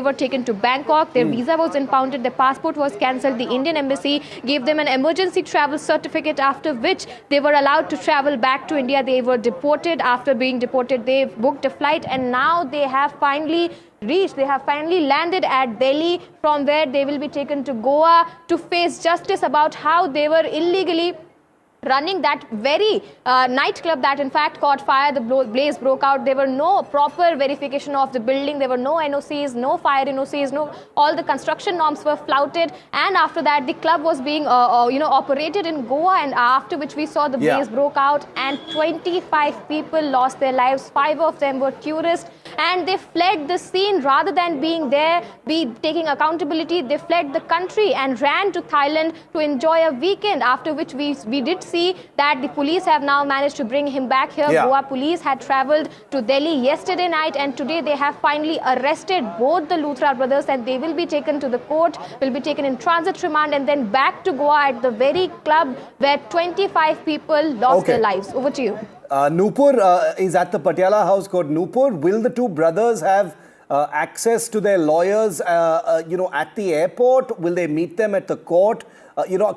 were taken to Bangkok. Their visa was impounded, their passport was cancelled. The Indian embassy gave them an emergency travel certificate, after which they were allowed to travel back to India. They were deported. After being deported, they booked a flight, and now they have finally landed at Delhi, from where they will be taken to Goa to face justice about how they were illegally running that very nightclub that in fact caught fire. The blaze broke out. There were no proper verification of the building. There were no NOCs, no fire NOCs, all the construction norms were flouted. And after that, the club was being operated in Goa, and after which we saw the blaze broke out, and 25 people lost their lives. 5 of them were tourists, and they fled the scene rather than being there, taking accountability. They fled the country and ran to Thailand to enjoy a weekend, after which we did see that the police have now managed to bring him back here. Goa police had travelled to Delhi yesterday night, and today they have finally arrested both the Luthra brothers, and they will be taken to the court, will be taken in transit remand, and then back to Goa at the very club where 25 people lost their lives. Over to you. Nupur is at the Patiala House Court. Nupur, will the two brothers have access to their lawyers, at the airport? Will they meet them at the court?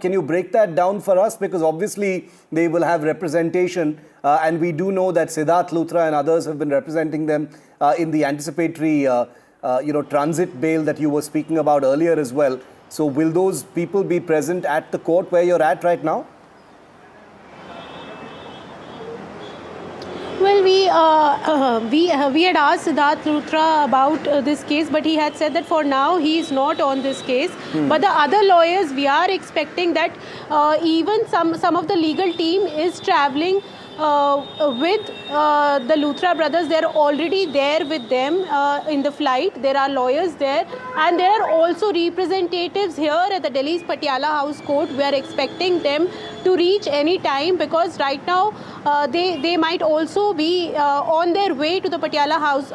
Can you break that down for us? Because obviously they will have representation, and we do know that Siddharth Luthra and others have been representing them in the anticipatory, transit bail that you were speaking about earlier as well. So will those people be present at the court where you're at right now? Well, we had asked Siddharth Luthra about this case, but he had said that for now he is not on this case. But the other lawyers, we are expecting that even some of the legal team is traveling with the Luthra brothers. They're already there with them in the flight. There are lawyers there, and there are also representatives here at the Delhi's Patiala House Court. We are expecting them to reach any time, because right now they might also be on their way to the Patiala House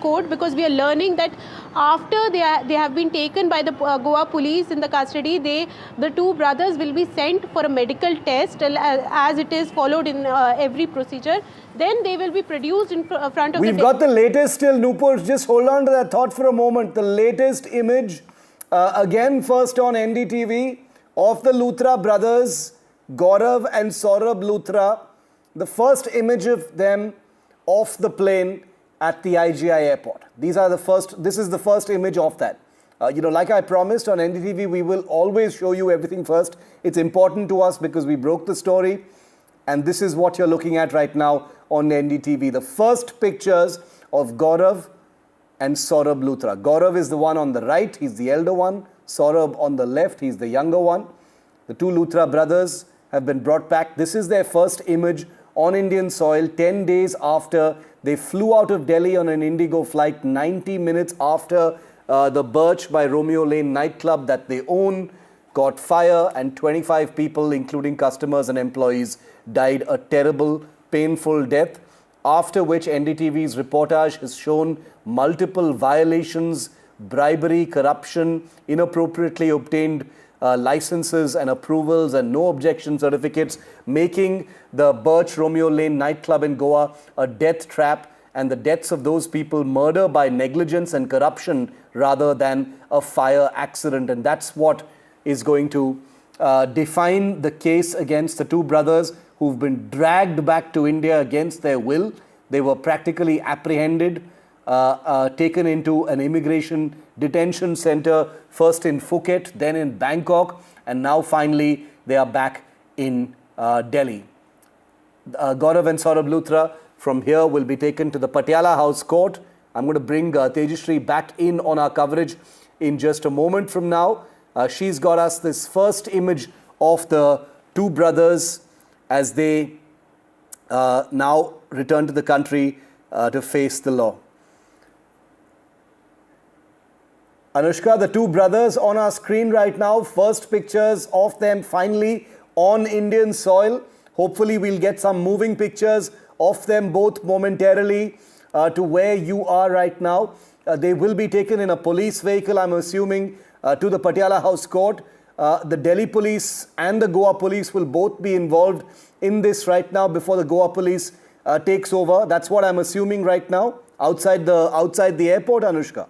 Court, because we are learning that after they have been taken by the Goa police in the custody, the two brothers will be sent for a medical test, as it is followed in every procedure. Then they will be produced in front of We've got the latest still, Nupur. Just hold on to that thought for a moment. The latest image, again first on NDTV, of the Luthra brothers, Gaurav and Saurabh Luthra. The first image of them off the plane at the IGI airport. This is the first image of that. Like I promised on NDTV, we will always show you everything first. It's important to us because we broke the story. And this is what you're looking at right now on NDTV. The first pictures of Gaurav and Saurabh Luthra. Gaurav is the one on the right. He's the elder one. Saurabh on the left. He's the younger one. The two Luthra brothers have been brought back. This is their first image on Indian soil 10 days after they flew out of Delhi on an Indigo flight, 90 minutes after the Birch by Romeo Lane nightclub that they own caught fire, and 25 people, including customers and employees, died a terrible, painful death, after which NDTV's reportage has shown multiple violations, bribery, corruption, inappropriately obtained licenses and approvals and no objection certificates, making the Birch Romeo Lane nightclub in Goa a death trap, and the deaths of those people murder by negligence and corruption rather than a fire accident. And that's what is going to define the case against the two brothers who've been dragged back to India against their will. They were practically apprehended taken into an immigration detention center, first in Phuket, then in Bangkok, and now finally they are back in Delhi. Gaurav and Saurabh Luthra from here will be taken to the Patiala House Court. I'm going to bring Tejashree back in on our coverage in just a moment from now. She's got us this first image of the two brothers as they now return to the country to face the law. Anushka, the two brothers on our screen right now, first pictures of them finally on Indian soil. Hopefully we'll get some moving pictures of them both momentarily to where you are right now. They will be taken in a police vehicle, I'm assuming, to the Patiala House Court. The Delhi police and the Goa police will both be involved in this right now before the Goa police takes over. That's what I'm assuming right now, outside the airport, Anushka.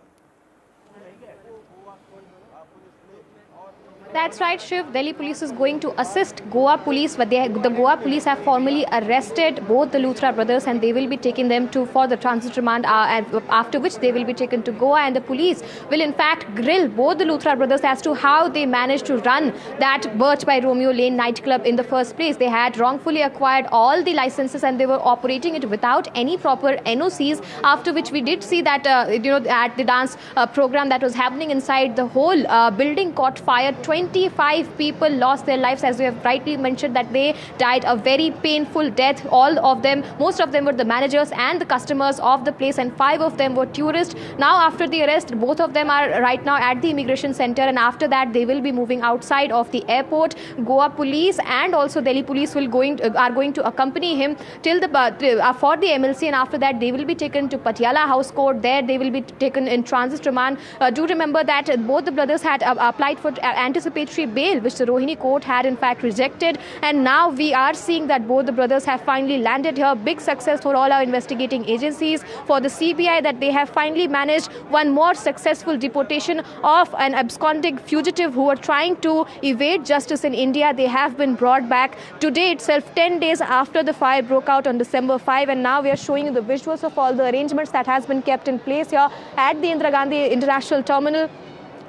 That's right, Shiv. Delhi police is going to assist Goa police, but the Goa police have formally arrested both the Luthra brothers and they will be taking them for the transit remand, after which they will be taken to Goa, and the police will in fact grill both the Luthra brothers as to how they managed to run that Birch by Romeo Lane nightclub in the first place. They had wrongfully acquired all the licenses and they were operating it without any proper NOCs, after which we did see that at the dance program that was happening inside, the whole building caught fire. 25 people lost their lives, as you have rightly mentioned, that they died a very painful death. Most of them were the managers and the customers of the place, and 5 of them were tourists. Now after the arrest, both of them are right now at the immigration center, and after that they will be moving outside of the airport. Goa police and also Delhi police are going to accompany him till for the MLC, and after that they will be taken to Patiala House Court. There they will be taken in transit remand. Do remember that both the brothers had applied for anticipatory bail, which the Rohini court had in fact rejected, and now we are seeing that both the brothers have finally landed here. Big success for all our investigating agencies, for the CBI, that they have finally managed one more successful deportation of an absconding fugitive who were trying to evade justice in India. They have been brought back today itself, 10 days after the fire broke out on December 5, and now we are showing you the visuals of all the arrangements that has been kept in place here at the Indira Gandhi International Terminal.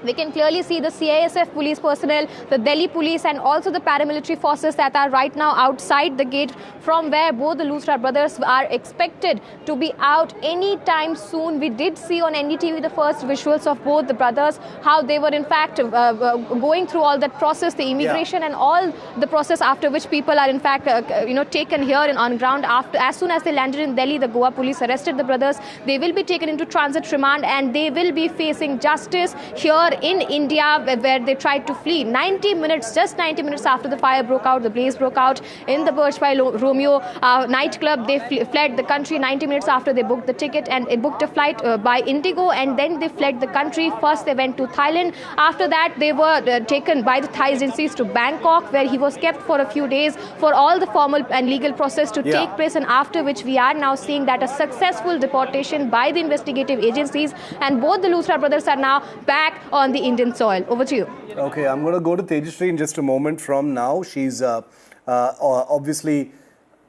We can clearly see the CISF police personnel, the Delhi police, and also the paramilitary forces that are right now outside the gate, from where both the Luthra brothers are expected to be out any time soon. We did see on NDTV the first visuals of both the brothers, how they were in fact going through all that process, the immigration and all the process, after which people are in fact taken here on ground. As soon as they landed in Delhi, the Goa police arrested the brothers. They will be taken into transit remand and they will be facing justice here in India, where they tried to flee. Just 90 minutes after the fire broke out, the blaze broke out in the Birch by Romeo nightclub, they fled the country 90 minutes after they booked the ticket and booked a flight by Indigo, and then they fled the country. First they went to Thailand. After that they were taken by the Thai agencies to Bangkok, where he was kept for a few days for all the formal and legal process to take place, and after which we are now seeing that a successful deportation by the investigative agencies, and both the Luthra brothers are now back on the Indian soil. Over to you. Okay, I'm going to go to Tejashree in just a moment from now. She's obviously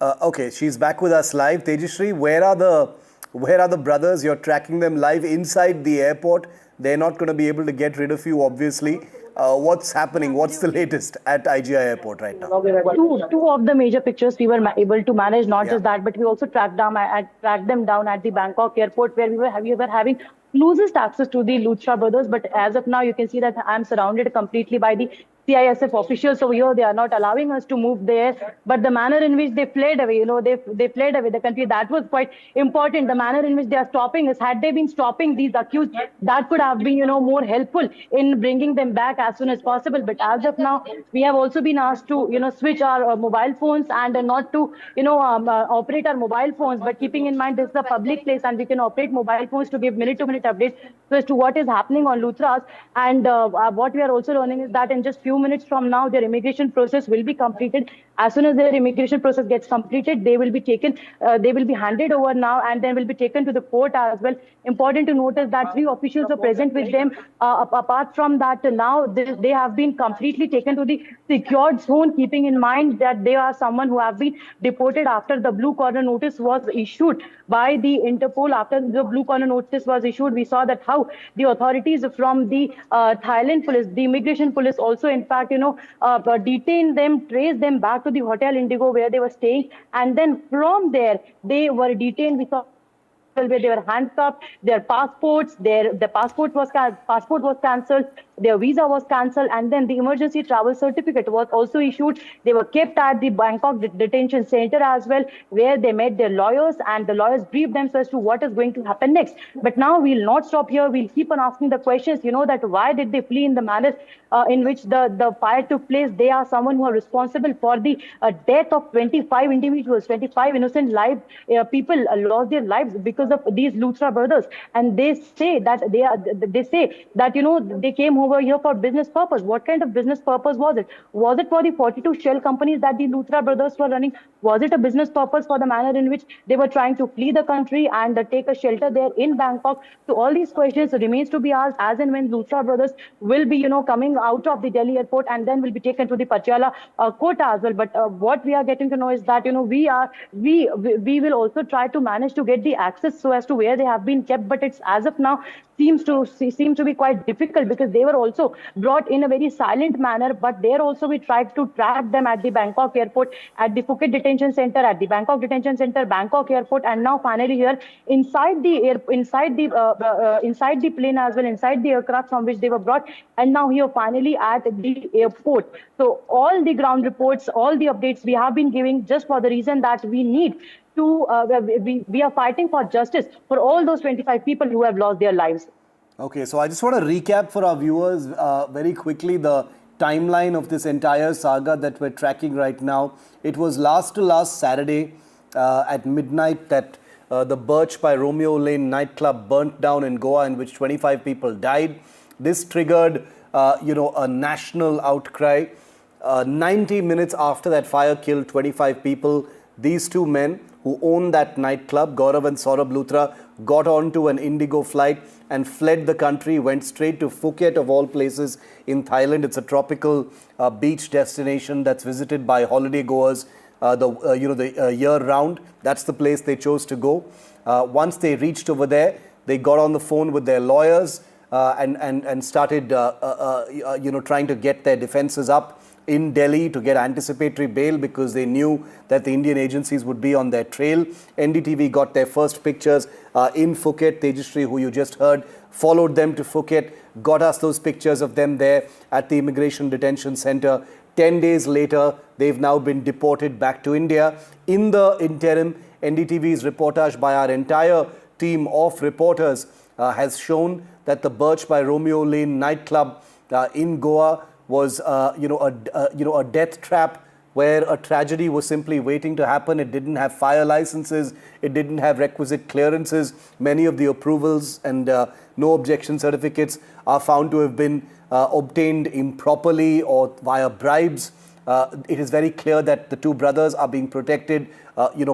okay. She's back with us live. Tejashree, where are the brothers? You're tracking them live inside the airport. They're not going to be able to get rid of you, obviously. What's happening? What's the latest at IGI Airport right now? Two of the major pictures we were able to manage. Not just that, but we also tracked them down at the Bangkok airport, where we were having closest access to the Luthra brothers. But as of now, you can see that I'm surrounded completely by the CISF officials over here. They are not allowing us to move there. But the manner in which they fled away, they fled away the country. That was quite important. The manner in which they are stopping us. Had they been stopping these accused, that could have been, more helpful in bringing them back as soon as possible. But as of now, we have also been asked to, switch our mobile phones and not to, operate our mobile phones. But keeping in mind this is a public place and we can operate mobile phones to give minute-to-minute updates as to what is happening on Luthras. And what we are also learning is that in just few few minutes from now, their immigration process will be completed. As soon as their immigration process gets completed, they will be taken, they will be handed over now, and then will be taken to the court as well. Important to notice that 3 officials are present with them. Apart from that, now they have been completely taken to the secured zone, keeping in mind that they are someone who have been deported after the blue corner notice was issued by the Interpol. After the blue corner notice was issued, we saw that how the authorities from the Thailand police, the immigration police also, in fact, detained them, traced them back to the Hotel Indigo where they were staying, and then from there they were detained. We saw where they were handcuffed, their passports, the passport was cancelled, their visa was cancelled, and then the emergency travel certificate was also issued. They were kept at the Bangkok detention center as well, where they met their lawyers, and the lawyers briefed them as to what is going to happen next. But now we'll not stop here. We'll keep on asking the questions, that why did they flee in the manner in which the fire took place. They are someone who are responsible for the death of 25 individuals, 25 innocent people lost their lives because of these Luthra brothers. And they say that they came over here for business purpose. What kind of business purpose was it? Was it for the 42 shell companies that the Luthra brothers were running? Was it a business purpose for the manner in which they were trying to flee the country and take a shelter there in Bangkok? So all these questions remains to be asked as and when Luthra brothers will be, coming out of the Delhi airport, and then will be taken to the Patiala court as well. But what we are getting to know is that, we will also try to manage to get the access so as to where they have been kept. But it's as of now seems to be quite difficult, because they were also brought in a very silent manner. But there also we tried to track them at the Bangkok airport, at the Phuket detention center, at the Bangkok detention center, Bangkok airport, and now finally here inside the plane as well, inside the aircraft from which they were brought, and now here finally at the airport. So all the ground reports, all the updates we have been giving, just for the reason that we need to, we are fighting for justice for all those 25 people who have lost their lives. Okay, so I just want to recap for our viewers very quickly the timeline of this entire saga that we're tracking right now. It was last Saturday at midnight that the Birch by Romeo Lane nightclub burnt down in Goa, in which 25 people died. This triggered, a national outcry. 90 minutes after that fire killed 25 people, these two men who owned that nightclub, Gaurav and Saurabh Luthra, got onto an Indigo flight and fled the country, went straight to Phuket, of all places, in Thailand. It's a tropical beach destination that's visited by holiday goers year round. That's the place they chose to go. Once they reached over there, they got on the phone with their lawyers and started trying to get their defenses up in Delhi to get anticipatory bail, because they knew that the Indian agencies would be on their trail. NDTV got their first pictures in Phuket. Tejashree, who you just heard, followed them to Phuket, got us those pictures of them there at the immigration detention center. 10 days later, they've now been deported back to India. In the interim, NDTV's reportage by our entire team of reporters has shown that the Birch by Romeo Lane nightclub in Goa was a death trap where a tragedy was simply waiting to happen. It didn't have fire licenses, it didn't have requisite clearances. Many of the approvals and no objection certificates are found to have been obtained improperly or via bribes. It is very clear that the two brothers are being protected,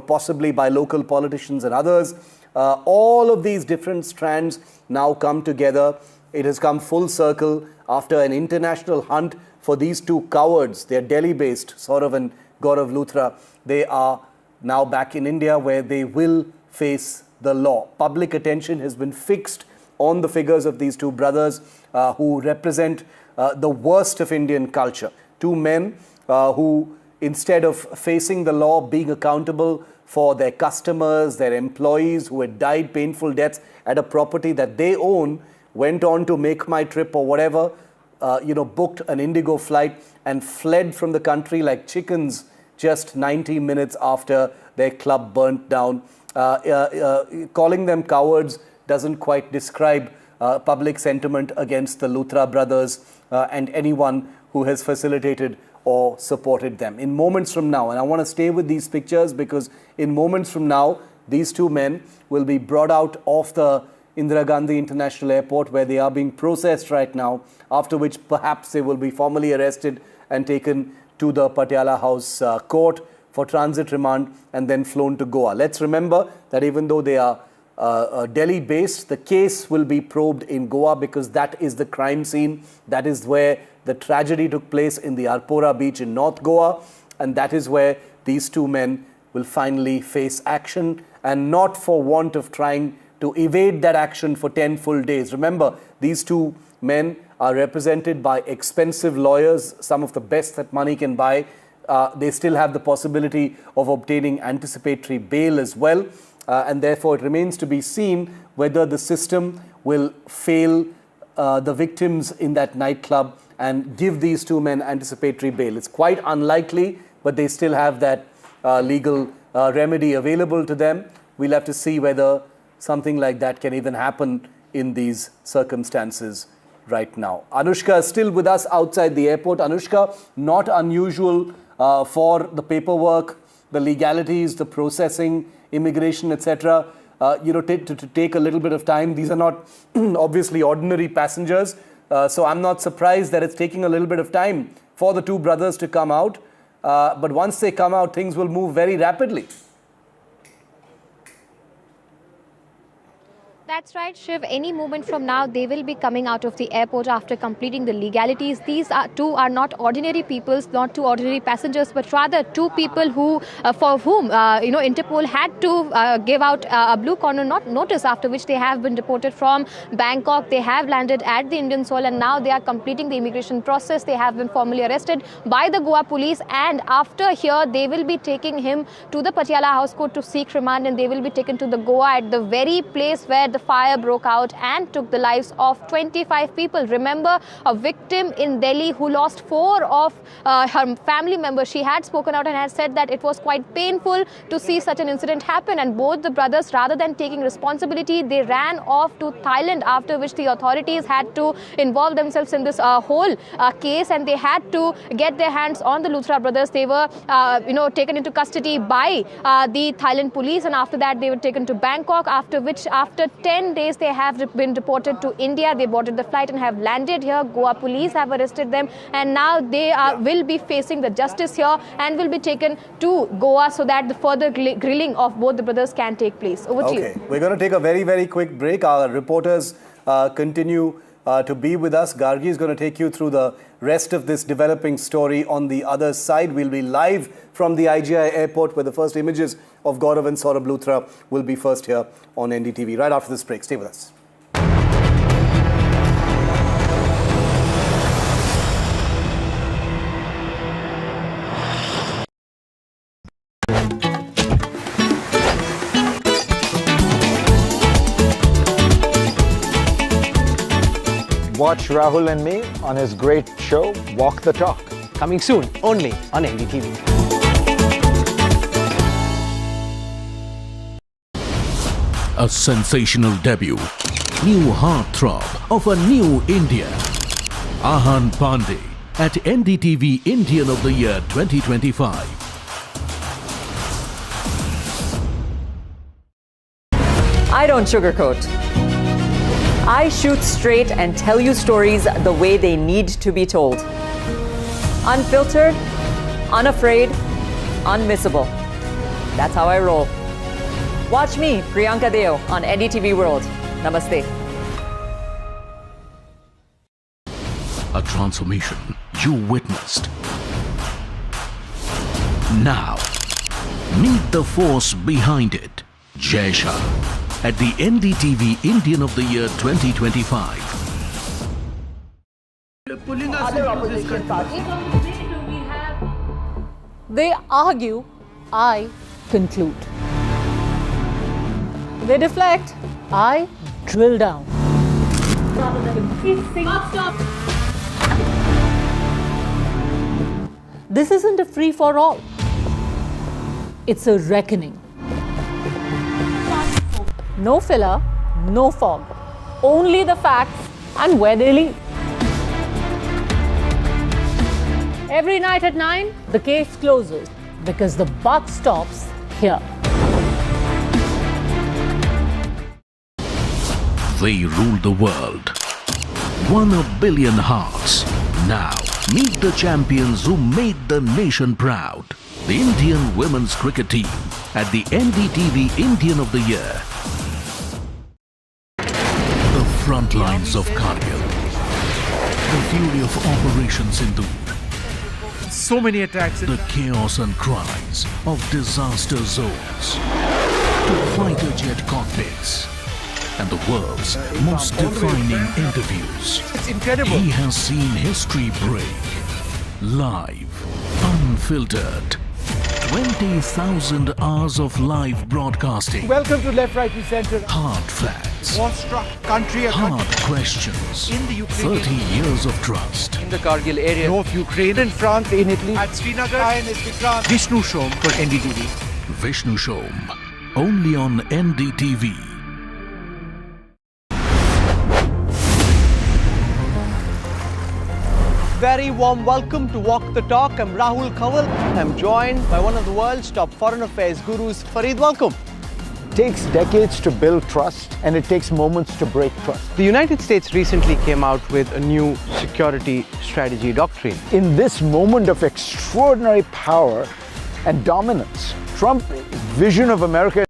possibly by local politicians and others. All of these different strands now come together. It has come full circle after an international hunt for these two cowards. They are Delhi-based, Saurabh and Gaurav Luthra. They are now back in India, where they will face the law. Public attention has been fixed on the figures of these two brothers who represent the worst of Indian culture. Two men who, instead of facing the law, being accountable for their customers, their employees who had died painful deaths at a property that they own, went on to Make My Trip or whatever, booked an Indigo flight and fled from the country like chickens just 90 minutes after their club burnt down. Calling them cowards doesn't quite describe public sentiment against the Luthra brothers and anyone who has facilitated or supported them. In moments from now, and I want to stay with these pictures because in moments from now, these two men will be brought out of the Indira Gandhi International Airport, where they are being processed right now, after which perhaps they will be formally arrested and taken to the Patiala House court for transit remand and then flown to Goa. Let's remember that even though they are Delhi-based, the case will be probed in Goa because that is the crime scene. That is where the tragedy took place in the Arpora beach in North Goa, and that is where these two men will finally face action, and not for want of trying to evade that action for 10 full days. Remember, these two men are represented by expensive lawyers, some of the best that money can buy. They still have the possibility of obtaining anticipatory bail as well. And therefore, it remains to be seen whether the system will fail the victims in that nightclub and give these two men anticipatory bail. It's quite unlikely, but they still have that legal remedy available to them. We'll have to see whether something like that can even happen in these circumstances right now. Anushka is still with us outside the airport. Anushka, not unusual for the paperwork, the legalities, the processing, immigration, etc. To take a little bit of time. These are not obviously ordinary passengers. So I'm not surprised that it's taking a little bit of time for the two brothers to come out. But once they come out, things will move very rapidly. That's right, Shiv. Any moment from now, they will be coming out of the airport after completing the legalities. These two are not ordinary people, not two ordinary passengers, but rather two people who, for whom, Interpol had to give out a blue corner notice, after which they have been deported from Bangkok. They have landed at the Indian soil, and now they are completing the immigration process. They have been formally arrested by the Goa police, and after here, they will be taking him to the Patiala House Court to seek remand, and they will be taken to the Goa at the very place where the fire broke out and took the lives of 25 people. Remember, a victim in Delhi who lost 4 of her family members. She had spoken out and had said that it was quite painful to see such an incident happen, and both the brothers, rather than taking responsibility, they ran off to Thailand, after which the authorities had to involve themselves in this whole case, and they had to get their hands on the Luthra brothers. They were taken into custody by the Thailand police, and after that they were taken to Bangkok, after which, after 10 days, they have been deported to India. They boarded the flight and have landed here. Goa police have arrested them, and now they will be facing the justice here and will be taken to Goa so that the further grilling of both the brothers can take place. Over to you. We're going to take a very, very quick break. Our reporters continue to be with us. Gargi is going to take you through the rest of this developing story on the other side. We'll be live from the IGI airport, where the first images of Gaurav and Saurabh Luthra will be first here on NDTV. Right after this break. Stay with us. Watch Rahul and me on his great show, Walk the Talk. Coming soon, only on NDTV. A sensational debut. New heartthrob of a new India. Ahan Pandey at NDTV Indian of the Year 2025. I don't sugarcoat. I shoot straight and tell you stories the way they need to be told. Unfiltered, unafraid, unmissable. That's how I roll. Watch me, Priyanka Deo, on NDTV World. Namaste. A transformation you witnessed. Now, meet the force behind it. Jai Shah at the NDTV Indian of the Year 2025. Pulling us into this country. They argue, I conclude. They deflect, I drill down. Stop. This isn't a free-for-all. It's a reckoning. No filler, no fog. Only the facts and where they lead. Every night at 9, the case closes because the buck stops here. they rule the world. Won a billion hearts. Now, meet the champions who made the nation proud. The Indian women's cricket team at the NDTV Indian of the Year. The front lines of Kargil. The fury of Operation Sindhu. So many attacks. The chaos and cries of disaster zones. To fighter jet cockpits. And the world's most defining interviews. It's incredible. He has seen history break. Live, unfiltered. 20,000 hours of live broadcasting. Welcome to Left, Right and Centre. Hard facts. War-struck country. Hard questions. In the Ukraine. 30 years of trust. In the Kargil area. North Ukraine. In France. In Italy. At Srinagar. Vishnu Shom for NDTV. Vishnu Shom. Only on NDTV. Very warm welcome to Walk the Talk. I'm Rahul Kanwal. I'm joined by one of the world's top foreign affairs gurus, Fareed. Welcome. It takes decades to build trust, and it takes moments to break trust. The United States recently came out with a new security strategy doctrine. In this moment of extraordinary power and dominance, Trump's vision of America.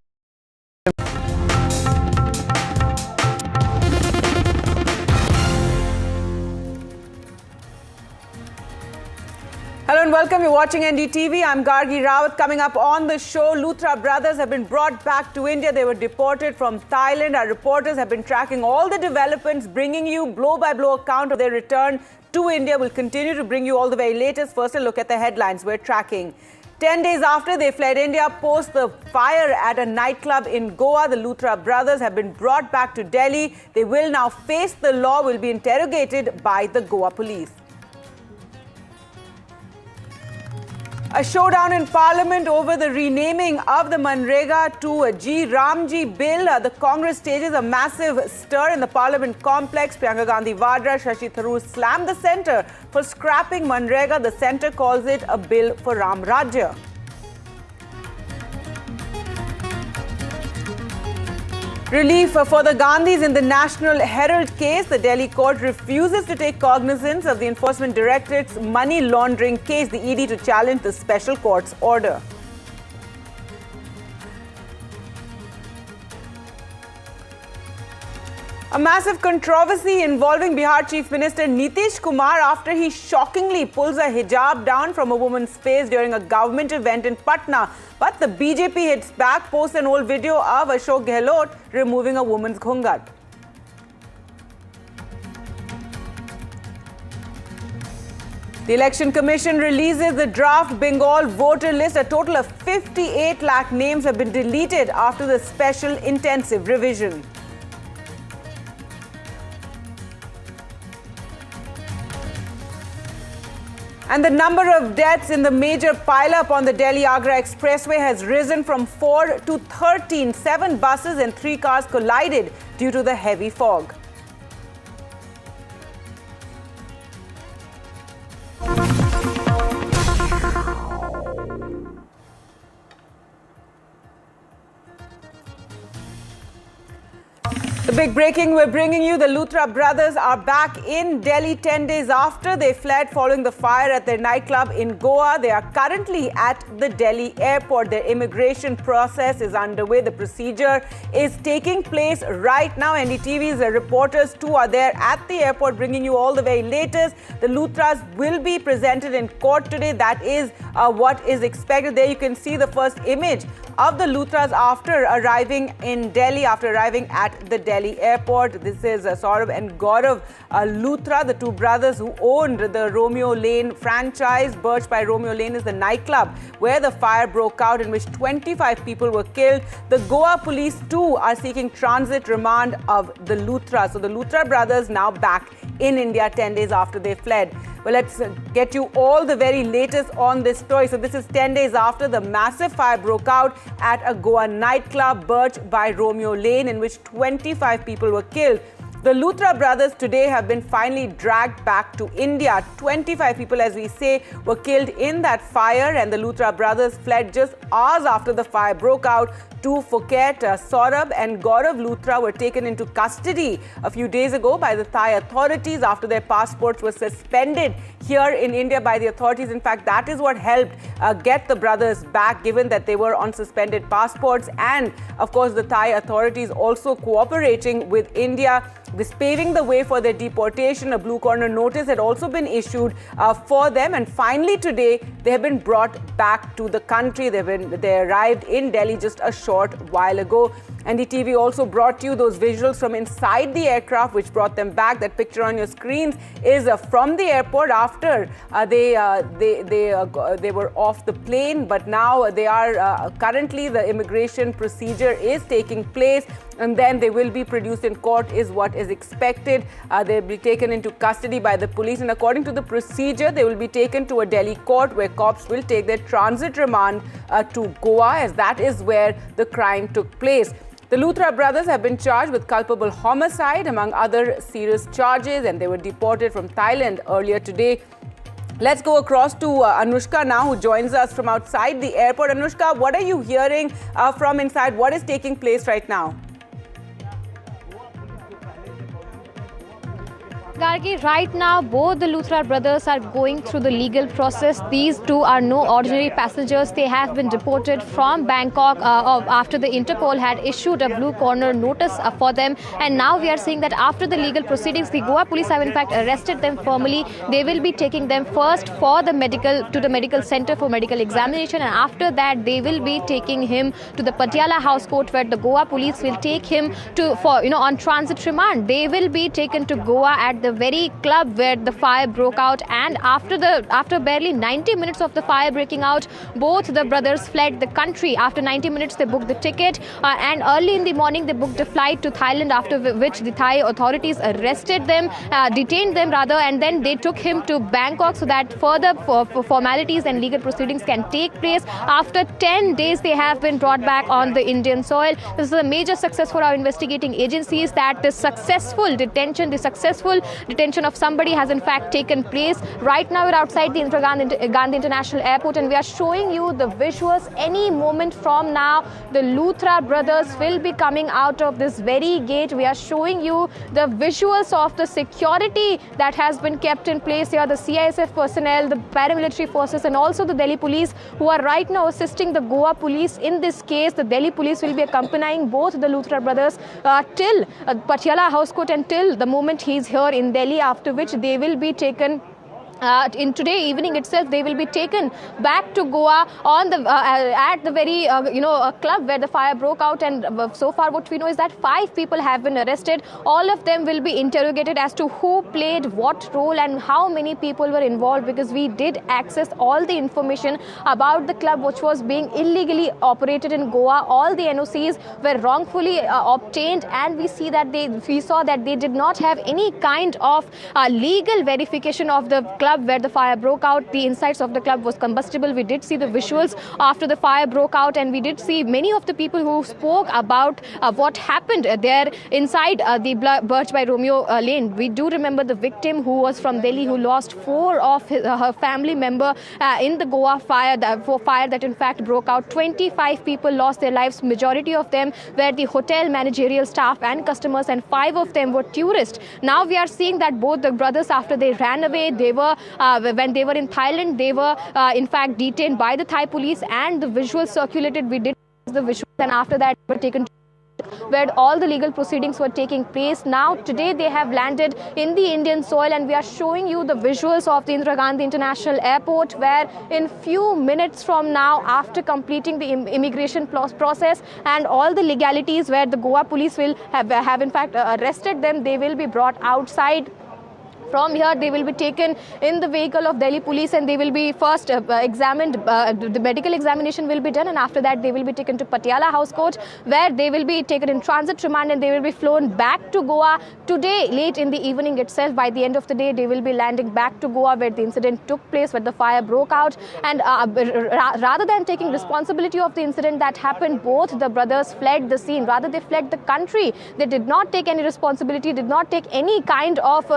Hello and welcome. You're watching NDTV. I'm Gargi Rawat. Coming up on the show, Luthra brothers have been brought back to India. They were deported from Thailand. Our reporters have been tracking all the developments, bringing you blow-by-blow account of their return to India. We'll continue to bring you all the very latest. First, a look at the headlines we're tracking. 10 days after they fled India, post the fire at a nightclub in Goa, the Luthra brothers have been brought back to Delhi. They will now face the law, will be interrogated by the Goa police. A showdown in Parliament over the renaming of the MGNREGA to a G. Ramji bill. The Congress stages a massive stir in the Parliament complex. Priyanka Gandhi Vadra, Shashi Tharoor slammed the centre for scrapping MGNREGA. The centre calls it a bill for Ram Rajya. Relief for the Gandhis in the National Herald case. The Delhi court refuses to take cognizance of the Enforcement Directorate's money laundering case. The ED to challenge the special court's order. A massive controversy involving Bihar Chief Minister Nitish Kumar after he shockingly pulls a hijab down from a woman's face during a government event in Patna. But the BJP hits back, posts an old video of Ashok Gehlot removing a woman's ghungat. The Election Commission releases the draft Bengal voter list. A total of 58 lakh names have been deleted after the special intensive revision. And the number of deaths in the major pileup on the Delhi-Agra Expressway has risen from 4 to 13. 7 buses and 3 cars collided due to the heavy fog. The big breaking we're bringing you, the Luthra brothers are back in Delhi 10 days after they fled following the fire at their nightclub in Goa. They are currently at the Delhi airport. Their immigration process is underway. The procedure is taking place right now. NDTV's reporters too are there at the airport bringing you all the very latest. The Luthras will be presented in court today. That is what is expected. There you can see the first image of the Luthras after arriving in Delhi, after arriving at the Delhi airport. This is Saurabh and Gaurav Luthra, the two brothers who owned the Romeo Lane franchise. Birch by Romeo Lane is the nightclub where the fire broke out, in which 25 people were killed. The Goa police too are seeking transit remand of the Luthra. So the Luthra brothers now back in India 10 days after they fled. Well, let's get you all the very latest on this story. So this is 10 days after the massive fire broke out at a Goa nightclub, Birch by Romeo Lane, in which 25 people were killed. The Luthra brothers today have been finally dragged back to India. 25 people, as we say, were killed in that fire, and the Luthra brothers fled just hours after the fire broke out to Phuket. Saurabh and Gaurav Luthra were taken into custody a few days ago by the Thai authorities after their passports were suspended here in India by the authorities. In fact, that is what helped get the brothers back, given that they were on suspended passports. And of course, the Thai authorities also cooperating with India, this paving the way for their deportation. A blue corner notice had also been issued for them, and finally today they have been brought back to the country. They arrived in Delhi just a short while ago. NDTV also brought you those visuals from inside the aircraft which brought them back. That picture on your screens is from the airport after they were off the plane, but now they are currently the immigration procedure is taking place, and then they will be produced in court is what is expected. They'll be taken into custody by the police, and according to the procedure, they will be taken to a Delhi court where cops will take their transit remand to Goa, as that is where the crime took place. The Luthra brothers have been charged with culpable homicide, among other serious charges, and they were deported from Thailand earlier today. Let's go across to Anushka now, who joins us from outside the airport. Anushka, what are you hearing from inside? What is taking place right now? Gargi, right now both the Luthra brothers are going through the legal process. These two are no ordinary passengers. They have been deported from Bangkok after the Interpol had issued a blue corner notice for them. And now we are seeing that after the legal proceedings, the Goa police have in fact arrested them formally. They will be taking them first to the medical center for medical examination, and after that they will be taking him to the Patiala House Court, where the Goa police will take him on transit remand. They will be taken to Goa at the very club where the fire broke out, and after barely 90 minutes of the fire breaking out, both the brothers fled the country. After 90 minutes they booked the ticket, and early in the morning they booked a flight to Thailand, after which the Thai authorities arrested them, detained them rather, and then they took him to Bangkok so that further formalities and legal proceedings can take place. After 10 days they have been brought back on the Indian soil. This is a major success for our investigating agencies, that the successful detention of somebody has in fact taken place. Right now we're outside the Indira Gandhi International Airport, and we are showing you the visuals. Any moment from now, the Luthra brothers will be coming out of this very gate. We are showing you the visuals of the security that has been kept in place here. The CISF personnel, the paramilitary forces, and also the Delhi police, who are right now assisting the Goa police in this case. The Delhi police will be accompanying both the Luthra brothers till Patiala House Court, until the moment he's here in Delhi, after which they will be taken in today evening itself. They will be taken back to Goa on the at the very club where the fire broke out, and so far what we know is that 5 people have been arrested. All of them will be interrogated as to who played what role and how many people were involved, because we did access all the information about the club which was being illegally operated in Goa. All the NOCs were wrongfully obtained, and we saw that they did not have any kind of legal verification of the club where the fire broke out. The insides of the club was combustible. We did see the visuals after the fire broke out, and we did see many of the people who spoke about what happened there inside the Birch by Romeo lane. We do remember the victim, who was from Delhi, who lost 4 of her family member in the Goa fire, that in fact broke out. 25 people lost their lives. Majority of them were the hotel managerial staff and customers, and 5 of them were tourists. Now we are seeing that both the brothers, after they ran away, they were when they were in Thailand, they were in fact detained by the Thai police, and the visuals circulated. We did the visuals, and after that were taken to where all the legal proceedings were taking place. Now today they have landed in the Indian soil, and we are showing you the visuals of the Indira Gandhi International Airport, where in few minutes from now, after completing the immigration process and all the legalities, where the Goa police will have in fact arrested them, they will be brought outside From here, they will be taken in the vehicle of Delhi police and they will be first examined. The medical examination will be done, and after that, they will be taken to Patiala House Court, where they will be taken in transit remand and they will be flown back to Goa today, late in the evening itself. By the end of the day, they will be landing back to Goa, where the incident took place, where the fire broke out. And rather than taking responsibility of the incident that happened, both the brothers fled the scene. Rather, they fled the country. They did not take any responsibility, did not take any kind of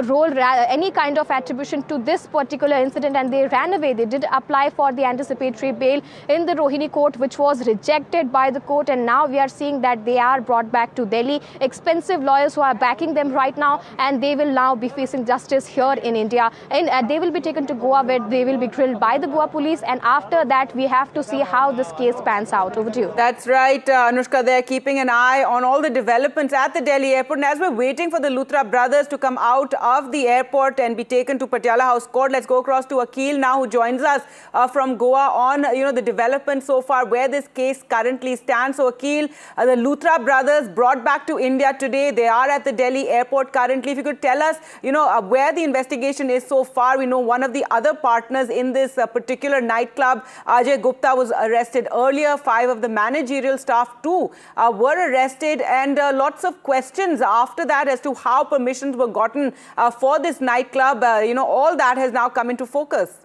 role, any kind of attribution to this particular incident, and they ran away. They did apply for the anticipatory bail in the Rohini court, which was rejected by the court, and now we are seeing that they are brought back to Delhi. Expensive lawyers who are backing them right now, and they will now be facing justice here in India. And they will be taken to Goa, where they will be grilled by the Goa police, and after that we have to see how this case pans out. Over to you. That's right, Anushka. They're keeping an eye on all the developments at the Delhi airport, and as we're waiting for the Luthra brothers to come out of the airport and be taken to Patiala House Court, let's go across to Akil now, who joins us from Goa on the development so far, where this case currently stands. So Akil, the Luthra brothers brought back to India today. They are at the Delhi airport currently. If you could tell us, where the investigation is so far. We know one of the other partners in this particular nightclub, Ajay Gupta, was arrested earlier. 5 of the managerial staff too were arrested, and lots of questions after that as to how permissions were gotten for this nightclub. All that has now come into focus.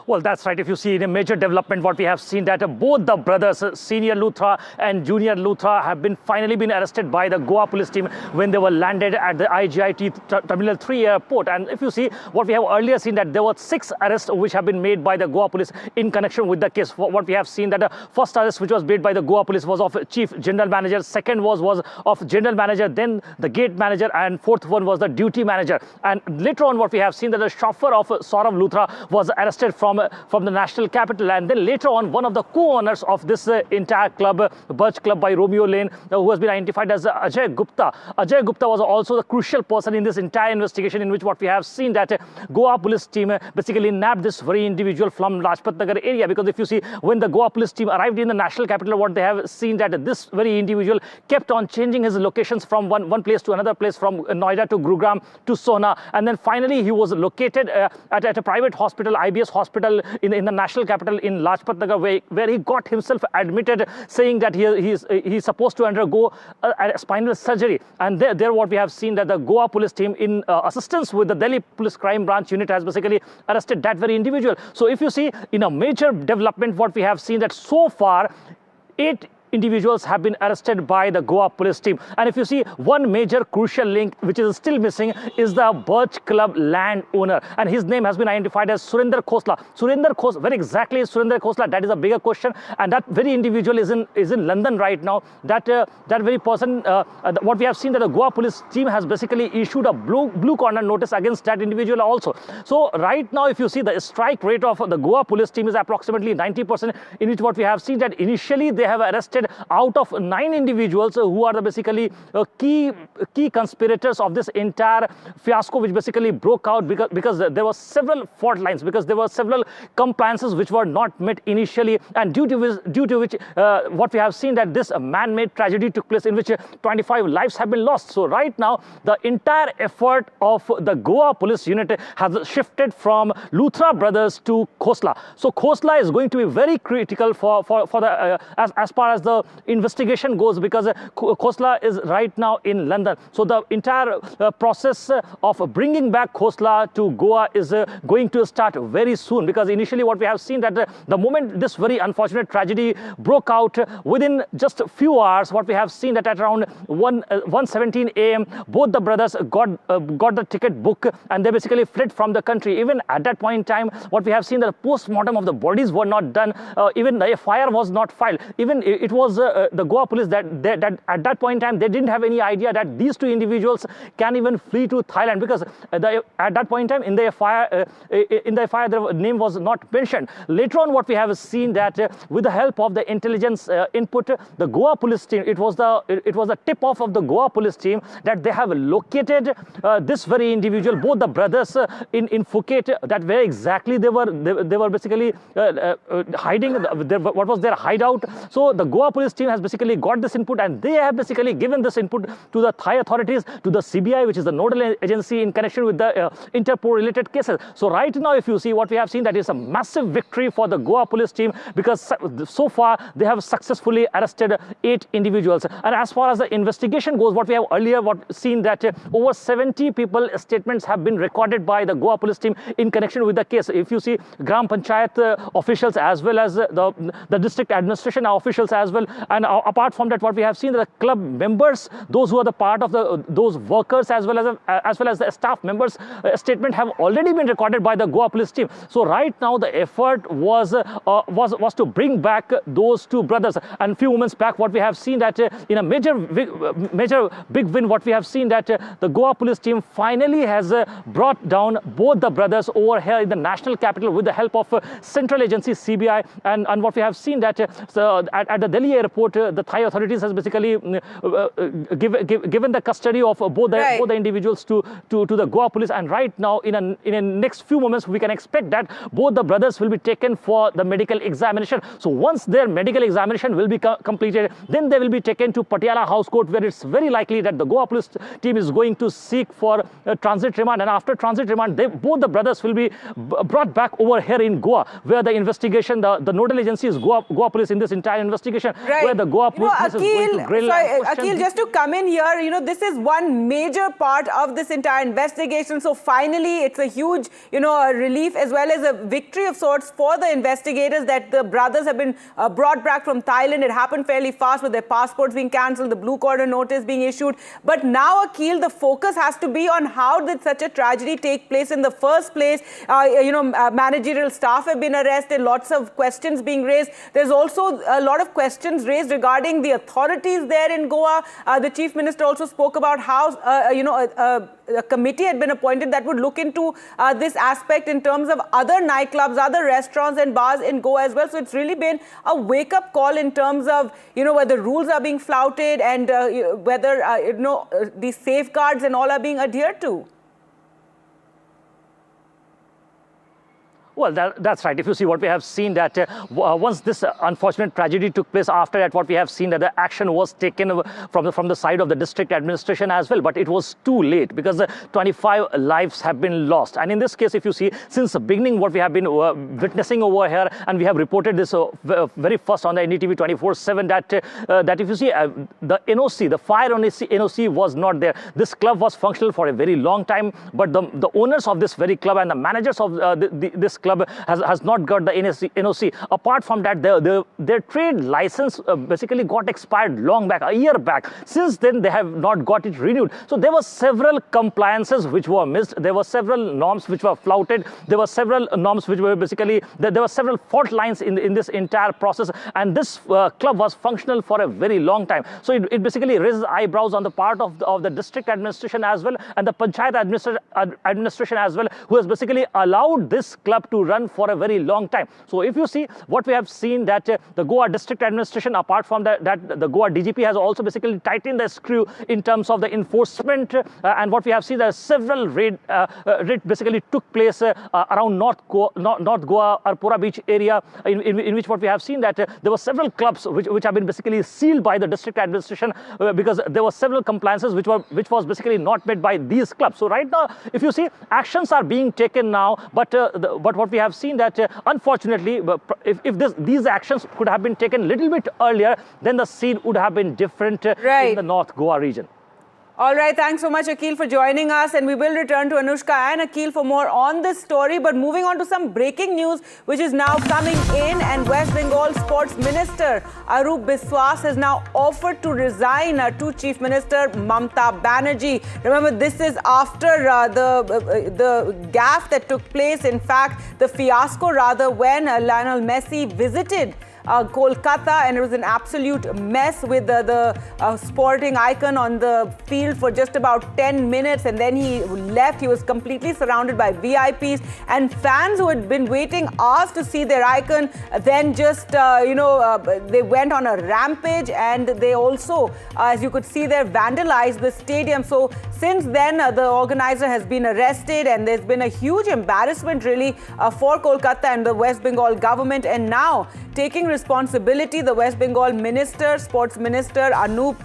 Well, that's right. If you see in a major development, what we have seen that both the brothers, Senior Luthra and Junior Luthra, have finally been arrested by the Goa police team when they were landed at the IGIT Terminal 3 airport. And if you see what we have earlier seen, that there were 6 arrests which have been made by the Goa police in connection with the case. What we have seen that the first arrest which was made by the Goa police was of Chief General Manager, second was of General Manager, then the Gate Manager, and fourth one was the Duty Manager. And later on, what we have seen that the chauffeur of Saurav Luthra was arrested from the national capital, and then later on one of the co-owners of this entire club, Birch Club by Romeo Lane, who has been identified as Ajay Gupta. Ajay Gupta was also the crucial person in this entire investigation, in which what we have seen that Goa police team basically nabbed this very individual from Lajpat Nagar area, because if you see when the Goa police team arrived in the national capital, what they have seen that this very individual kept on changing his locations from one place to another place, from Noida to Gurugram to Sona, and then finally he was located at a private hospital, IBS hospital in the national capital in Lajpat Nagar, where he got himself admitted, saying that he's supposed to undergo a spinal surgery. And there what we have seen that the Goa police team, in assistance with the Delhi Police Crime Branch unit, has basically arrested that very individual. So if you see in a major development, what we have seen that so far 8 individuals have been arrested by the Goa police team. And if you see, one major crucial link which is still missing is the Birch Club land owner, and his name has been identified as Surinder Khosla. Surinder Khosla, where exactly is Surinder Khosla? That is a bigger question, and that very individual is in London right now. That very person, what we have seen that the Goa police team has basically issued a blue corner notice against that individual also. So right now, if you see, the strike rate of the Goa police team is approximately 90%, in which what we have seen that initially they have arrested out of 9 individuals who are basically key conspirators of this entire fiasco, which basically broke out because there were several fault lines, because there were several compliances which were not met initially, and due to which what we have seen that this man-made tragedy took place, in which 25 lives have been lost. So right now the entire effort of the Goa police unit has shifted from Luthra brothers to Khosla. So Khosla is going to be very critical for the as far as the investigation goes, because Khosla is right now in London. So the entire process of bringing back Khosla to Goa is going to start very soon, because initially what we have seen that the moment this very unfortunate tragedy broke out, within just a few hours, what we have seen that at around 1:17 a.m. both the brothers got the ticket book, and they basically fled from the country. Even at that point in time, what we have seen that the post-mortem of the bodies were not done, even the FIR was not filed. Even it was the Goa police that at that point in time they didn't have any idea that these 2 individuals can even flee to Thailand, because at that point in time in the FIR their name was not mentioned. Later on, what we have seen that with the help of the intelligence input, the Goa police team, it was the tip off of the Goa police team that they have located this very individual, both the brothers in Phuket, that where exactly they were basically hiding, what was their hideout. So the Goa Goa police team has basically got this input, and they have basically given this input to the Thai authorities, to the CBI, which is the nodal agency in connection with the Interpol related cases. So right now, if you see what we have seen, that is a massive victory for the Goa police team, because so far they have successfully arrested 8 individuals. And as far as the investigation goes, what we have earlier seen that over 70 people statements have been recorded by the Goa police team in connection with the case. If you see Gram Panchayat officials as well as the district administration officials as well, and apart from that, what we have seen, the club members, those who are the part of those workers as well as the staff members, statement have already been recorded by the Goa police team. So right now the effort was to bring back those 2 brothers. And few moments back, what we have seen that in a major big win, what we have seen that the Goa police team finally has brought down both the brothers over here in the national capital with the help of central agency CBI. And what we have seen that at the Delhi airport, the Thai authorities has basically given the custody of both the individuals to the Goa police. And right now, in a next few moments, we can expect that both the brothers will be taken for the medical examination. So once their medical examination will be completed, then they will be taken to Patiala House Court, where it's very likely that the Goa police team is going to seek for transit remand. And after transit remand, both the brothers will be brought back over here in Goa, where the investigation, the nodal agency is Goa police in this entire investigation, where the Goa police is going to grill. Akhil, just to come in here, this is one major part of this entire investigation. So finally, it's a huge, a relief as well as a victory of sorts for the investigators that the brothers have been brought back from Thailand. It happened fairly fast with their passports being cancelled, the blue corner notice being issued. But now, Akhil, the focus has to be on how did such a tragedy take place in the first place. Managerial staff have been arrested, lots of questions being raised. There's also a lot of questions raised regarding the authorities there in Goa. The Chief Minister also spoke about how, a committee had been appointed that would look into this aspect in terms of other nightclubs, other restaurants and bars in Goa as well. So it's really been a wake-up call in terms of, whether rules are being flouted and whether, these safeguards and all are being adhered to. Well, that's right. If you see what we have seen that once this unfortunate tragedy took place, after that what we have seen that the action was taken from the side of the district administration as well. But it was too late because 25 lives have been lost. And in this case, if you see, since the beginning what we have been witnessing over here, and we have reported this very first on the NDTV 24/7 that if you see the NOC, the fire NOC was not there. This club was functional for a very long time, but the owners of this very club and the managers of this club has not got the NOC. Apart from that, their trade license basically got expired long back, a year back. Since then, they have not got it renewed. So there were several compliances which were missed. There were several norms which were flouted. There were several norms which were basically, there were several fault lines in this entire process. And this club was functional for a very long time. So it basically raises eyebrows on the part of the district administration as well, and the Panchayat administration as well, who has basically allowed this club to run for a very long time. So if you see what we have seen that the Goa district administration, apart from that the Goa DGP has also basically tightened the screw in terms of the enforcement, and what we have seen that several raid basically took place around North Goa, Arpora Beach area, in which what we have seen that there were several clubs which have been basically sealed by the district administration because there were several compliances which was basically not met by these clubs. So right now, if you see, actions are being taken now, but what we have seen that unfortunately, if these actions could have been taken a little bit earlier, then the scene would have been different in the North Goa region. All right, thanks so much, Akhil, for joining us. And we will return to Anushka and Akhil for more on this story. But moving on to some breaking news, which is now coming in. And West Bengal Sports Minister Arup Biswas has now offered to resign to Chief Minister Mamata Banerjee. Remember, this is after the gaffe that took place. In fact, the fiasco rather, when Lionel Messi visited Kolkata, and it was an absolute mess with the sporting icon on the field for just about 10 minutes, and then he left. He was completely surrounded by VIPs, and fans who had been waiting hours to see their icon then just they went on a rampage, and they also, as you could see there, vandalized the stadium. So since then the organizer has been arrested, and there's been a huge embarrassment really for Kolkata and the West Bengal government. And now taking responsibility, the West Bengal minister, sports minister Arup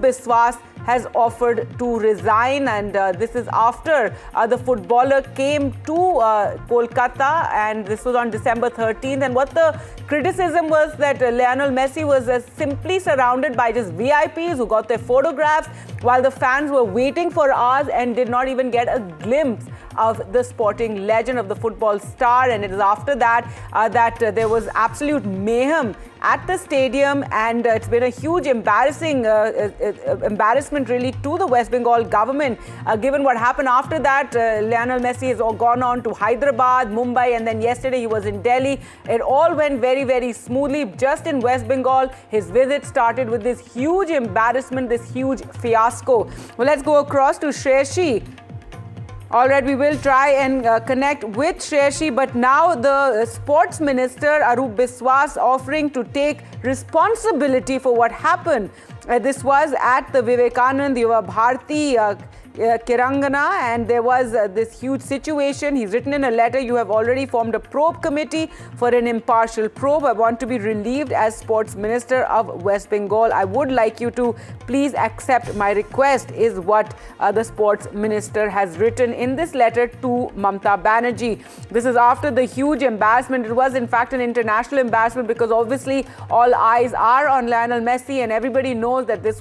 Biswas has offered to resign, and this is after the footballer came to Kolkata, and this was on December 13th. And what the criticism was that Lionel Messi was simply surrounded by just VIPs who got their photographs, while the fans were waiting for hours and did not even get a glimpse of the sporting legend, of the football star. And it is after that that there was absolute mayhem at the stadium, and it's been a huge embarrassment really to the West Bengal government, given what happened after that. Lionel Messi has gone on to Hyderabad, Mumbai, and then yesterday he was in Delhi. It all went very, very smoothly. Just in West Bengal, his visit started with this huge embarrassment, this huge fiasco. Well, let's go across to Shreyashi. All right, we will try and connect with Shreyashi, but now the sports minister Arup Biswas offering to take responsibility for what happened. This was at the Vivekanand Yuva Bharati Kirangana, and there was this huge situation. He's written in a letter, you have already formed a probe committee for an impartial probe. I want to be relieved as sports minister of West Bengal. I would like you to please accept my request, is what the sports minister has written in this letter to Mamata Banerjee. This is after the huge embarrassment. It was in fact an international embarrassment, because obviously all eyes are on Lionel Messi, and everybody knows that there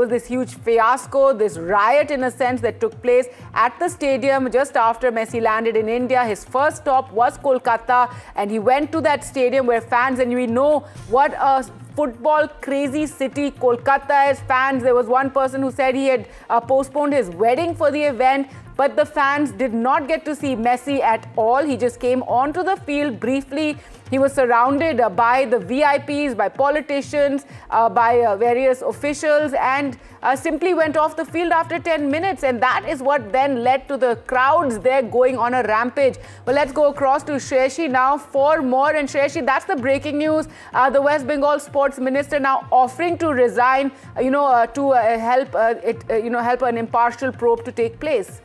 was this huge fiasco, this riot in a sense that took place at the stadium just after Messi landed in India. His first stop was Kolkata, and he went to that stadium where fans, and we know what a football crazy city Kolkata is. Fans, there was one person who said he had postponed his wedding for the event, but the fans did not get to see Messi at all. He just came onto the field briefly. He was surrounded by the VIPs, by politicians, by various officials, and simply went off the field after 10 minutes. And that is what then led to the crowds there going on a rampage. Well, let's go across to Shreyashi now for more. And Shreyashi, that's the breaking news. The West Bengal sports minister now offering to resign, to help help an impartial probe to take place.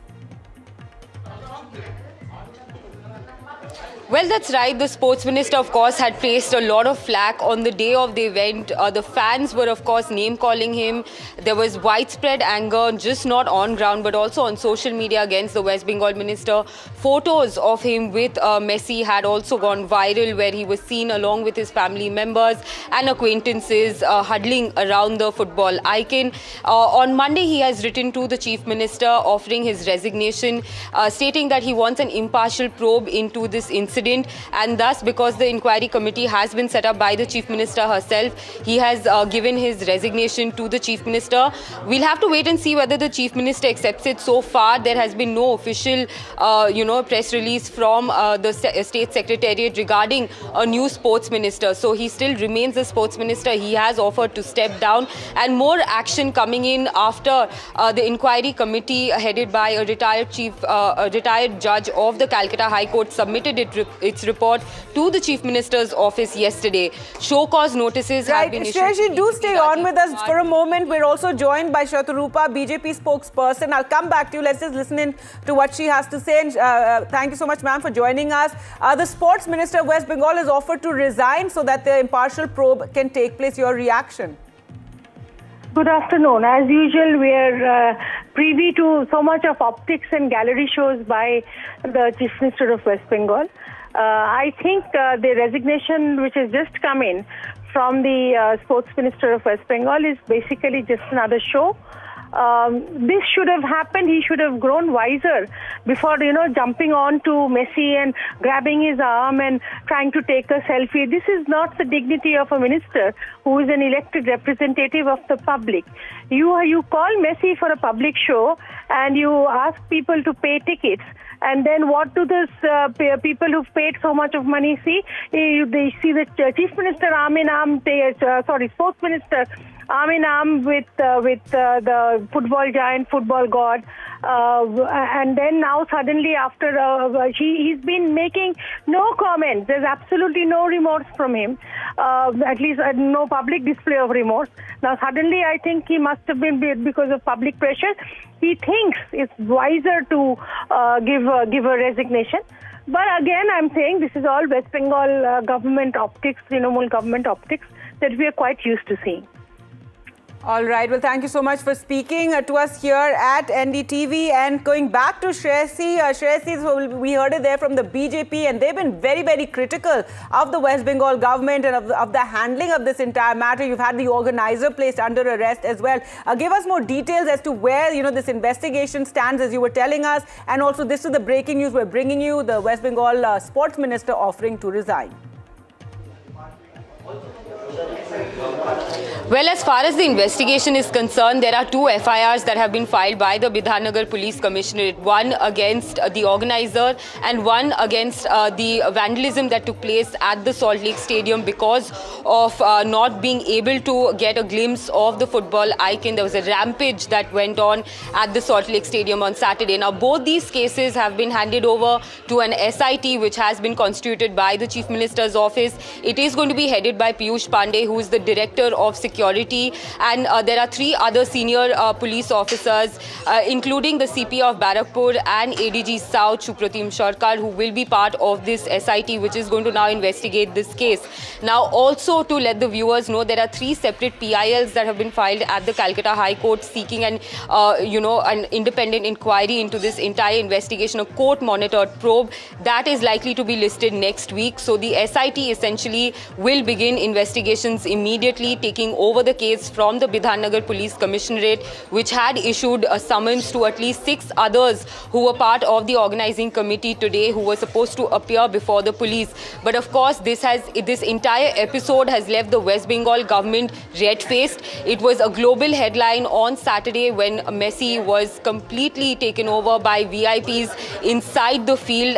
Well, that's right. The sports minister, of course, had faced a lot of flack on the day of the event. The fans were, of course, name-calling him. There was widespread anger, just not on ground, but also on social media against the West Bengal minister. Photos of him with Messi had also gone viral, where he was seen along with his family members and acquaintances huddling around the football icon. On Monday, he has written to the chief minister offering his resignation, stating that he wants an impartial probe into this incident. And thus, because the inquiry committee has been set up by the chief minister herself, he has given his resignation to the chief minister. We'll have to wait and see whether the chief minister accepts it. So far, there has been no official, press release from the state secretariat regarding a new sports minister. So he still remains the sports minister. He has offered to step down, and more action coming in after the inquiry committee headed by a retired judge of the Calcutta High Court submitted its report to the Chief Minister's office yesterday. Show cause notices have been issued. Shreyashi, do stay on with us for a moment. We're also joined by Shatarupa, BJP spokesperson. I'll come back to you. Let's just listen in to what she has to say. And thank you so much, ma'am, for joining us. The sports minister of West Bengal has offered to resign so that the impartial probe can take place. Your reaction? Good afternoon. As usual, we are privy to so much of optics and gallery shows by the Chief Minister of West Bengal. I think the resignation which has just come in from the Sports Minister of West Bengal is basically just another show. This should have happened. He should have grown wiser before, jumping on to Messi and grabbing his arm and trying to take a selfie. This is not the dignity of a minister who is an elected representative of the public. You call Messi for a public show and you ask people to pay tickets. And then what do those people who've paid so much of money see? They see the Chief Minister Sports Minister arm in arm with the football giant, football god. And then now suddenly after he's been making no comments. There's absolutely no remorse from him, at least no public display of remorse. Now suddenly I think he must have been, because of public pressure, he thinks it's wiser to give a resignation. But again, I'm saying this is all West Bengal government optics, Trinamool government optics that we are quite used to seeing. All right. Well, thank you so much for speaking to us here at NDTV. And going back to Shreyasi, we heard it there from the BJP, and they've been very, very critical of the West Bengal government and of the handling of this entire matter. You've had the organizer placed under arrest as well. Give us more details as to where, this investigation stands, as you were telling us. And also, this is the breaking news we're bringing you, the West Bengal sports minister offering to resign. Well, as far as the investigation is concerned, there are 2 FIRs that have been filed by the Bidhannagar Police Commissionerate, one against the organizer and one against the vandalism that took place at the Salt Lake Stadium because of not being able to get a glimpse of the football icon. There was a rampage that went on at the Salt Lake Stadium on Saturday. Now, both these cases have been handed over to an SIT, which has been constituted by the Chief Minister's office. It is going to be headed by Piyush Pandey, who is the Director of Security, and there are 3 other senior police officers, including the CP of Barakpur and ADG South, Supratim Sharkar, who will be part of this SIT, which is going to now investigate this case. Now, also to let the viewers know, there are 3 separate PILs that have been filed at the Calcutta High Court seeking an independent inquiry into this entire investigation, a court-monitored probe that is likely to be listed next week. So the SIT essentially will begin investigations immediately, taking over the case from the Bidhannagar Police Commissionerate, which had issued a summons to at least 6 others who were part of the organizing committee today, who were supposed to appear before the police. But of course, this entire episode has left the West Bengal government red-faced. It was a global headline on Saturday when Messi was completely taken over by VIPs inside the field,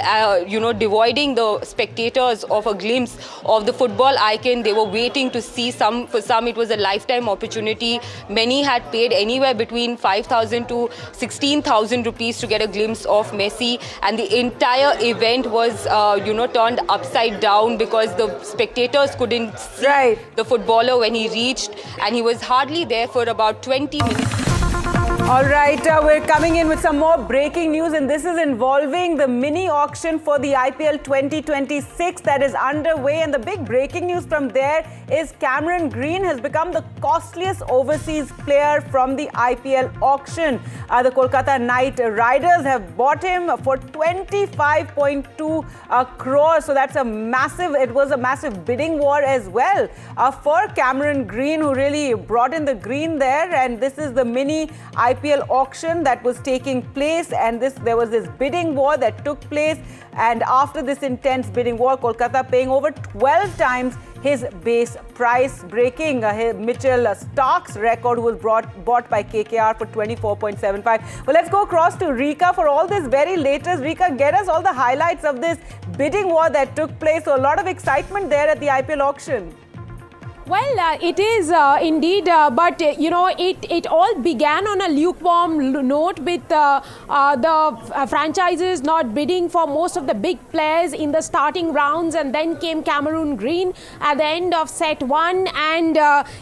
devoiding the spectators of a glimpse of the football icon. They were waiting to see for some it was a lifetime opportunity. Many had paid anywhere between 5,000 to 16,000 rupees to get a glimpse of Messi, and the entire event was turned upside down because the spectators couldn't see the footballer when he reached, and he was hardly there for about 20 minutes. All right, we're coming in with some more breaking news, and this is involving the mini auction for the IPL 2026 that is underway. And the big breaking news from there is Cameron Green has become the costliest overseas player from the IPL auction. The Kolkata Knight Riders have bought him for 25.2 crores. So that's it was a massive bidding war as well for Cameron Green, who really brought in the green there. And this is the mini IPL auction that was taking place, and there was this bidding war that took place. And after this intense bidding war, Kolkata paying over 12 times his base price, breaking Mitchell Stark's record, who was bought by KKR for 24.75. Well, let's go across to Rika for all this very latest. Rika, get us all the highlights of this bidding war that took place. So a lot of excitement there at the IPL auction. Well, it is indeed, but it all began on a lukewarm note with the franchises not bidding for most of the big players in the starting rounds, and then came Cameron Green at the end of set 1, and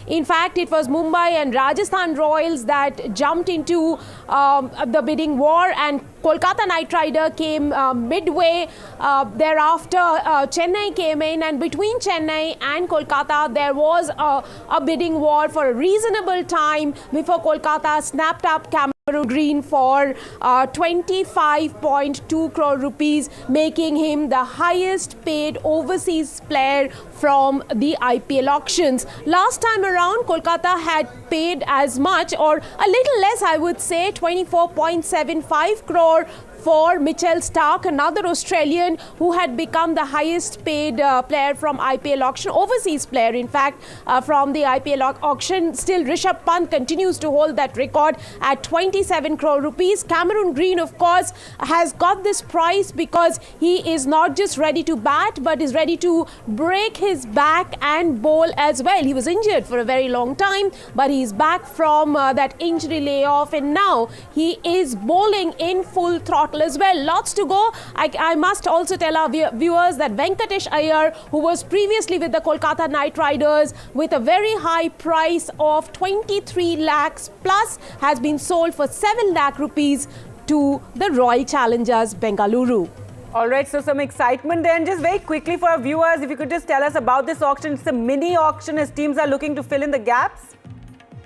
in fact it was Mumbai and Rajasthan Royals that jumped into the bidding war, and Kolkata Knight Rider came midway. Thereafter, Chennai came in, and between Chennai and Kolkata, there was a bidding war for a reasonable time before Kolkata snapped up Cameron Green for 25.2 crore rupees, making him the highest paid overseas player from the IPL auctions. Last time around, Kolkata had paid as much, or a little less, I would say, 24.75 crore for Mitchell Stark, another Australian who had become the highest paid player from IPL auction, overseas player in fact, from the IPL auction. Still, Rishabh Pant continues to hold that record at 27 crore rupees. Cameron Green, of course, has got this price because he is not just ready to bat, but is ready to break his back and bowl as well. He was injured for a very long time, but he's back from that injury layoff, and now he is bowling in full throttle as well. Lots to go. I must also tell our viewers that Venkatesh Iyer, who was previously with the Kolkata Knight Riders with a very high price of 23 lakhs plus, has been sold for 7 lakh rupees to the Royal Challengers Bengaluru. All right, so some excitement there. And just very quickly for our viewers, if you could just tell us about this auction. It's a mini auction as teams are looking to fill in the gaps.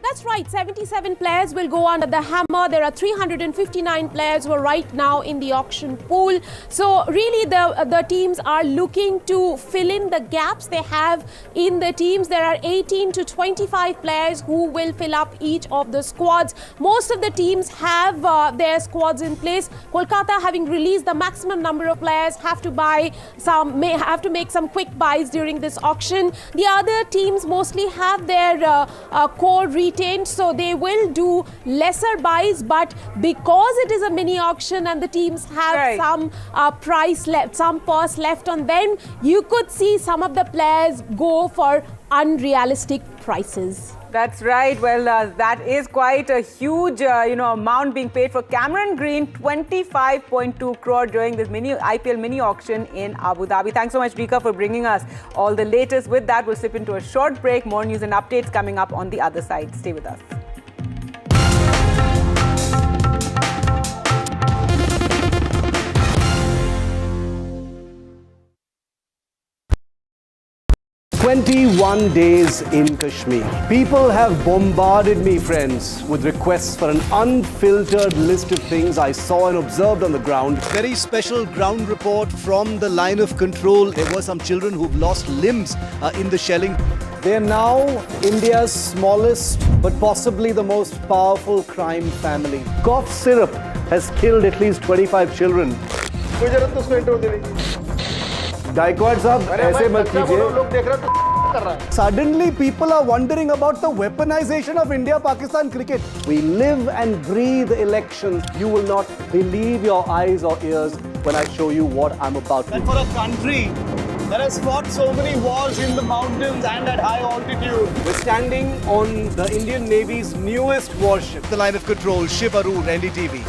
That's right, 77 players will go under the hammer. There are 359 players who are right now in the auction pool. So really the teams are looking to fill in the gaps they have in the teams. There are 18 to 25 players who will fill up each of the squads. Most of the teams have their squads in place. Kolkata, having released the maximum number of players, have to make some quick buys during this auction. The other teams mostly have their core retained, so they will do lesser buys, but because it is a mini auction and the teams have some price left, some purse left on them, you could see some of the players go for unrealistic prices. That's right. Well, that is quite a huge, amount being paid for Cameron Green, 25.2 crore during this IPL mini auction in Abu Dhabi. Thanks so much, Rika, for bringing us all the latest. With that, we'll slip into a short break. More news and updates coming up on the other side. Stay with us. "21 days in Kashmir. People have bombarded me, friends, with requests for an unfiltered list of things I saw and observed on the ground. Very special ground report from the line of control. There were some children who've lost limbs in the shelling. They are now India's smallest but possibly the most powerful crime family. Cough syrup has killed at least 25 children. Gaikwad sahab, aise mat kijiye. Suddenly people are wondering about the weaponization of India-Pakistan cricket. We live and breathe elections. You will not believe your eyes or ears when I show you what I'm about to do. And for a country that has fought so many wars in the mountains and at high altitude. We're standing on the Indian Navy's newest warship. The line of control, Shivraj, NDTV.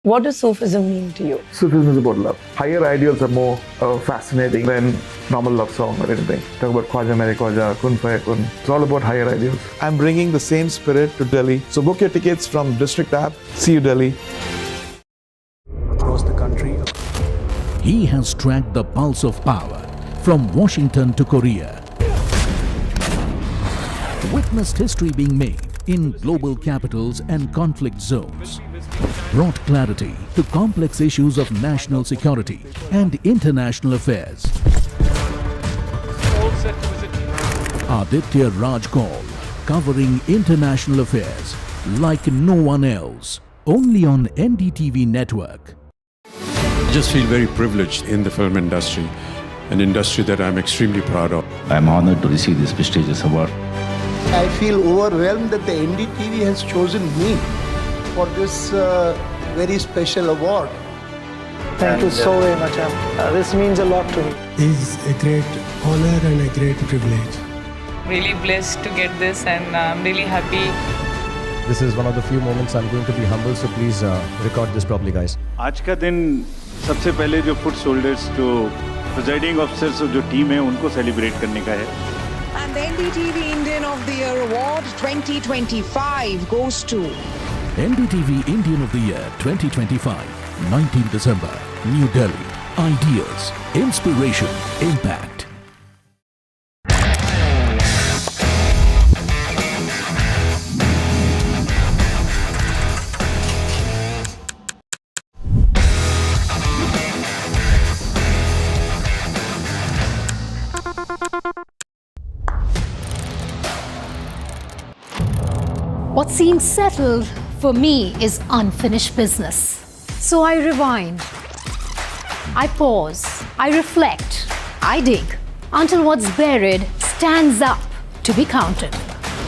What does Sufism mean to you? Sufism is about love. Higher ideals are more fascinating than normal love song or anything. Talk about Khwaja Mere Khwaja, Kun Faya Kun. It's all about higher ideals. I'm bringing the same spirit to Delhi. So book your tickets from District app. See you, Delhi. Across the country. He has tracked the pulse of power from Washington to Korea. Witnessed history being made in global capitals and conflict zones. Brought clarity to complex issues of national security and international affairs. Aditya Raj Kaul, covering international affairs like no one else, only on NDTV network. I just feel very privileged in the film industry, an industry that I'm extremely proud of. I'm honored to receive this prestigious award. I feel overwhelmed that the NDTV has chosen me for this very special award. Thank you so very much. This means a lot to me. It's a great honor and a great privilege. Really blessed to get this, and I'm really happy. This is one of the few moments I'm going to be humble, so please record this properly, guys. आज का दिन सबसे पहले जो foot shoulders जो presiding officers जो team है उनको सेलिब्रेट करने का है. And the NDTV Indian of the Year Award 2025 goes to NDTV Indian of the Year 2025, 19 December, New Delhi. Ideas, inspiration, impact. What seems settled for me is unfinished business. So I rewind, I pause, I reflect, I dig until what's buried stands up to be counted.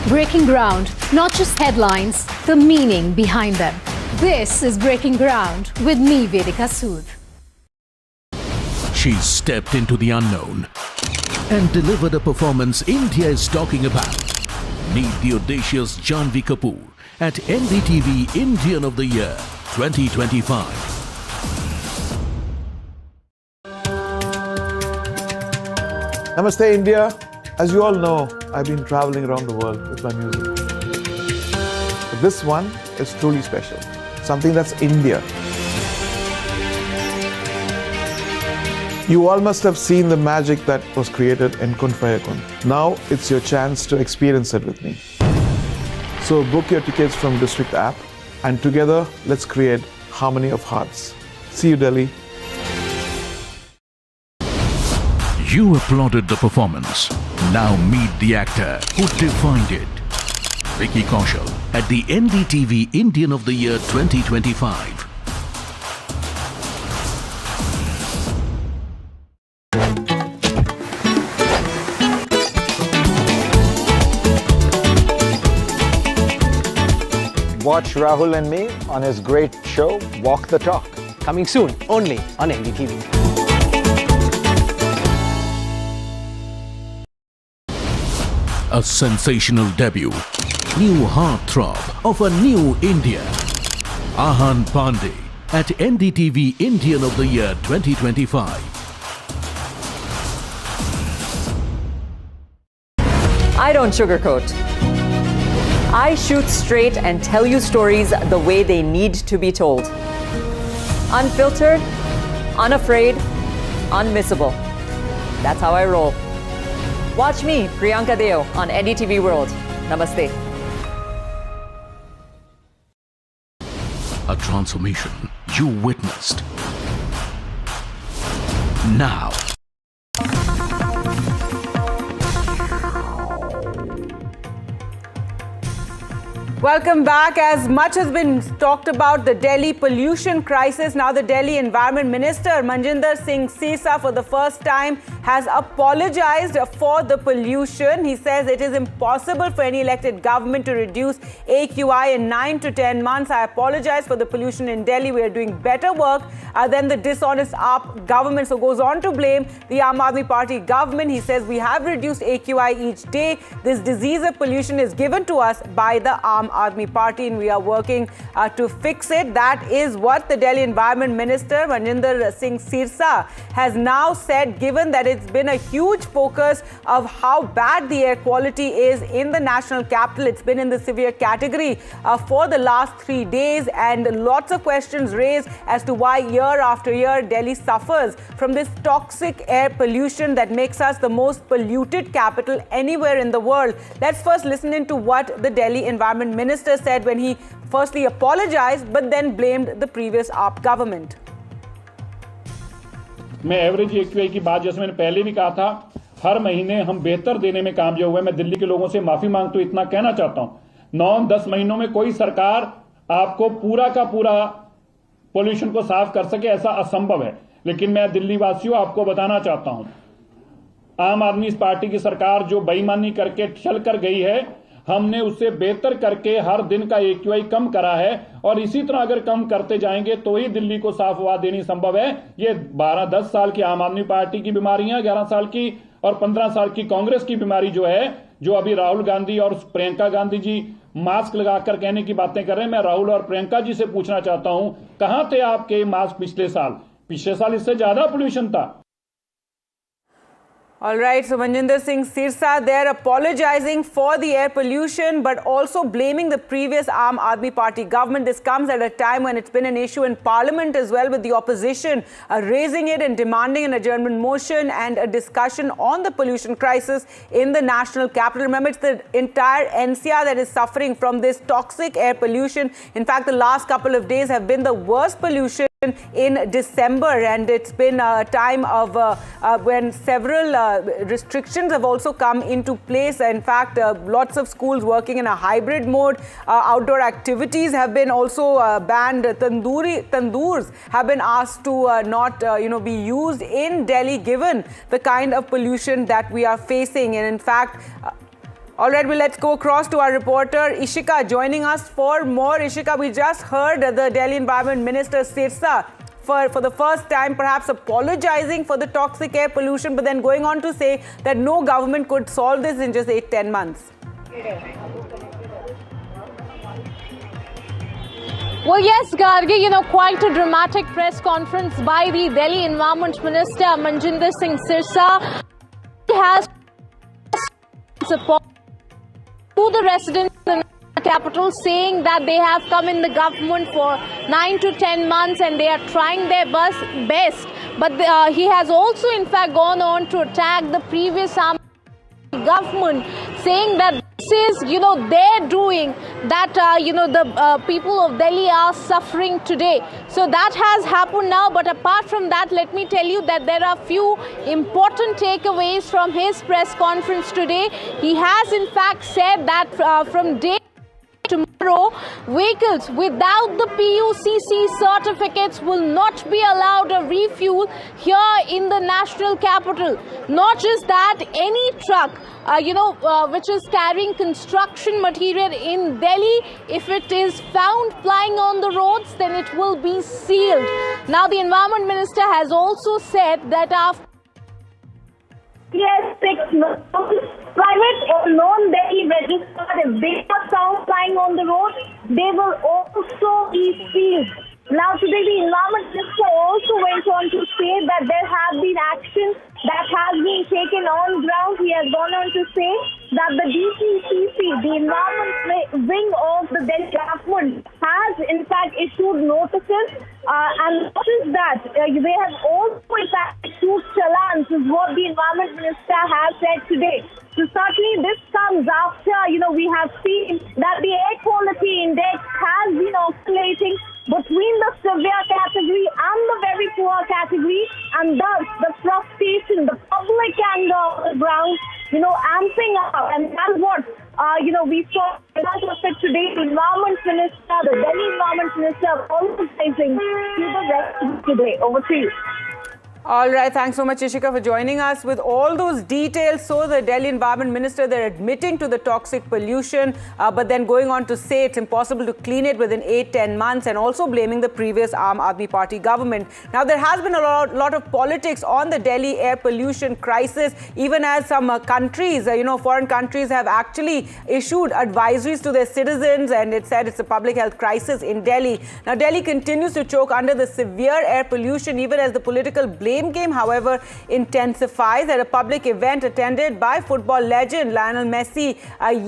Breaking ground, not just headlines, the meaning behind them. This is Breaking Ground with me, Vedika Sood. She stepped into the unknown and delivered a performance India is talking about. Meet the audacious Janhvi Kapoor at NDTV Indian of the Year 2025. Namaste, India. As you all know, I've been traveling around the world with my music. But this one is truly special. something that's India. You all must have seen the magic that was created in Kun Fayakun. Now it's your chance to experience it with me. So book your tickets from District app and together let's create harmony of hearts. See you, Delhi. You applauded the performance. Now meet the actor who defined it. Vicky Kaushal at the NDTV Indian of the Year 2025. Watch Rahul and me on his great show, Walk the Talk. Coming soon, only on NDTV. A sensational debut. New heartthrob of a new India. Ahan Pandey at NDTV Indian of the Year 2025. I don't sugarcoat. I shoot straight and tell you stories the way they need to be told. Unfiltered, unafraid, unmissable. That's how I roll. Watch me, Priyanka Deo, on NDTV World. Namaste. A transformation you witnessed. Now, Welcome back. As much has been talked about the Delhi pollution crisis, now the Delhi Environment Minister Manjinder Singh Sirsa for the first time has apologized for the pollution. He says it is impossible for any elected government to reduce AQI in 9 to 10 months. I apologize for the pollution in Delhi. We are doing better work than the dishonest AAP government. So goes on to blame the Aam Aadmi Party government. He says we have reduced AQI each day. This disease of pollution is given to us by the Aam Aadmi Party and we are working to fix it. That is what the Delhi Environment Minister Manjinder Singh Sirsa has now said, given that it's been a huge focus of how bad the air quality is in the national capital. It's been in the severe category for the last 3 days, and lots of questions raised as to why year after year Delhi suffers from this toxic air pollution that makes us the most polluted capital anywhere in the world. Let's first listen into what the Delhi Environment Minister said when he firstly apologized but then blamed the previous AAP government. मैं average AQI की बात जैसे मैंने पहले भी कहा था, हर महीने हम बेहतर देने में कामयाब हुए। मैं दिल्ली के लोगों से माफी मांगता हूं, इतना कहना चाहता हूं। 9-10 महीनों में कोई सरकार आपको पूरा का पूरा पोल्यूशन को साफ कर सके, ऐसा असंभव है। लेकिन मैं दिल्ली वासियों आपको बताना चाहता हूं, आम आदमी पार्टी की सरकार जो बेईमानी करके चल कर गई है, हमने उससे बेहतर करके हर दिन का AQI कम करा है और इसी तरह अगर कम करते जाएंगे तो ही दिल्ली को साफ हवा देनी संभव है। ये 12-10 साल की आम आदमी पार्टी की बीमारियां, 11 साल की और 15 साल की कांग्रेस की बीमारी जो है, जो अभी राहुल गांधी और प्रियंका गांधी जी मास्क लगाकर कहने की बातें कर रहे हैं। मैं राहुल और प्रियंका जी से पूछना चाहता हूं, कहां थे आपके मास्क पिछले साल? पिछले साल इससे ज्यादा पोल्यूशन था। All right, so Manjinder Singh Sirsa there apologizing for the air pollution but also blaming the previous Aam Aadmi Party government. This comes at a time when it's been an issue in Parliament as well, with the opposition raising it and demanding an adjournment motion and a discussion on the pollution crisis in the national capital. Remember, it's the entire NCR that is suffering from this toxic air pollution. In fact, the last couple of days have been the worst pollution in December, and it's been a time of when several restrictions have also come into place. In fact, lots of schools working in a hybrid mode. Outdoor activities have been also banned. Tandoors have been asked to not be used in Delhi, given the kind of pollution that we are facing. And in fact, all right, well, let's go across to our reporter Ishika joining us for more. Ishika, we just heard the Delhi Environment Minister Sirsa for the first time perhaps apologizing for the toxic air pollution, but then going on to say that no government could solve this in just 8-10 months. Well, yes, Gargi, quite a dramatic press conference by the Delhi Environment Minister Manjinder Singh Sirsa. He has support to the residents in the capital, saying that they have come in the government for 9 to 10 months and they are trying their best. But he has also in fact gone on to attack the previous government, saying that this is, their doing, that, the people of Delhi are suffering today. So that has happened now. But apart from that, let me tell you that there are few important takeaways from his press conference today. He has in fact said that from day tomorrow, vehicles without the PUCC certificates will not be allowed a refuel here in the national capital. Not just that, any truck which is carrying construction material in Delhi, if it is found plying on the roads, then it will be sealed. Now, the Environment Minister has also said that after private or non-Delhi registered, if they are found flying on the road, they will also be sealed. Now today the Environment Minister also went on to say that there have been actions that has been taken on ground. He has gone on to say that the DPCC, the environment wing of the Delhi government, has in fact issued notices, and notice that they have also in fact issued challans, is what the Environment Minister has said today. So certainly this comes after, we have seen that the air quality index has been oscillating between the severe category and the very poor category, and thus the frustration, the public anger on the ground, amping up. And that's what, we saw out of it today. The Environment Minister, the Delhi Environment Minister, apologizing to the rest today. Over to you. All right, thanks so much, Ishika, for joining us with all those details. So the Delhi Environment Minister, they're admitting to the toxic pollution, but then going on to say it's impossible to clean it within 8-10 months, and also blaming the previous Aam Aadmi Party government. Now, there has been a lot of politics on the Delhi air pollution crisis, even as some countries, foreign countries have actually issued advisories to their citizens, and it said it's a public health crisis in Delhi. Now, Delhi continues to choke under the severe air pollution, even as the political blame game, however, intensifies. At a public event attended by football legend Lionel Messi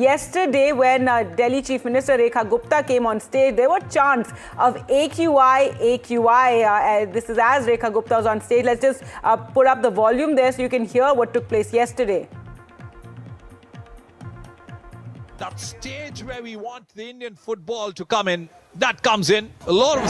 yesterday, when Delhi Chief Minister Rekha Gupta came on stage, there were chants of AQI, AQI. This is as Rekha Gupta was on stage. Let's just put up the volume there so you can hear what took place yesterday. That stage where we want the Indian football to come in, that comes in. A lot of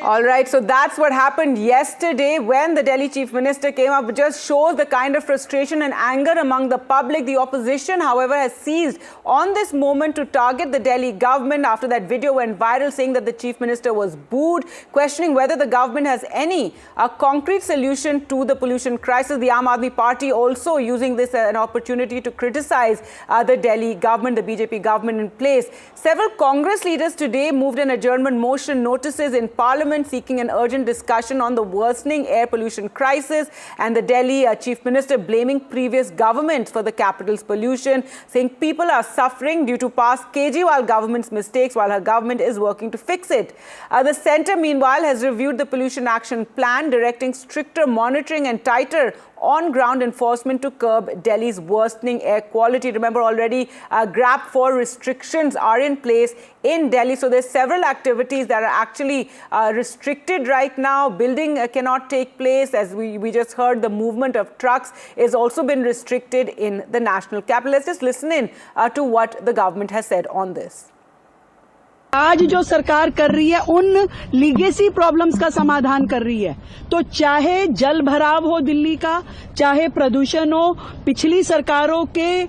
All right, so that's what happened yesterday when the Delhi Chief Minister came up. It just shows the kind of frustration and anger among the public. The opposition, however, has seized on this moment to target the Delhi government after that video went viral saying that the Chief Minister was booed, questioning whether the government has any concrete solution to the pollution crisis. The Aam Aadmi Party also using this as an opportunity to criticize the Delhi government, the BJP government in place. Several Congress leaders today moved an adjournment motion notices in Parliament seeking an urgent discussion on the worsening air pollution crisis, and the Delhi Chief Minister blaming previous governments for the capital's pollution, saying people are suffering due to past Kejriwal government's mistakes while her government is working to fix it. The centre, meanwhile, has reviewed the pollution action plan, directing stricter monitoring and tighter on-ground enforcement to curb Delhi's worsening air quality. Remember, already GRAP 4 restrictions are in place in Delhi. So there's several activities that are actually restricted right now. Building cannot take place. As we just heard, the movement of trucks has also been restricted in the national capital. Let's just listen in to what the government has said on this. आज जो सरकार कर रही है उन legacy problems का समाधान कर रही है, तो चाहे जल भराव हो दिल्ली का, चाहे प्रदूषण हो, पिछली सरकारों के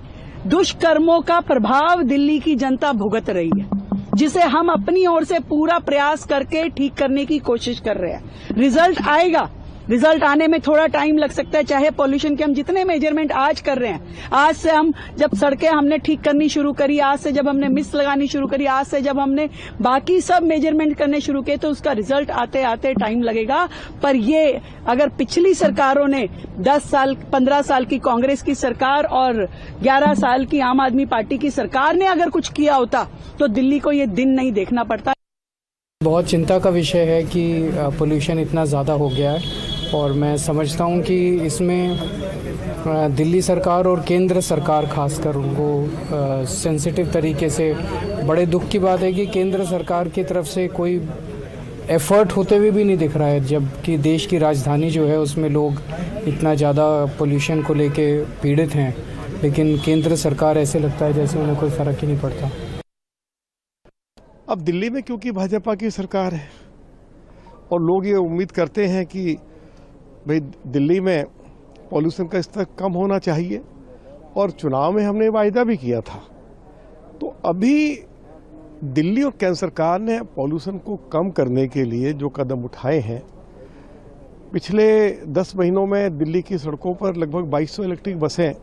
दुष्कर्मों का प्रभाव दिल्ली की जनता भुगत रही है, जिसे हम अपनी ओर से पूरा प्रयास करके ठीक करने की कोशिश कर रहे हैं। रिजल्ट आएगा, रिजल्ट आने में थोड़ा टाइम लग सकता है, चाहे पॉल्यूशन के हम जितने मेजरमेंट आज कर रहे हैं, आज से हम जब सड़कें हमने ठीक करनी शुरू करी, आज से जब हमने मिस लगानी शुरू करी, आज से जब हमने बाकी सब मेजरमेंट करने शुरू किए, तो उसका रिजल्ट आते आते टाइम लगेगा। पर ये अगर पिछली सरकारों ने 10 साल 15 साल की कांग्रेस की सरकार और 11 साल की आम आदमी पार्टी की सरकार ने अगर कुछ किया होता, तो दिल्ली को ये दिन नहीं देखना पड़ता। बहुत चिंता का विषय है कि पोल्यूशन इतना ज़्यादा हो गया है और मैं समझता हूं कि इसमें दिल्ली सरकार और केंद्र सरकार खासकर उनको सेंसिटिव तरीके से, बड़े दुख की बात है कि केंद्र सरकार की तरफ से कोई एफर्ट होते हुए भी नहीं दिख रहा है, जबकि देश की राजधानी जो है उसमें लोग इतना ज़्यादा पोल्यूशन को लेके पीड़ित हैं, लेकिन केंद्र सरकार ऐसे लगता है जैसे उन्हें कोई फ़र्क ही नहीं पड़ता। अब दिल्ली में क्योंकि भाजपा की सरकार है और लोग ये उम्मीद करते हैं कि भाई दिल्ली में पॉल्यूशन का स्तर कम होना चाहिए और चुनाव में हमने वायदा भी किया था, तो अभी दिल्ली और केंद्र सरकार ने पॉल्यूशन को कम करने के लिए जो कदम उठाए हैं, पिछले 10 महीनों में दिल्ली की सड़कों पर लगभग 2200 इलेक्ट्रिक बसें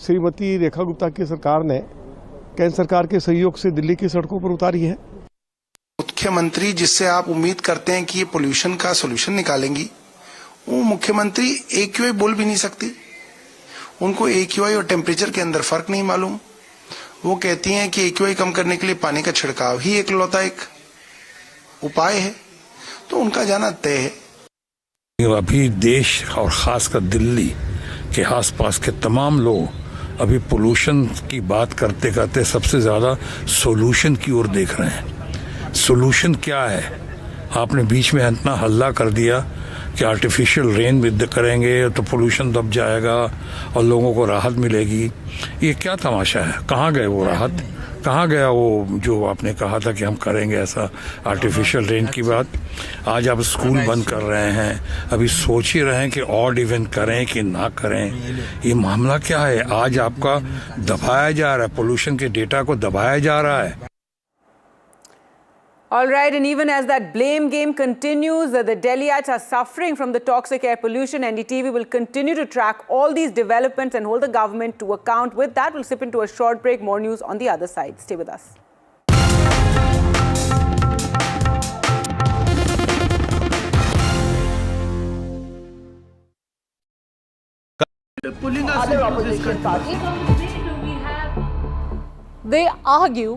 श्रीमती रेखा गुप्ता की सरकार ने केंद्र सरकार के सहयोग से दिल्ली की सड़कों पर उतारी है। मुख्यमंत्री जिससे आप उम्मीद करते हैं कि ये पोल्यूशन का सोल्यूशन निकालेंगी, वो मुख्यमंत्री AQI बोल भी नहीं सकती। उनको AQI और टेम्परेचर के अंदर फर्क नहीं मालूम। वो कहती हैं कि AQI कम करने के लिए पानी का छिड़काव ही एकलौता एक उपाय है, तो उनका जाना तय है। अभी देश और खासकर दिल्ली के आसपास के तमाम लोग अभी पोल्यूशन की बात करते करते सबसे ज्यादा सोल्यूशन की ओर देख रहे हैं। सोल्यूशन क्या है? आपने बीच में इतना हल्ला कर दिया कि आर्टिफिशियल रेन भी करेंगे तो पोल्यूशन दब जाएगा और लोगों को राहत मिलेगी। ये क्या तमाशा है? कहाँ गए वो राहत? कहाँ गया वो जो आपने कहा था कि हम करेंगे ऐसा आर्टिफिशियल रेन की बात? आज आप स्कूल बंद कर रहे हैं, अभी सोच ही रहे हैं कि ऑड इवेंट करें कि ना करें। ये मामला क्या है? आज आपका दबाया जा रहा है, पोल्यूशन के डेटा को दबाया जा रहा है। All right, and even as that blame game continues, the Delhiites are suffering from the toxic air pollution. NDTV will continue to track all these developments and hold the government to account. With that, we'll slip into a short break. More news on the other side. Stay with us. Other opposition parties. They argue,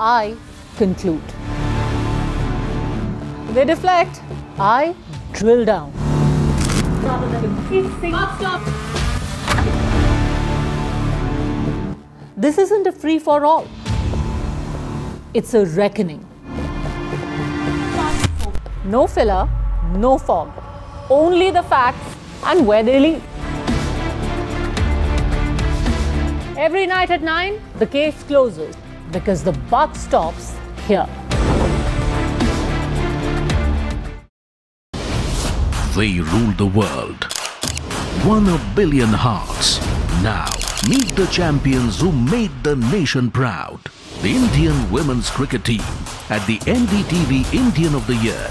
I conclude. They deflect, I drill down. This isn't a free-for-all. It's a reckoning. No filler, no fog. Only the facts and where they lead. Every night at 9, the case closes because the buck stops here. They ruled the world. Won 1 billion hearts. Now, meet the champions who made the nation proud. The Indian women's cricket team at the NDTV Indian of the Year.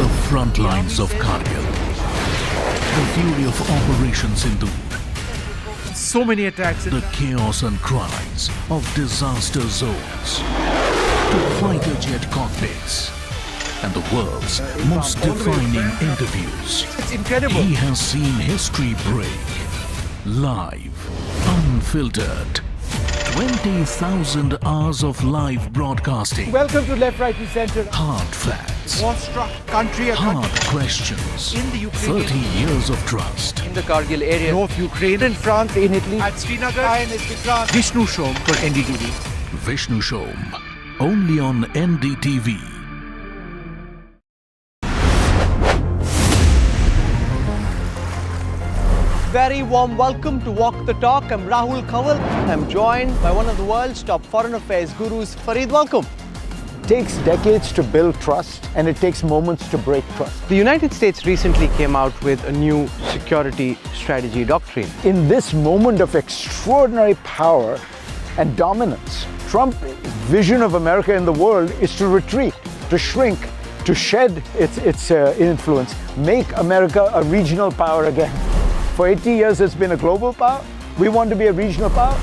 The front lines of Kargil. The fury of Operation Sindhu. So many attacks. The chaos and crimes of disaster zones. To fighter jet cockpits. And the world's most defining interviews. It's incredible. He has seen history break. Live, unfiltered. 20,000 hours of live broadcasting. Welcome to Left, Right and Centre. Hard facts. War-struck country. Hard questions. In the Ukraine. 30 years of trust. In the Kargil area. North Ukraine. In France. In Italy. At Srinagar. Vishnu Shom for NDTV. Vishnu Shom. Only on NDTV. Very warm welcome to Walk the Talk. I'm Rahul Kanwal. I'm joined by one of the world's top foreign affairs gurus, Fareed. Welcome. It takes decades to build trust, and it takes moments to break trust. The United States recently came out with a new security strategy doctrine. In this moment of extraordinary power and dominance, Trump's vision of America in the world is to retreat, to shrink, to shed its influence, make America a regional power again. For 80 years, it's been a global power. We want to be a regional power.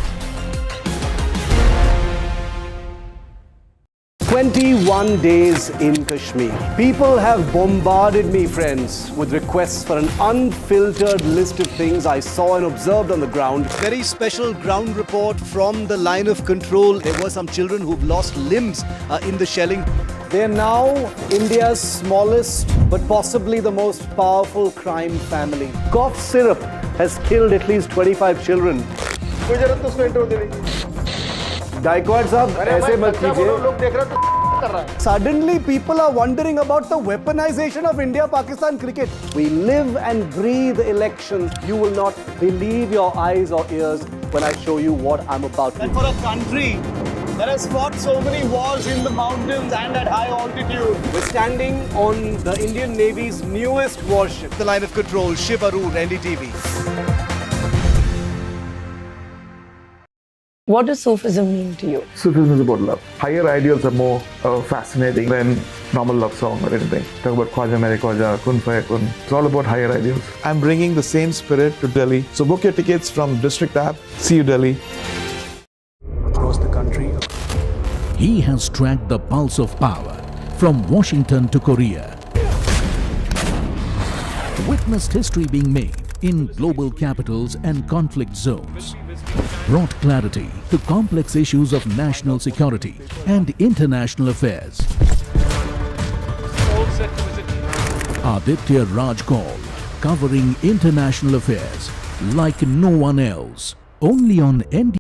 21 days in Kashmir. People have bombarded me, friends, with requests for an unfiltered list of things I saw and observed on the ground. Very special ground report from the line of control. There were some children who've lost limbs in the shelling. They are now India's smallest but possibly the most powerful crime family. Cough syrup has killed at least 25 children. Gaikwad साहब ऐसे मत कीजिए. Suddenly people are wondering about the weaponization of India-Pakistan cricket. We live and breathe elections. You will not believe your eyes or ears when I show you what I'm about to do. And for a country that has fought so many wars in the mountains and at high altitude. We're standing on the Indian Navy's newest warship. The line of control, Shivraj, NDTV. What does Sufism mean to you? Sufism is about love. Higher ideals are more fascinating than normal love song or anything. Talk about Khwaja Mere Khwaja, Kun Faya Kun. It's all about higher ideals. I'm bringing the same spirit to Delhi. So book your tickets from District app. See you, Delhi. Across the country. He has tracked the pulse of power from Washington to Korea. Witnessed history being made in global capitals and conflict zones. Brought clarity to complex issues of national security and international affairs. Aditya Rajkol, covering international affairs like no one else. Only on NDTV.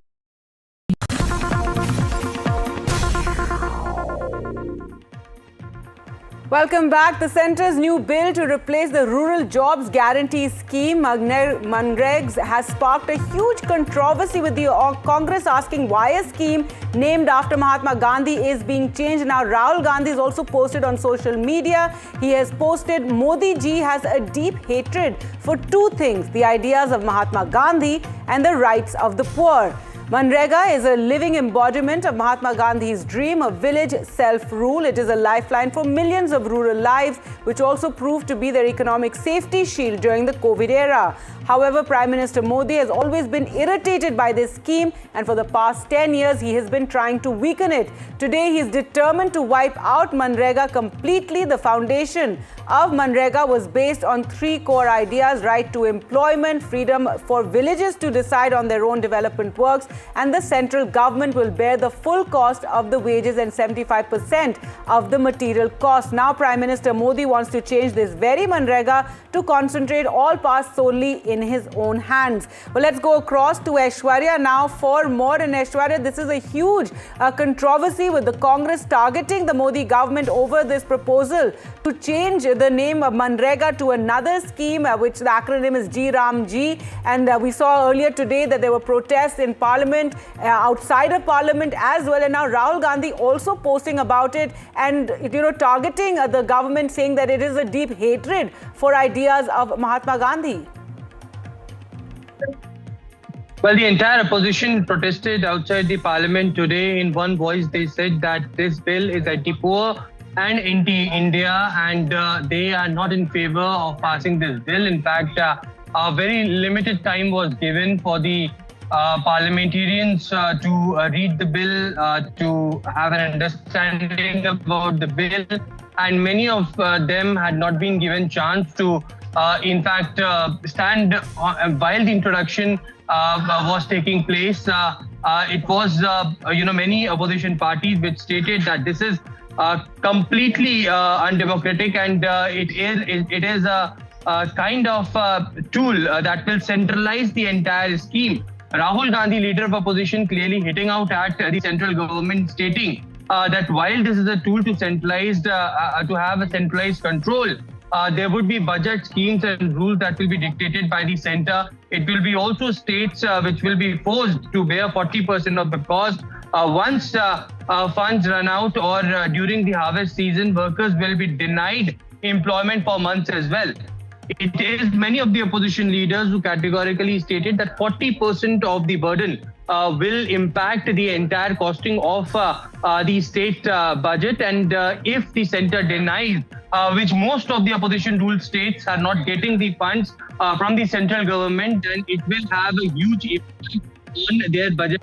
Welcome back. The centre's new bill to replace the Rural Jobs Guarantee Scheme, MGNREGS, has sparked a huge controversy with the Congress asking why a scheme named after Mahatma Gandhi is being changed. Now, Rahul Gandhi has also posted on social media. He has posted, Modi ji has a deep hatred for two things, the ideas of Mahatma Gandhi and the rights of the poor. MGNREGA is a living embodiment of Mahatma Gandhi's dream of village self-rule. It is a lifeline for millions of rural lives, which also proved to be their economic safety shield during the COVID era. However, Prime Minister Modi has always been irritated by this scheme, and for the past 10 years, he has been trying to weaken it. Today, he is determined to wipe out MGNREGA completely. The foundation of MGNREGA was based on three core ideas: right to employment, freedom for villages to decide on their own development works, and the central government will bear the full cost of the wages and 75% of the material cost. Now, Prime Minister Modi wants to change this very MGNREGA to concentrate all powers solely in his own hands. Well, let's go across to Aishwarya now for more. And Aishwarya, this is a huge controversy with the Congress targeting the Modi government over this proposal to change the name of MGNREGA to another scheme, which the acronym is GRAMG. And we saw earlier today that there were protests in Parliament, outside of Parliament as well. And now Rahul Gandhi also posting about it and, targeting the government, saying that it is a deep hatred for ideas of Mahatma Gandhi. Well, the entire opposition protested outside the parliament today. In one voice, they said that this bill is anti-poor and anti-India, and they are not in favor of passing this bill. In fact, a very limited time was given for the parliamentarians to read the bill, to have an understanding about the bill, and many of them had not been given chance to stand while the introduction was taking place. It was, many opposition parties which stated that this is completely undemocratic, and it is a kind of tool that will centralize the entire scheme. Rahul Gandhi, leader of opposition, clearly hitting out at the central government, stating that while this is a tool to centralize, to have a centralized control, there would be budget schemes and rules that will be dictated by the center. It will be also states which will be forced to bear 40% of the cost. Once funds run out or during the harvest season, workers will be denied employment for months as well. It is many of the opposition leaders who categorically stated that 40% of the burden will impact the entire costing of the state budget, and if the center denies, which most of the opposition ruled states are not getting the funds from the central government, then it will have a huge impact on their budget.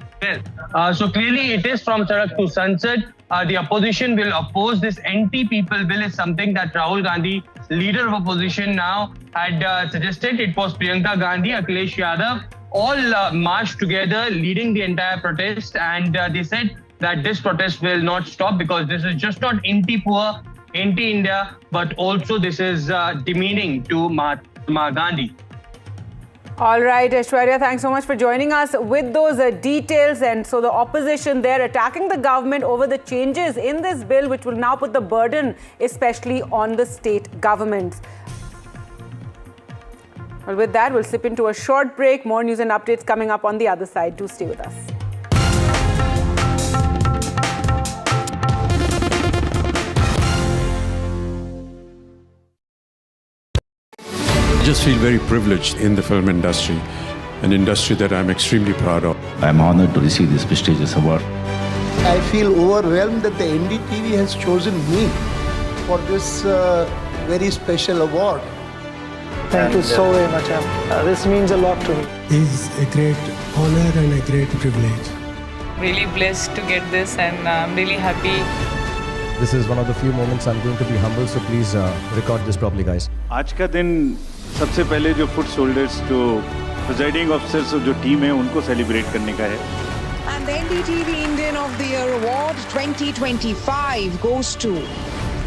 So clearly it is from Sarak to Sansad. The opposition will oppose this anti-people bill is something that Rahul Gandhi, leader of opposition, now had suggested. It was Priyanka Gandhi, Akhilesh Yadav, all marched together leading the entire protest, and they said that this protest will not stop, because this is just not anti-poor, anti-India, but also this is demeaning to Mahatma Gandhi. All right, Aishwarya, thanks so much for joining us with those details. And so the opposition there attacking the government over the changes in this bill, which will now put the burden especially on the state governments. Well, with that, we'll slip into a short break. More news and updates coming up on the other side. Do stay with us. I just feel very privileged in the film industry, an industry that I'm extremely proud of. I'm honored to receive this prestigious award. I feel overwhelmed that the NDTV has chosen me for this very special award. Thank you so very much. This means a lot to me. It's a great honor and a great privilege. Really blessed to get this, and I'm really happy. This is one of the few moments I'm going to be humble, so please record this properly, guys. आज का दिन सबसे पहले जो foot shoulders, जो presiding officers और जो team है उनको सेलिब्रेट करने का है. And the NDTV Indian of the Year Award 2025 goes to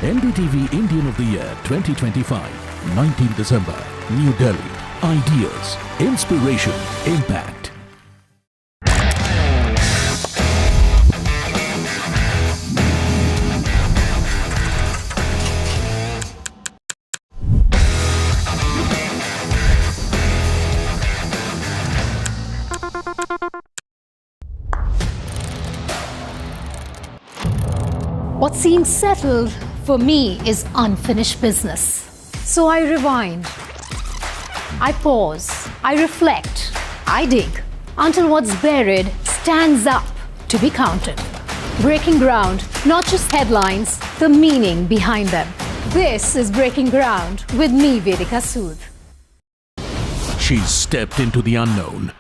NDTV Indian of the Year 2025, 19 December, New Delhi. Ideas, inspiration, impact. What seems settled for me is unfinished business. So I rewind, I pause, I reflect, I dig until what's buried stands up to be counted. Breaking ground, not just headlines, the meaning behind them. This is Breaking Ground with me, Vedika Sood. She stepped into the unknown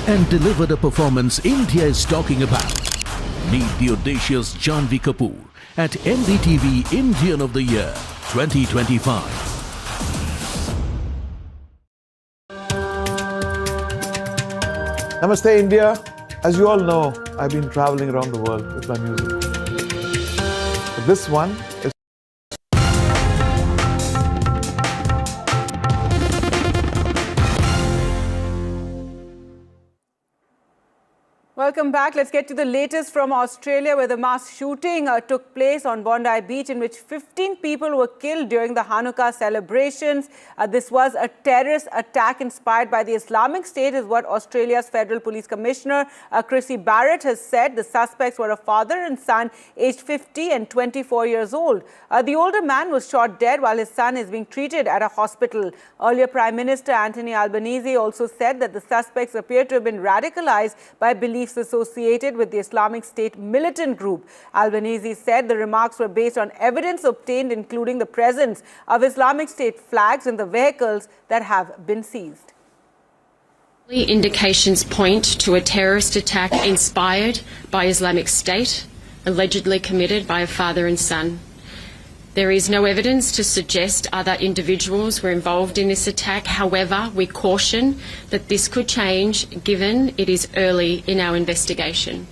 and delivered a performance India is talking about. Meet the audacious Janhvi Kapoor at NDTV Indian of the Year 2025. Namaste, India. As you all know, I've been traveling around the world with my music. But this one is Welcome back. Let's get to the latest from Australia, where the mass shooting took place on Bondi Beach, in which 15 people were killed during the Hanukkah celebrations. This was a terrorist attack inspired by the Islamic State, is what Australia's Federal Police Commissioner Chrissy Bharat has said. The suspects were a father and son aged 50 and 24 years old. The older man was shot dead while his son is being treated at a hospital. Earlier, Prime Minister Anthony Albanese also said that the suspects appear to have been radicalized by beliefs associated with the Islamic State militant group. Albanese said the remarks were based on evidence obtained, including the presence of Islamic State flags in the vehicles that have been seized. Indications point to a terrorist attack inspired by Islamic State, allegedly committed by a father and son. There is no evidence to suggest other individuals were involved in this attack. However, we caution that this could change given it is early in our investigation.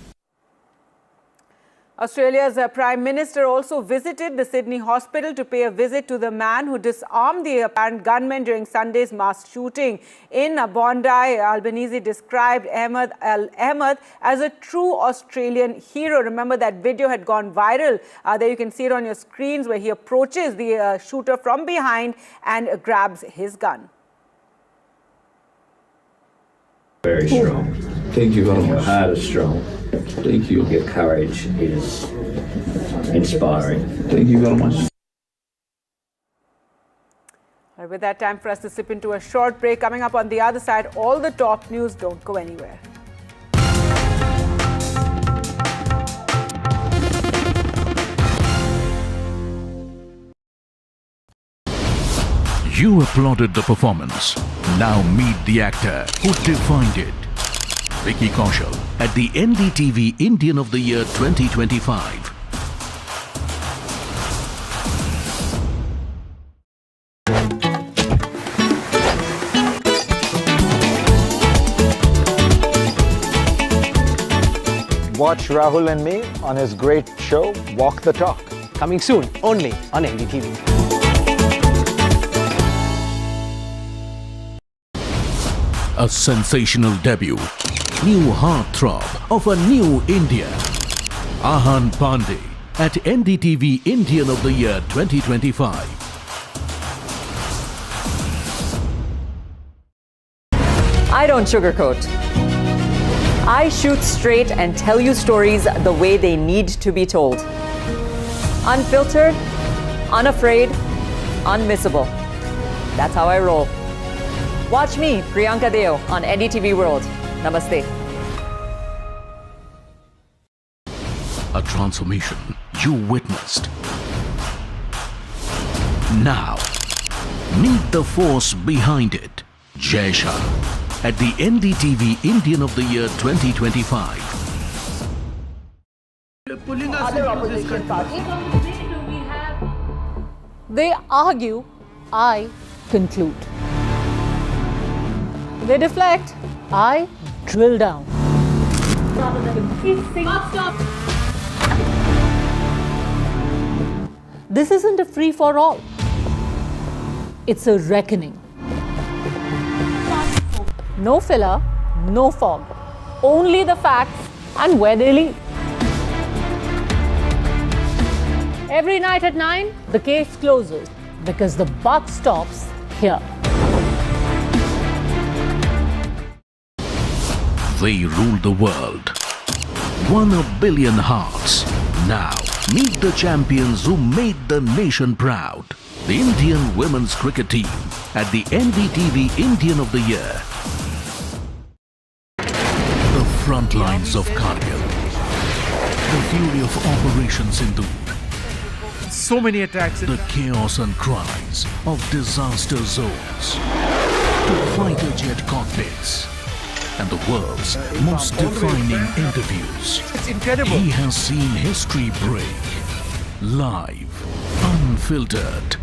Australia's Prime Minister also visited the Sydney hospital to pay a visit to the man who disarmed the apparent gunman during Sunday's mass shooting in Bondi. Albanese described Ahmed as a true Australian hero. Remember, that video had gone viral. There you can see it on your screens, where he approaches the shooter from behind and grabs his gun. Very strong. Thank you very much. Your heart is strong. Thank you. Your courage is inspiring. Thank you very much. With that, time for us to slip into a short break. Coming up on the other side, all the top news. Don't go anywhere. You applauded the performance. Now meet the actor who defined it. Vicky Kaushal at the NDTV Indian of the Year 2025. watch Rahul and me on his great show, Walk the Talk. Coming soon, only on NDTV. A sensational debut. New heartthrob of a new India. Ahan Pandey at NDTV Indian of the Year 2025. I don't sugarcoat. I shoot straight and tell you stories the way they need to be told. Unfiltered, unafraid, unmissable. That's how I roll. Watch me, Priyanka Deo, on NDTV World. Namaste. A transformation you witnessed. Now, meet the force behind it. Jai Shah at the NDTV Indian of the Year 2025. They argue, I conclude. They deflect, I drill down. This isn't a free-for-all. It's a reckoning. No filler, no fog. Only the facts and where they lead. Every night at 9, the case closes because the buck stops here. They ruled the world. Won 1 billion hearts. Now, meet the champions who made the nation proud. The Indian women's cricket team at the NDTV Indian of the Year. The front lines of Kargil. The fury of Operation Sindhu. So many attacks. The chaos and cries of disaster zones. To fighter jet cockpits. And the world's most defining interviews. It's incredible. He has seen history break. Live, unfiltered.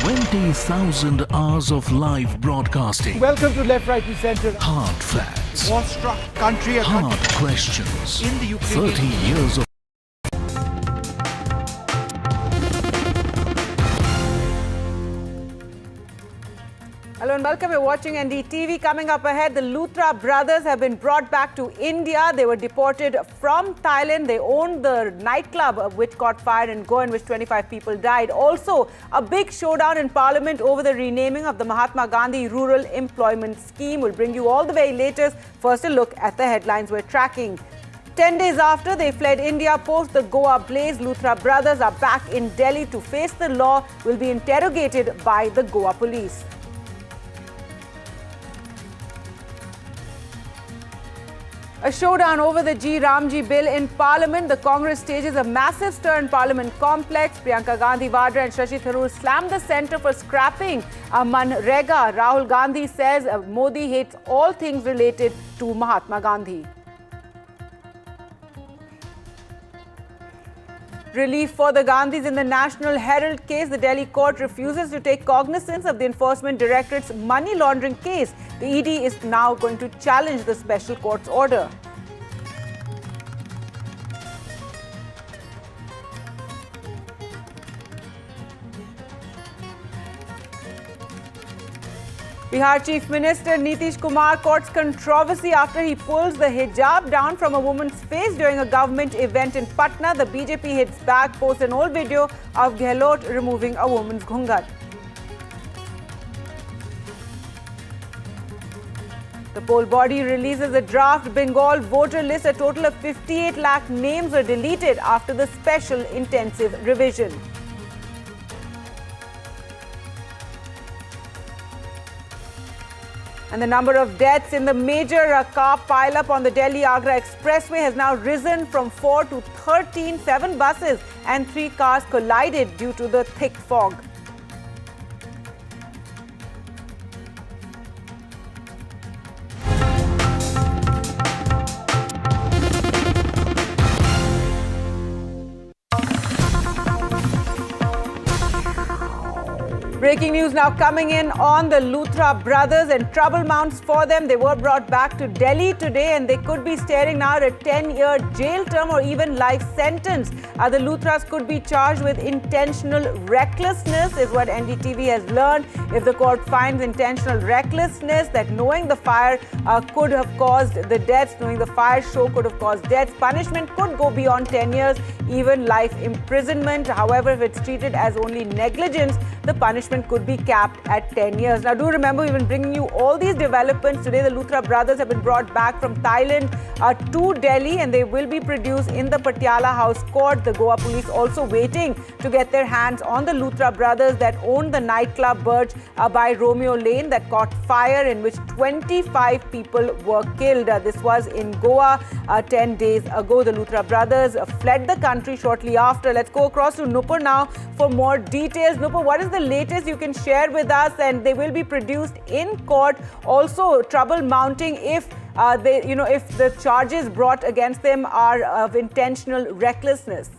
20,000 hours of live broadcasting. Welcome to Left, Right and Centre. Hard facts. War-struck country. Hard questions. In the Ukraine. 30 years of Hello and welcome. You're watching NDTV. Coming up ahead, the Luthra brothers have been brought back to India. They were deported from Thailand. They owned the nightclub which caught fire in Goa, in which 25 people died. Also, a big showdown in Parliament over the renaming of the Mahatma Gandhi Rural Employment Scheme. We'll bring you all the very latest. First, a look at the headlines we're tracking. 10 days after they fled India post the Goa blaze, Luthra brothers are back in Delhi to face the law. Will be interrogated by the Goa police. A showdown over the Ramji bill in Parliament. The Congress stages a massive stir in Parliament complex. Priyanka Gandhi Vadra and Shashi Tharoor slammed the centre for scrapping MGNREGA. Rahul Gandhi says Modi hates all things related to Mahatma Gandhi. Relief for the Gandhis in the National Herald case. The Delhi court refuses to take cognizance of the Enforcement Directorate's money laundering case. The ED is now going to challenge the special court's order. Bihar Chief Minister Nitish Kumar courts controversy after he pulls the hijab down from a woman's face during a government event in Patna. The BJP hits back, posts an old video of Gehlot removing a woman's ghungat. The poll body releases a draft Bengal voter list. A total of 58 lakh names were deleted after the special intensive revision. And the number of deaths in the major car pileup on the Delhi-Agra Expressway has now risen from 4 to 13. 7 buses and 3 cars collided due to the thick fog. Breaking Breaking news now coming in on the Luthra brothers, and trouble mounts for them. They were brought back to Delhi today and they could be staring now at a 10-year jail term or even life sentence. The Luthras could be charged with intentional recklessness, is what NDTV has learned. If the court finds intentional recklessness, that knowing the fire could have caused the deaths, knowing the fire show could have caused deaths, punishment could go beyond 10 years, even life imprisonment. However, if it's treated as only negligence, the punishment could be capped at 10 years. Now, do remember, we've been bringing you all these developments. Today, the Luthra brothers have been brought back from Thailand to Delhi, and they will be produced in the Patiala House Court. The Goa police also waiting to get their hands on the Luthra brothers that owned the nightclub Birch by Romeo Lane that caught fire, in which 25 people were killed. This was in Goa 10 days ago. The Luthra brothers fled the country shortly after. Let's go across to Nupur now for more details. Nupur, what is the latest you can share with us? And they will be produced in court. Also, trouble mounting if if the charges brought against them are of intentional recklessness.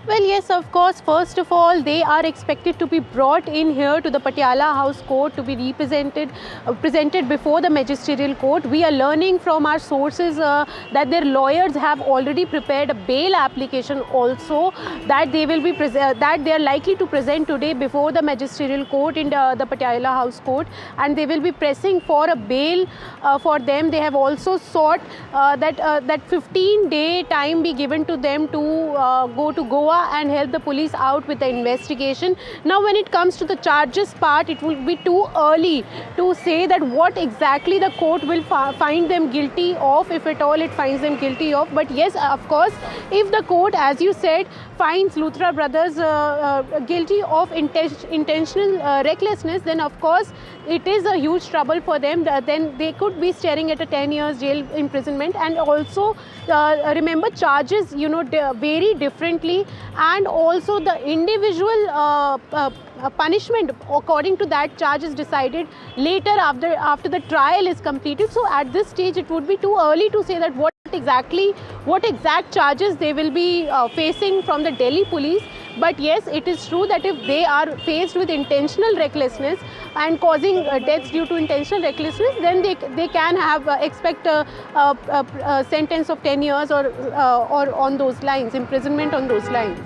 Well, yes, of course. First of all, they are expected to be brought in here to the Patiala House Court to be presented before the magisterial court. We are learning from our sources that their lawyers have already prepared a bail application also that they will be that they are likely to present today before the magisterial court in the Patiala House Court, and they will be pressing for a bail for them. They have also sought that 15-day time be given to them to go to Goa and help the police out with the investigation. Now, when it comes to the charges part, it will be too early to say that what exactly the court will find them guilty of, if at all it finds them guilty of. But yes, of course, if the court, as you said, finds Luthra brothers guilty of intentional recklessness, then of course it is a huge trouble for them. Then they could be staring at a 10 years jail imprisonment. And also remember, charges vary differently, and also the individual punishment according to that charge is decided later after the trial is completed. So at this stage it would be too early to say that what exact charges they will be facing from the Delhi police. But yes, it is true that if they are faced with intentional recklessness and causing deaths due to intentional recklessness, then they can have expect a sentence of 10 years or on those lines, imprisonment on those lines.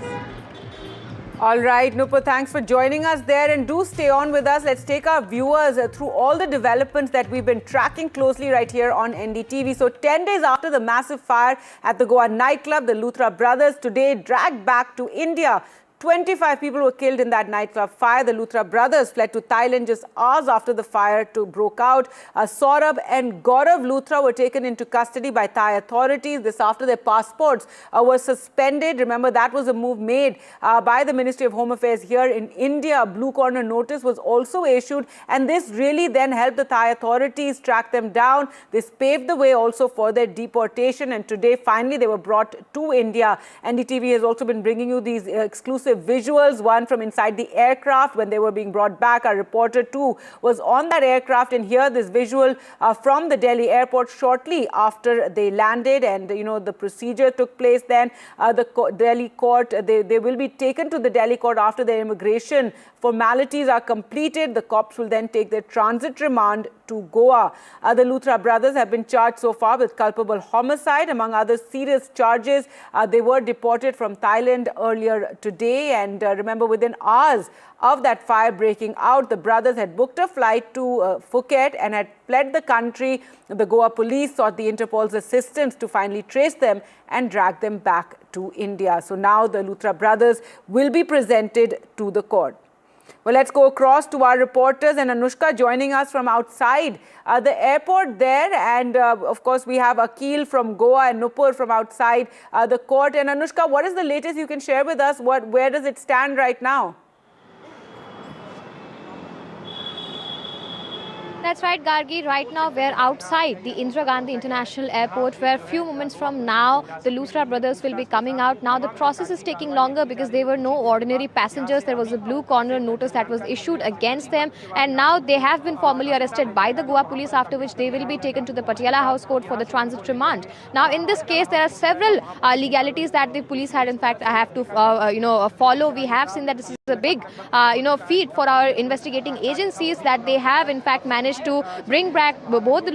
All right, Nupur, thanks for joining us there, and do stay on with us. Let's take our viewers through all the developments that we've been tracking closely right here on NDTV. So 10 days after the massive fire at the Goa nightclub, the Luthra brothers today dragged back to India. 25 people were killed in that nightclub fire. The Luthra brothers fled to Thailand just hours after the fire broke out. Saurabh and Gaurav Luthra were taken into custody by Thai authorities. This after their passports were suspended. Remember, that was a move made by the Ministry of Home Affairs here in India. A blue corner notice was also issued, and this really then helped the Thai authorities track them down. This paved the way also for their deportation, and today finally they were brought to India. NDTV has also been bringing you these exclusive visuals, one from inside the aircraft when they were being brought back. Our reporter too was on that aircraft, and here this visual from the Delhi airport shortly after they landed, and the procedure took place. Then the Delhi court, they will be taken to the Delhi court after their immigration formalities are completed. The cops will then take their transit remand to Goa. The Luthra brothers have been charged so far with culpable homicide, among other serious charges. They were deported from Thailand earlier today, and remember, within hours of that fire breaking out, the brothers had booked a flight to Phuket and had fled the country. The Goa police sought the Interpol's assistance to finally trace them and drag them back to India. So now the Luthra brothers will be presented to the court. Well, let's go across to our reporters, and Anushka joining us from outside the airport there. And of course, we have Akil from Goa and Nupur from outside the court. And Anushka, what is the latest you can share with us? Where does it stand right now? That's right, Gargi. Right now, we're outside the Indira Gandhi International Airport, where few moments from now, the Luthra brothers will be coming out. Now, the process is taking longer because there were no ordinary passengers. There was a blue corner notice that was issued against them. And now they have been formally arrested by the Goa police, after which they will be taken to the Patiala House Court for the transit remand. Now, in this case, there are several legalities that the police had, in fact, have to, follow. We have seen that this is a big, feat for our investigating agencies, that they have, in fact, managed to bring back both the